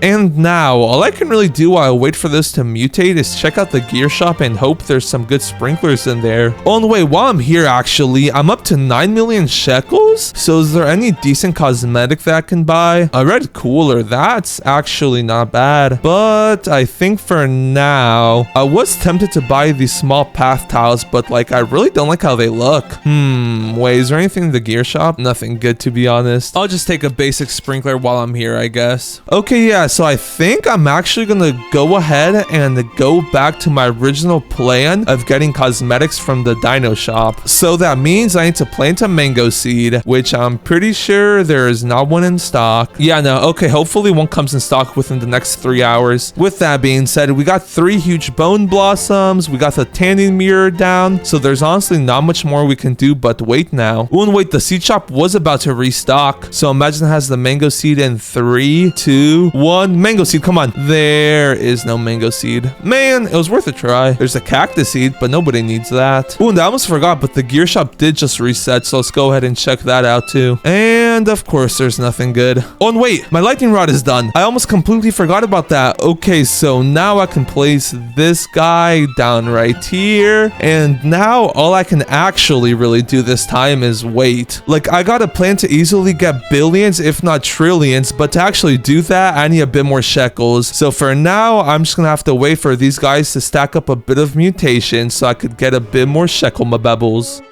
And now, all I can really do while I wait for this to mutate is check out the gear shop and hope there's some good sprinklers in there. Oh, and wait, while I'm here, actually, I'm up to 9 million shekels. So is there any decent cosmetic that I can buy? A red cooler, that's actually not bad. But I think for now, I was tempted to buy these small path tiles, but like, I really don't like how they look. Wait, is there anything in the gear shop? Nothing good, to be honest. I'll just take a basic sprinkler while I'm here, I guess. Okay, yeah. So I think I'm actually gonna go ahead and go back to my original plan of getting cosmetics from the dino shop. So that means I need to plant a mango seed, which I'm pretty sure there is not one in stock. Yeah, no, okay, hopefully one comes in stock within the next 3 hours. With that being said, we got 3 huge bone blossoms, we got the tanning mirror down, so there's honestly not much more we can do but wait now. Oh, and wait, the seed shop was about to restock, so imagine it has the mango seed in 3, 2, 1. Mango seed, come on. There is no mango seed. Man, it was worth a try. There's a cactus seed, but nobody needs that. Oh, and I almost forgot, but the gear shop did just reset, so let's go ahead and check that out too. And of course, there's nothing good. Oh, and wait, my lightning rod is done. I almost completely forgot about that. Okay, so now I can place this guy down right here. And now all I can actually really do this time is wait. Like, I got a plan to easily get billions, if not trillions, but to actually do that, I need a bit more shekels. So for now, I'm just gonna have to wait for these guys to stack up a bit of mutation so I could get a bit more shekel mabebbles.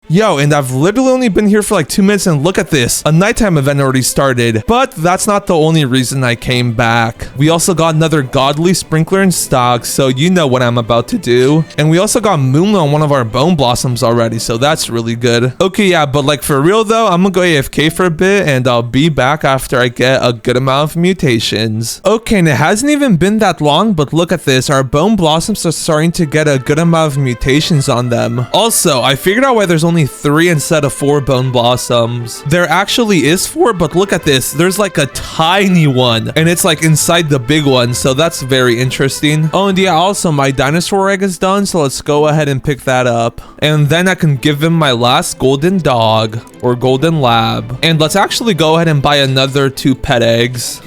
Yo, and I've literally only been here for like 2 minutes and look at this. A nighttime event already started. But that's not the only reason I came back. We also got another godly sprinkler in stock, so you know what I'm about to do. And we also got moonlight on one of our bone blossoms already, so that's really good. Okay, yeah, but like for real though, I'm gonna go AFK for a bit and I'll be back after I get a good amount of mutations. Okay, and it hasn't even been that long, but look at this. Our bone blossoms are starting to get a good amount of mutations on them. Also, I figured out why there's only 3 instead of 4 bone blossoms. There actually is 4, but look at this. There's like a tiny one and it's like inside the big one, so that's very interesting. Oh, and yeah, also my dinosaur egg is done, so let's go ahead and pick that up. And then I can give him my last golden dog or golden lab. And let's actually go ahead and buy another 2 pet eggs.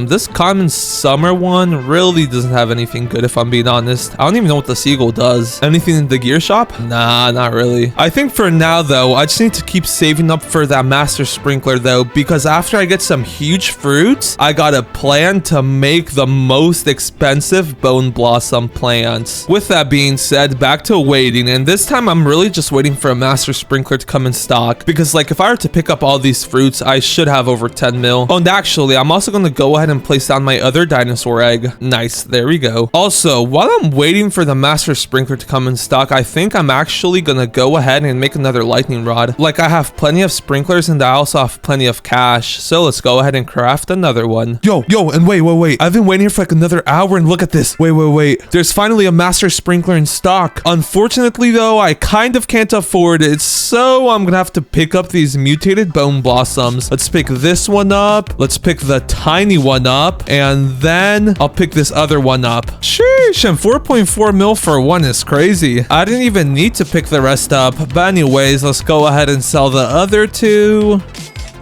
This common summer one really doesn't have anything good, if I'm being honest. I don't even know what the seagull does. Anything in the gear shop? Nah, not really. I think for now though, I just need to keep saving up for that master sprinkler though, because after I get some huge fruits, I got a plan to make the most expensive bone blossom plants. With that being said, back to waiting, and this time I'm really just waiting for a master sprinkler to come in stock, because like if I were to pick up all these fruits, I should have over 10 mil. Oh, and actually, I'm also going to go ahead and place down my other dinosaur egg. Nice, there we go. Also, while I'm waiting for the master sprinkler to come in stock, I think I'm actually going to go ahead and make another lightning rod. Like, I have plenty of sprinklers and I also have plenty of cash. So let's go ahead and craft another one. Yo, and wait. I've been waiting here for like another hour and look at this. Wait. There's finally a master sprinkler in stock. Unfortunately though, I kind of can't afford it. So I'm gonna have to pick up these mutated bone blossoms. Let's pick this one up. Let's pick the tiny one up. And then I'll pick this other one up. Sheesh, and 4.4 mil for one is crazy. I didn't even need to pick the rest up. But anyways, let's go ahead and sell the other two.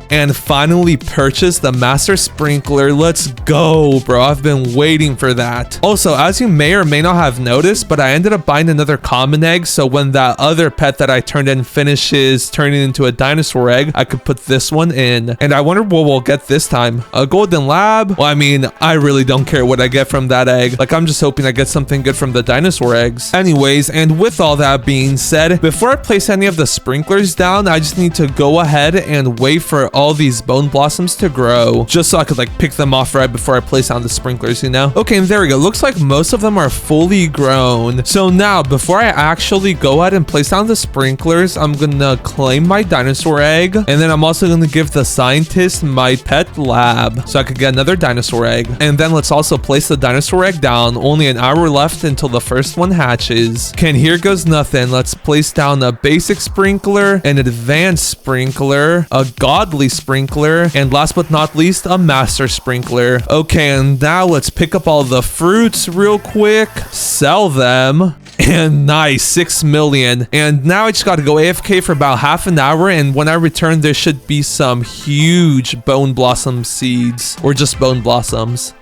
And finally purchase the master sprinkler. Let's go, bro. I've been waiting for that. Also, as you may or may not have noticed, but I ended up buying another common egg. So when that other pet that I turned in finishes turning into a dinosaur egg, I could put this one in. And I wonder what we'll get this time. A golden lab? Well, I mean, I really don't care what I get from that egg. Like, I'm just hoping I get something good from the dinosaur eggs. Anyways, and with all that being said, before I place any of the sprinklers down, I just need to go ahead and wait for all these bone blossoms to grow, just so I could like pick them off right before I place down the sprinklers, you know? Okay, and there we go. Looks like most of them are fully grown. So now, before I actually go ahead and place down the sprinklers, I'm gonna claim my dinosaur egg, and then I'm also gonna give the scientist my pet lab, so I could get another dinosaur egg. And then let's also place the dinosaur egg down. Only an hour left until the first one hatches. Okay, and here goes nothing. Let's place down a basic sprinkler, an advanced sprinkler, a godly sprinkler, and last but not least, a master sprinkler. Okay, and now let's pick up all the fruits real quick, sell them, and nice, 6 million. And now I just got to go AFK for about half an hour, and when I return, there should be some huge bone blossom seeds, or just bone blossoms.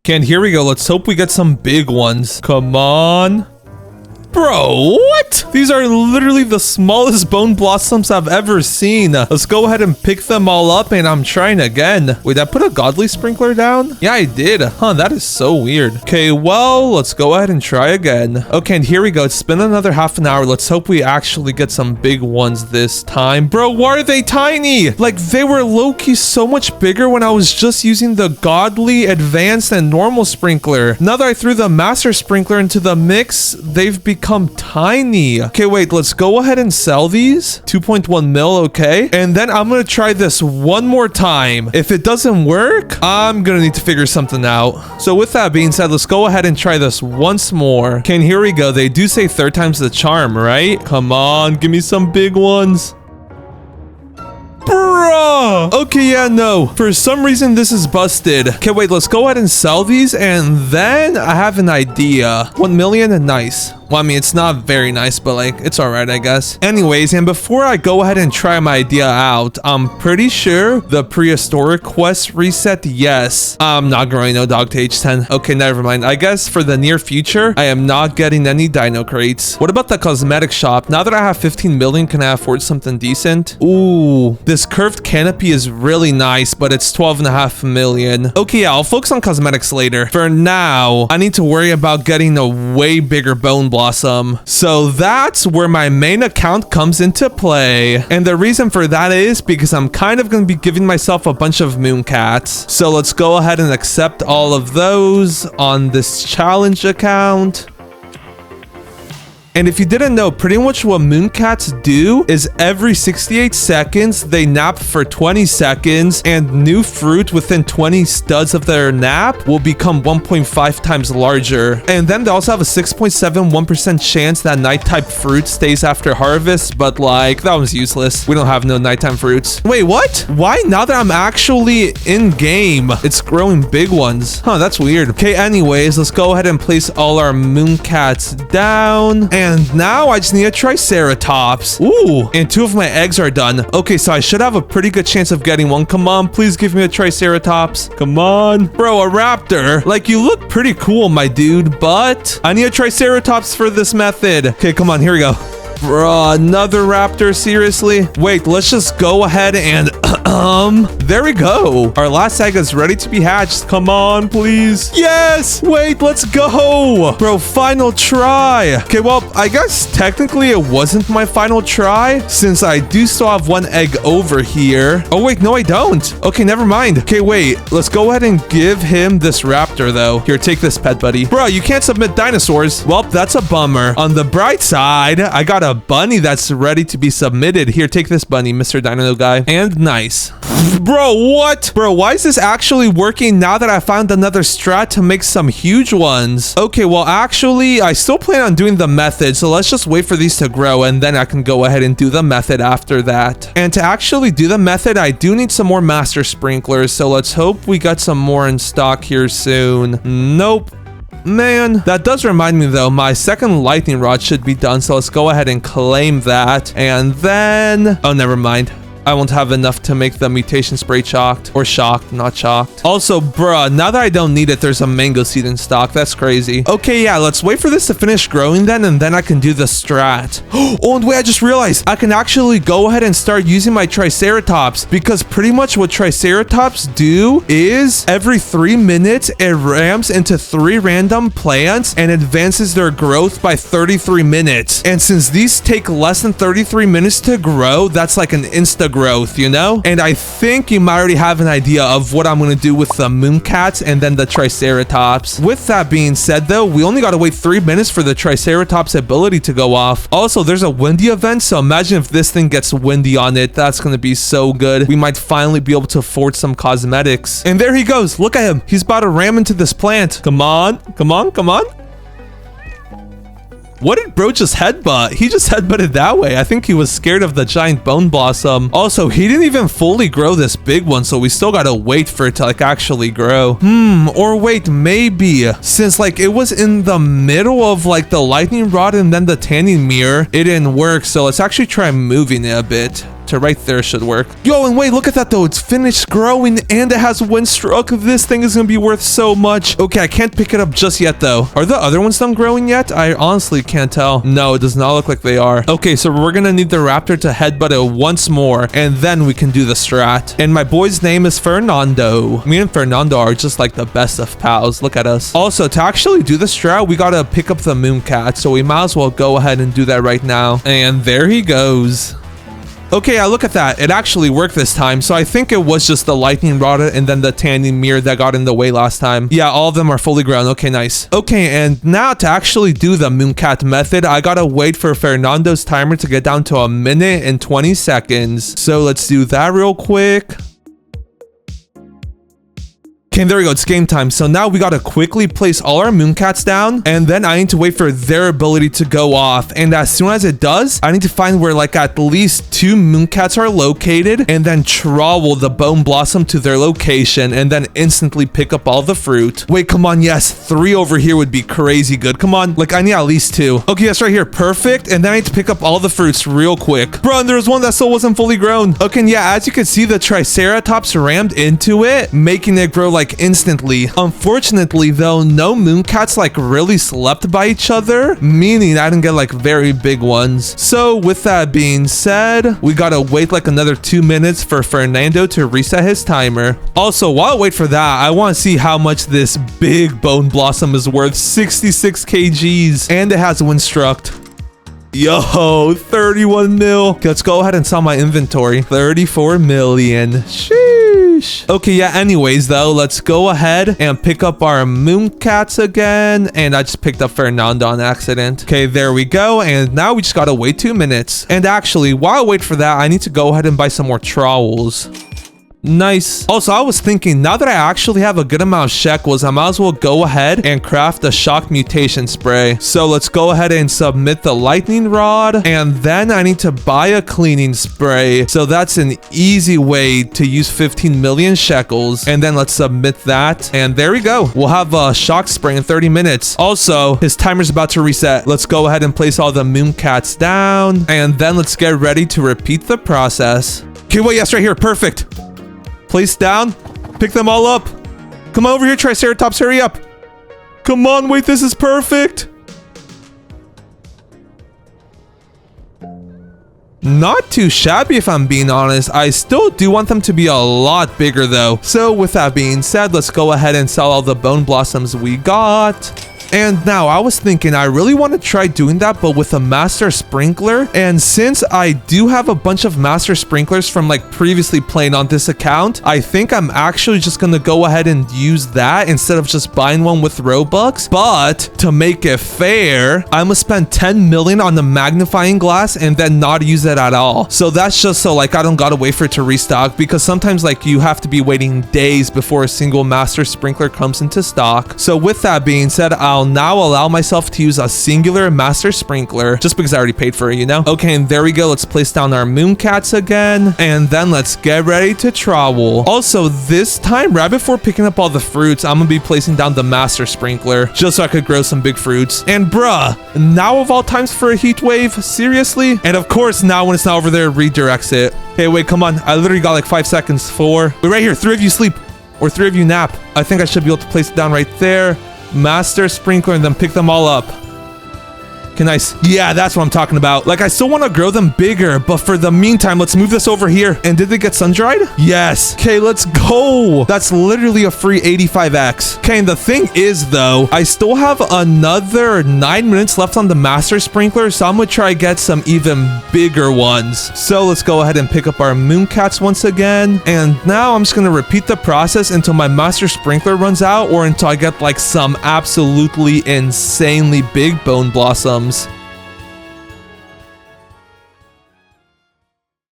Okay, and here we go. Let's hope we get some big ones. Come on. Bro, what? These are literally the smallest bone blossoms I've ever seen. Let's go ahead and pick them all up, and I'm trying again. Wait, did I put a godly sprinkler down? Yeah, I did. Huh, that is so weird. Okay, well, let's go ahead and try again. Okay, and here we go. It's been another half an hour. Let's hope we actually get some big ones this time. Bro, why are they tiny? Like, they were low-key so much bigger when I was just using the godly, advanced, and normal sprinkler. Now that I threw the master sprinkler into the mix, they've become tiny. Okay, wait, let's go ahead and sell these. 2.1 mil, okay. And then I'm gonna try this one more time. If it doesn't work, I'm gonna need to figure something out. So with that being said, let's go ahead and try this once more. Okay, and here we go. They do say third time's the charm, right? Come on, give me some big ones. Bruh! Okay, yeah, no. For some reason, this is busted. Okay, wait, let's go ahead and sell these, and then I have an idea. 1 million and nice. Well, I mean, it's not very nice, but like, it's all right, I guess. Anyways, and before I go ahead and try my idea out, I'm pretty sure the prehistoric quest reset, yes. I'm not growing no dog to age 10. Okay, never mind. I guess for the near future, I am not getting any dino crates. What about the cosmetic shop? Now that I have 15 million, can I afford something decent? Ooh, this curved canopy is really nice, but it's 12.5 million. Okay, yeah, I'll focus on cosmetics later. For now, I need to worry about getting a way bigger bone blossom. So that's where my main account comes into play. And the reason for that is because I'm kind of going to be giving myself a bunch of mooncats. So let's go ahead and accept all of those on this challenge account. And if you didn't know, pretty much what mooncats do is every 68 seconds, they nap for 20 seconds, and new fruit within 20 studs of their nap will become 1.5 times larger. And then they also have a 6.71% chance that night-type fruit stays after harvest, but like, that was useless. We don't have no nighttime fruits. Wait, what? Why now that I'm actually in game, it's growing big ones? Huh, that's weird. Okay, anyways, let's go ahead and place all our mooncats down. And now I just need a triceratops. Ooh, and 2 of my eggs are done. Okay, so I should have a pretty good chance of getting one. Come on, please give me a triceratops. Come on. Bro, a raptor. Like, you look pretty cool, my dude, but I need a triceratops for this method. Okay, come on, here we go. Bro, another raptor, seriously? Wait, let's just go ahead and There we go. Our last egg is ready to be hatched. Come on, please. Yes. Wait, let's go. Bro, final try. Okay, well, I guess technically it wasn't my final try since I do still have one egg over here. Oh, wait, no, I don't. Okay, never mind. Okay, wait. Let's go ahead and give him this raptor, though. Here, take this, pet buddy. Bro, you can't submit dinosaurs. Well, that's a bummer. On the bright side, I got a bunny that's ready to be submitted. Here, take this bunny, Mr. Dino guy. And nice. Bro, what? Bro, why is this actually working now that I found another strat to make some huge ones? Okay, well, actually, I still plan on doing the method, so let's just wait for these to grow, and then I can go ahead and do the method after that. And to actually do the method, I do need some more master sprinklers, so let's hope we got some more in stock here soon. Nope. Man, that does remind me though, my second lightning rod should be done, so let's go ahead and claim that. And then... oh, never mind. I won't have enough to make the mutation spray chalked. Or shocked, not chalked. Also, bruh, now that I don't need it, there's a mango seed in stock. That's crazy. Okay, yeah, let's wait for this to finish growing then, and then I can do the strat. Oh, and wait, I just realized I can actually go ahead and start using my triceratops, because pretty much what triceratops do is every 3 minutes, it ramps into 3 random plants and advances their growth by 33 minutes. And since these take less than 33 minutes to grow, that's like an insta growth, you know? And I think you might already have an idea of what I'm gonna do with the moocats and then the triceratops. With that being said though, we only gotta wait 3 minutes for the triceratops ability to go off. Also, there's a windy event, so imagine if this thing gets windy on it. That's gonna be so good. We might finally be able to afford some cosmetics. And there he goes. Look at him. He's about to ram into this plant. Come on, come on, come on. What did bro just headbutt? He just headbutted that way. I think he was scared of the giant bone blossom. Also, he didn't even fully grow this big one, so we still gotta wait for it to like actually grow. Or wait, maybe. Since like it was in the middle of like the lightning rod and then the tanning mirror, it didn't work. So let's actually try moving it a bit. To right there should work. Yo, and wait, look at that though. It's finished growing and it has windstruck. This thing is gonna be worth so much. Okay, I can't pick it up just yet though. Are the other ones done growing yet? I honestly can't tell. No, it does not look like they are. Okay, so we're gonna need the raptor to headbutt it once more, and then we can do the strat. And my boy's name is Fernando. Me and Fernando are just like the best of pals. Look at us. Also, to actually do the strat, we gotta pick up the mooncat, so we might as well go ahead and do that right now. And there he goes. Okay, yeah, look at that. It actually worked this time. So I think it was just the lightning rod and then the tanning mirror that got in the way last time. Yeah, all of them are fully grown. Okay, nice. Okay, and now to actually do the mooncat method, I gotta wait for Fernando's timer to get down to 1 minute and 20 seconds. So let's do that real quick. Okay, there we go. It's game time. So now we gotta quickly place all our mooncats down, and then I need to wait for their ability to go off. And as soon as it does, I need to find where like at least 2 mooncats are located, and then trowel the bone blossom to their location, and then instantly pick up all the fruit. Wait, come on. Yes, 3 over here would be crazy good. Come on. Like I need at least 2. Okay, yes, right here. Perfect. And then I need to pick up all the fruits real quick. Bro, and there was one that still wasn't fully grown. Okay, and yeah, as you can see, the triceratops rammed into it, making it grow like instantly. Unfortunately though, no mooncats like really slept by each other, meaning I didn't get like very big ones. So with that being said, we gotta wait like another 2 minutes for Fernando to reset his timer. Also, while I wait for that, I want to see how much this big bone blossom is worth. 66 kgs, and it has windstruck. Yo, 31 mil. Okay, let's go ahead and sell my inventory. 34 million. Sheesh. Okay, yeah, anyways, though, let's go ahead and pick up our mooncats again. And I just picked up Fernando on accident. Okay, there we go. And now we just gotta wait 2 minutes. And actually, while I wait for that, I need to go ahead and buy some more trowels. Nice. Also, I was thinking, now that I actually have a good amount of shekels, I might as well go ahead and craft a shock mutation spray. So let's go ahead and submit the lightning rod, and then I need to buy a cleaning spray. So that's an easy way to use 15 million shekels, and then let's submit that, and there we go. We'll have a shock spray in 30 minutes. Also, his timer's about to reset. Let's go ahead and place all the mooncats down, and then let's get ready to repeat the process. Okay, wait, yes, right here. Perfect. Place down. Pick them all up. Come on over here, Triceratops. Hurry up. Come on. Wait, this is perfect. Not too shabby if I'm being honest. I still do want them to be a lot bigger though. So with that being said, let's go ahead and sell all the bone blossoms we got. And now I was thinking I really want to try doing that, but with a master sprinkler. And since I do have a bunch of master sprinklers from like previously playing on this account, I think I'm actually just going to go ahead and use that instead of just buying one with Robux. But to make it fair, I'm going to spend 10 million on the magnifying glass and then not use it at all. So that's just so like I don't got to wait for it to restock, because sometimes like you have to be waiting days before a single master sprinkler comes into stock. So with that being said, I'll now allow myself to use a singular master sprinkler just because I already paid for it, you know? Okay, and there we go. Let's place down our mooncats again, and then let's get ready to travel. Also, this time, right before picking up all the fruits, I'm gonna be placing down the master sprinkler just so I could grow some big fruits. And bruh, now of all times for a heat wave? Seriously? And of course, now when it's not over there, it redirects it. Hey, wait, come on. I literally got like 5 seconds. 4. Wait, right here. 3 of you sleep, or 3 of you nap. I think I should be able to place it down right there. Master sprinkler, and then pick them all up. Okay, nice. Yeah, that's what I'm talking about. Like, I still want to grow them bigger, but for the meantime, let's move this over here. And did they get sun-dried? Yes. Okay, let's go. That's literally a free 85x. Okay, and the thing is, though, I still have another 9 minutes left on the master sprinkler, so I'm going to try to get some even bigger ones. So let's go ahead and pick up our mooncats once again. And now I'm just going to repeat the process until my master sprinkler runs out, or until I get like some absolutely insanely big bone blossoms.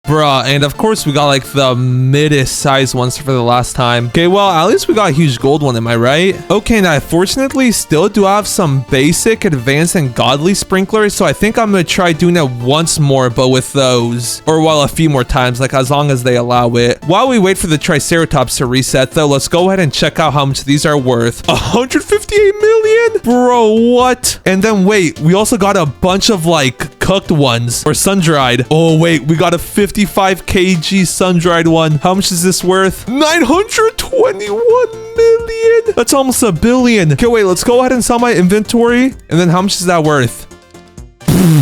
Bruh, and of course we got like the middest size ones for the last time. Okay, well, at least we got a huge gold one, am I right? Okay, now fortunately still do have some basic, advanced, and godly sprinklers, so I think I'm gonna try doing it once more, but with those. Or well, a few more times, like as long as they allow it. While we wait for the triceratops to reset though, let's go ahead and check out how much these are worth. 158 million? Bro, what? And then wait, we also got a bunch of like cooked ones or sun-dried. Oh wait, we got a 55 kg sun-dried one. How much is this worth? 921 million. That's almost a billion. Okay, wait, let's go ahead and sell my inventory. And then how much is that worth?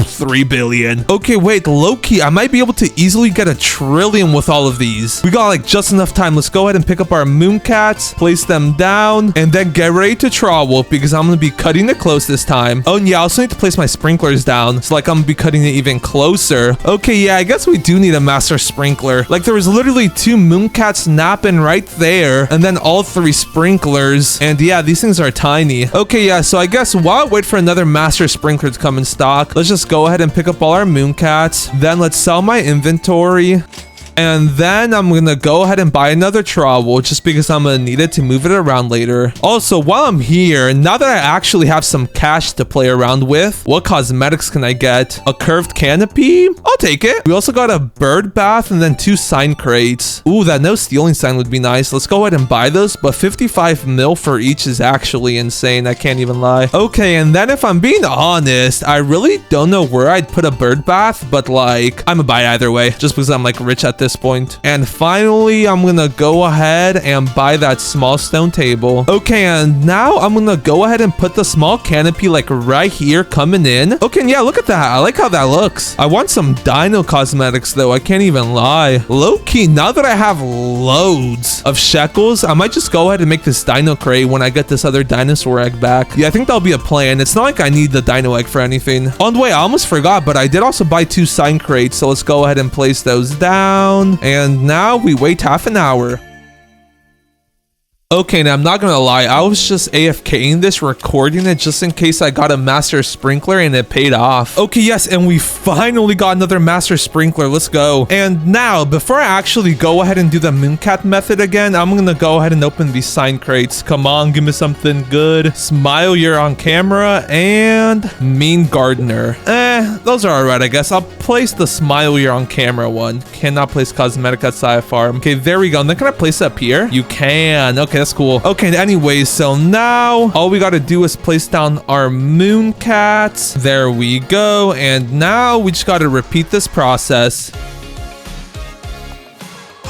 3 billion. Okay, wait, low-key, I might be able to easily get 1 trillion with all of these. We got like just enough time. Let's go ahead and pick up our mooncats, place them down, and then get ready to travel, because I'm gonna be cutting it close this time. Oh, and yeah, I also need to place my sprinklers down, so like I'm gonna be cutting it even closer. Okay, yeah, I guess we do need a master sprinkler. Like there was literally 2 mooncats napping right there, and then all 3 sprinklers. And yeah, these things are tiny. Okay, yeah, so I guess while I wait for another master sprinkler to come in stock, let's just go ahead and pick up all our mooncats. Then let's sell my inventory. And then I'm gonna go ahead and buy another trowel just because I'm gonna need it to move it around later. Also, while I'm here, now that I actually have some cash to play around with, what cosmetics can I get? A curved canopy? I'll take it. We also got a bird bath and then 2 sign crates. Ooh, that no stealing sign would be nice. Let's go ahead and buy those, but 55 mil for each is actually insane. I can't even lie. Okay, and then if I'm being honest, I really don't know where I'd put a bird bath, but like, I'm gonna buy it either way just because I'm like rich at this point. And finally, I'm gonna go ahead and buy that small stone table. Okay, and now I'm gonna go ahead and put the small canopy like right here coming in. Okay, and yeah, look at that. I like how that looks. I want some dino cosmetics though. I can't even lie. Low-key, now that I have loads of shekels, I might just go ahead and make this dino crate when I get this other dinosaur egg back. Yeah, I think that'll be a plan. It's not like I need the dino egg for anything. On the way, I almost forgot, but I did also buy 2 sign crates, so let's go ahead and place those down. And now we wait half an hour. Okay, now I'm not gonna lie, I was just AFKing this, recording it just in case I got a master sprinkler and it paid off. Okay, yes, and we finally got another master sprinkler. Let's go. And now, before I actually go ahead and do the mooncat method again, I'm gonna go ahead and open these sign crates. Come on, give me something good. Smile, you're on camera, and mean gardener. Those are alright, I guess. I'll place the smile, you're on camera one. Cannot place cosmetic at Sci Farm. Okay, there we go. And then can I place it up here? You can. Okay, that's cool. Okay, anyways, so now all we gotta do is place down our mooncats. There we go. And now we just gotta repeat this process.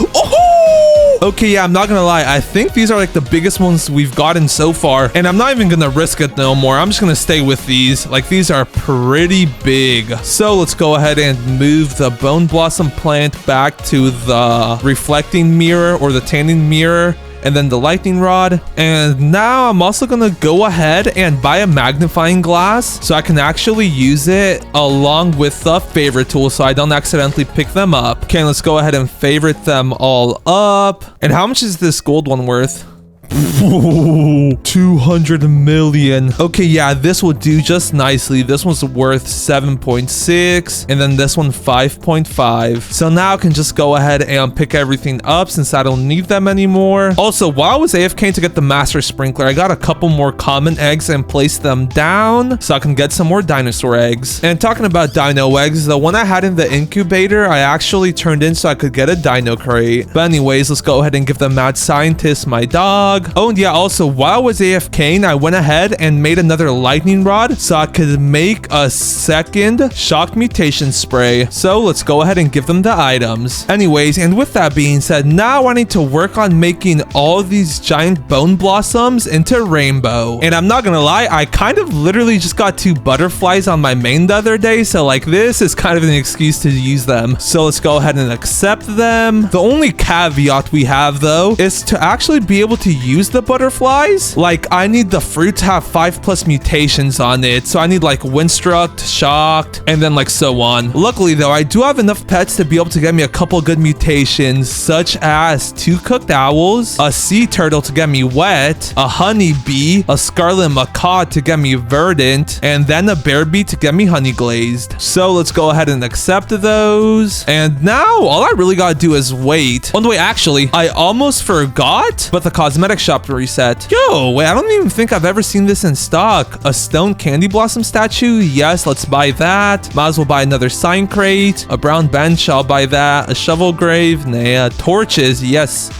Oh! Okay, yeah, I'm not gonna lie. I think these are like the biggest ones we've gotten so far. And I'm not even gonna risk it no more. I'm just gonna stay with these. Like, these are pretty big. So let's go ahead and move the bone blossom plant back to the reflecting mirror or the tanning mirror. And then the lightning rod. And now I'm also gonna go ahead and buy a magnifying glass so I can actually use it along with the favorite tool so I don't accidentally pick them up. Okay, let's go ahead and favorite them all up. And how much is this gold one worth? 200 million. Okay, yeah, this will do just nicely. This one's worth 7.6 and then this one 5.5. So now I can just go ahead and pick everything up since I don't need them anymore. Also, while I was AFKing to get the master sprinkler, I got a couple more common eggs and placed them down so I can get some more dinosaur eggs. And talking about dino eggs, the one I had in the incubator I actually turned in so I could get a dino crate. But anyways, let's go ahead and give the mad scientist my dog. Oh, and yeah, also, while I was AFKing, I went ahead and made another lightning rod so I could make a second shocked mutation spray. So let's go ahead and give them the items. Anyways, and with that being said, now I need to work on making all these giant bone blossoms into rainbow. And I'm not gonna lie, I kind of literally just got 2 butterflies on my main the other day. So like, this is kind of an excuse to use them. So let's go ahead and accept them. The only caveat we have though is to actually be able to use the butterflies. Like, I need the fruit to have 5+ mutations on it. So I need like Windstruck, Shocked, and then like so on. Luckily though, I do have enough pets to be able to get me a couple good mutations, such as 2 cooked owls, a sea turtle to get me wet, a honey bee, a scarlet macaw to get me verdant, and then a bear bee to get me honey glazed. So let's go ahead and accept those. And now all I really gotta do is wait. Oh, wait, actually, I almost forgot, but the cosmetic shop reset. Yo, wait, I don't even think I've ever seen this in stock. A stone candy blossom statue? Yes, let's buy that. Might as well buy another sign crate. A brown bench, I'll buy that. A shovel grave? Nah. Torches? Yes.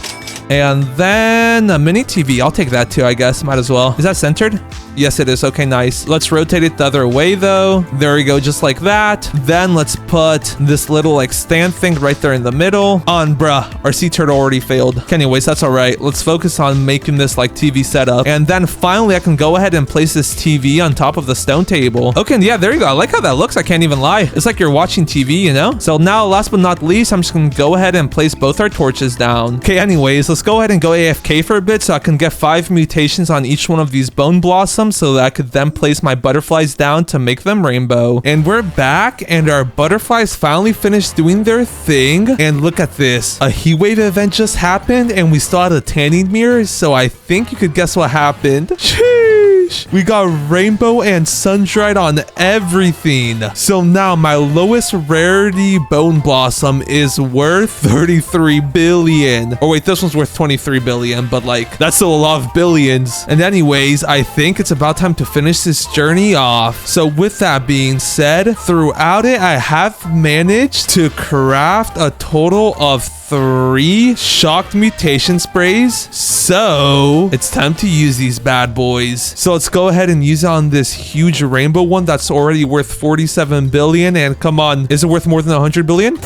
And then a mini TV. I'll take that too, I guess. Might as well. Is that centered? Yes, it is. Okay, nice. Let's rotate it the other way though. There we go, just like that. Then let's put this little like stand thing right there in the middle. On, bruh. Our sea turtle already failed. Okay, anyways, that's all right. Let's focus on making this like TV setup. And then finally I can go ahead and place this TV on top of the stone table. Okay, and yeah, there you go. I like how that looks. I can't even lie. It's like you're watching TV, you know? So now, last but not least, I'm just gonna go ahead and place both our torches down. Okay, anyways, let's go ahead and go AFK for a bit so I can get 5 mutations on each one of these bone blossoms so that I could then place my butterflies down to make them rainbow. And we're back and our butterflies finally finished doing their thing. And look at this. A heat wave event just happened and we still had a tanning mirror. So I think you could guess what happened. Sheesh. We got rainbow and sun-dried on everything. So now my lowest rarity bone blossom is worth 33 billion. Or wait, this one's worth 23 billion, but like, that's still a lot of billions. And anyways, I think it's about time to finish this journey off. So with that being said, throughout it, I have managed to craft a total of 3 shocked mutation sprays. So it's time to use these bad boys. So let's go ahead and use it on this huge rainbow one that's already worth 47 billion. And come on, is it worth more than 100 billion?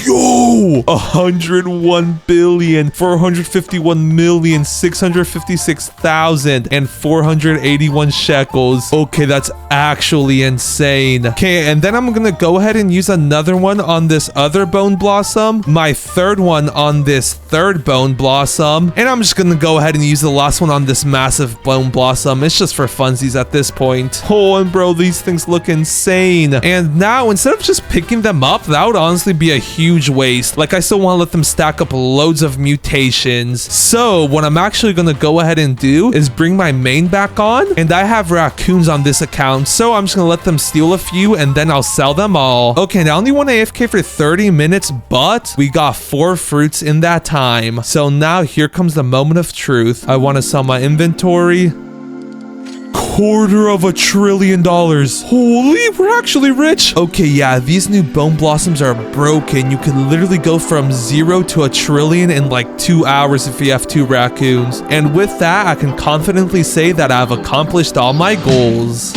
Yo, 101 billion 451 million 656,481 shekels. Okay, that's actually insane. Okay, and then I'm gonna go ahead and use another one on this other bone blossom, my third one on this third bone blossom, and I'm just gonna go ahead and use the last one on this massive bone blossom. It's just for funsies at this point. Oh, and bro, these things look insane. And now, instead of just picking them up, that would honestly be a huge waste. Like, I still want to let them stack up loads of mutations. So what I'm actually going to go ahead and do is bring my main back on, and I have raccoons on this account, so I'm just going to let them steal a few and then I'll sell them all. Okay, now I only want to AFK for 30 minutes, but we got 4 fruits in that time. So now here comes the moment of truth. I want to sell my inventory. $250 billion. Holy, we're actually rich. Okay, yeah, these new bone blossoms are broken. You can literally go from 0 to $1 trillion in like 2 hours if you have 2 raccoons. And with that, I can confidently say that I've accomplished all my goals.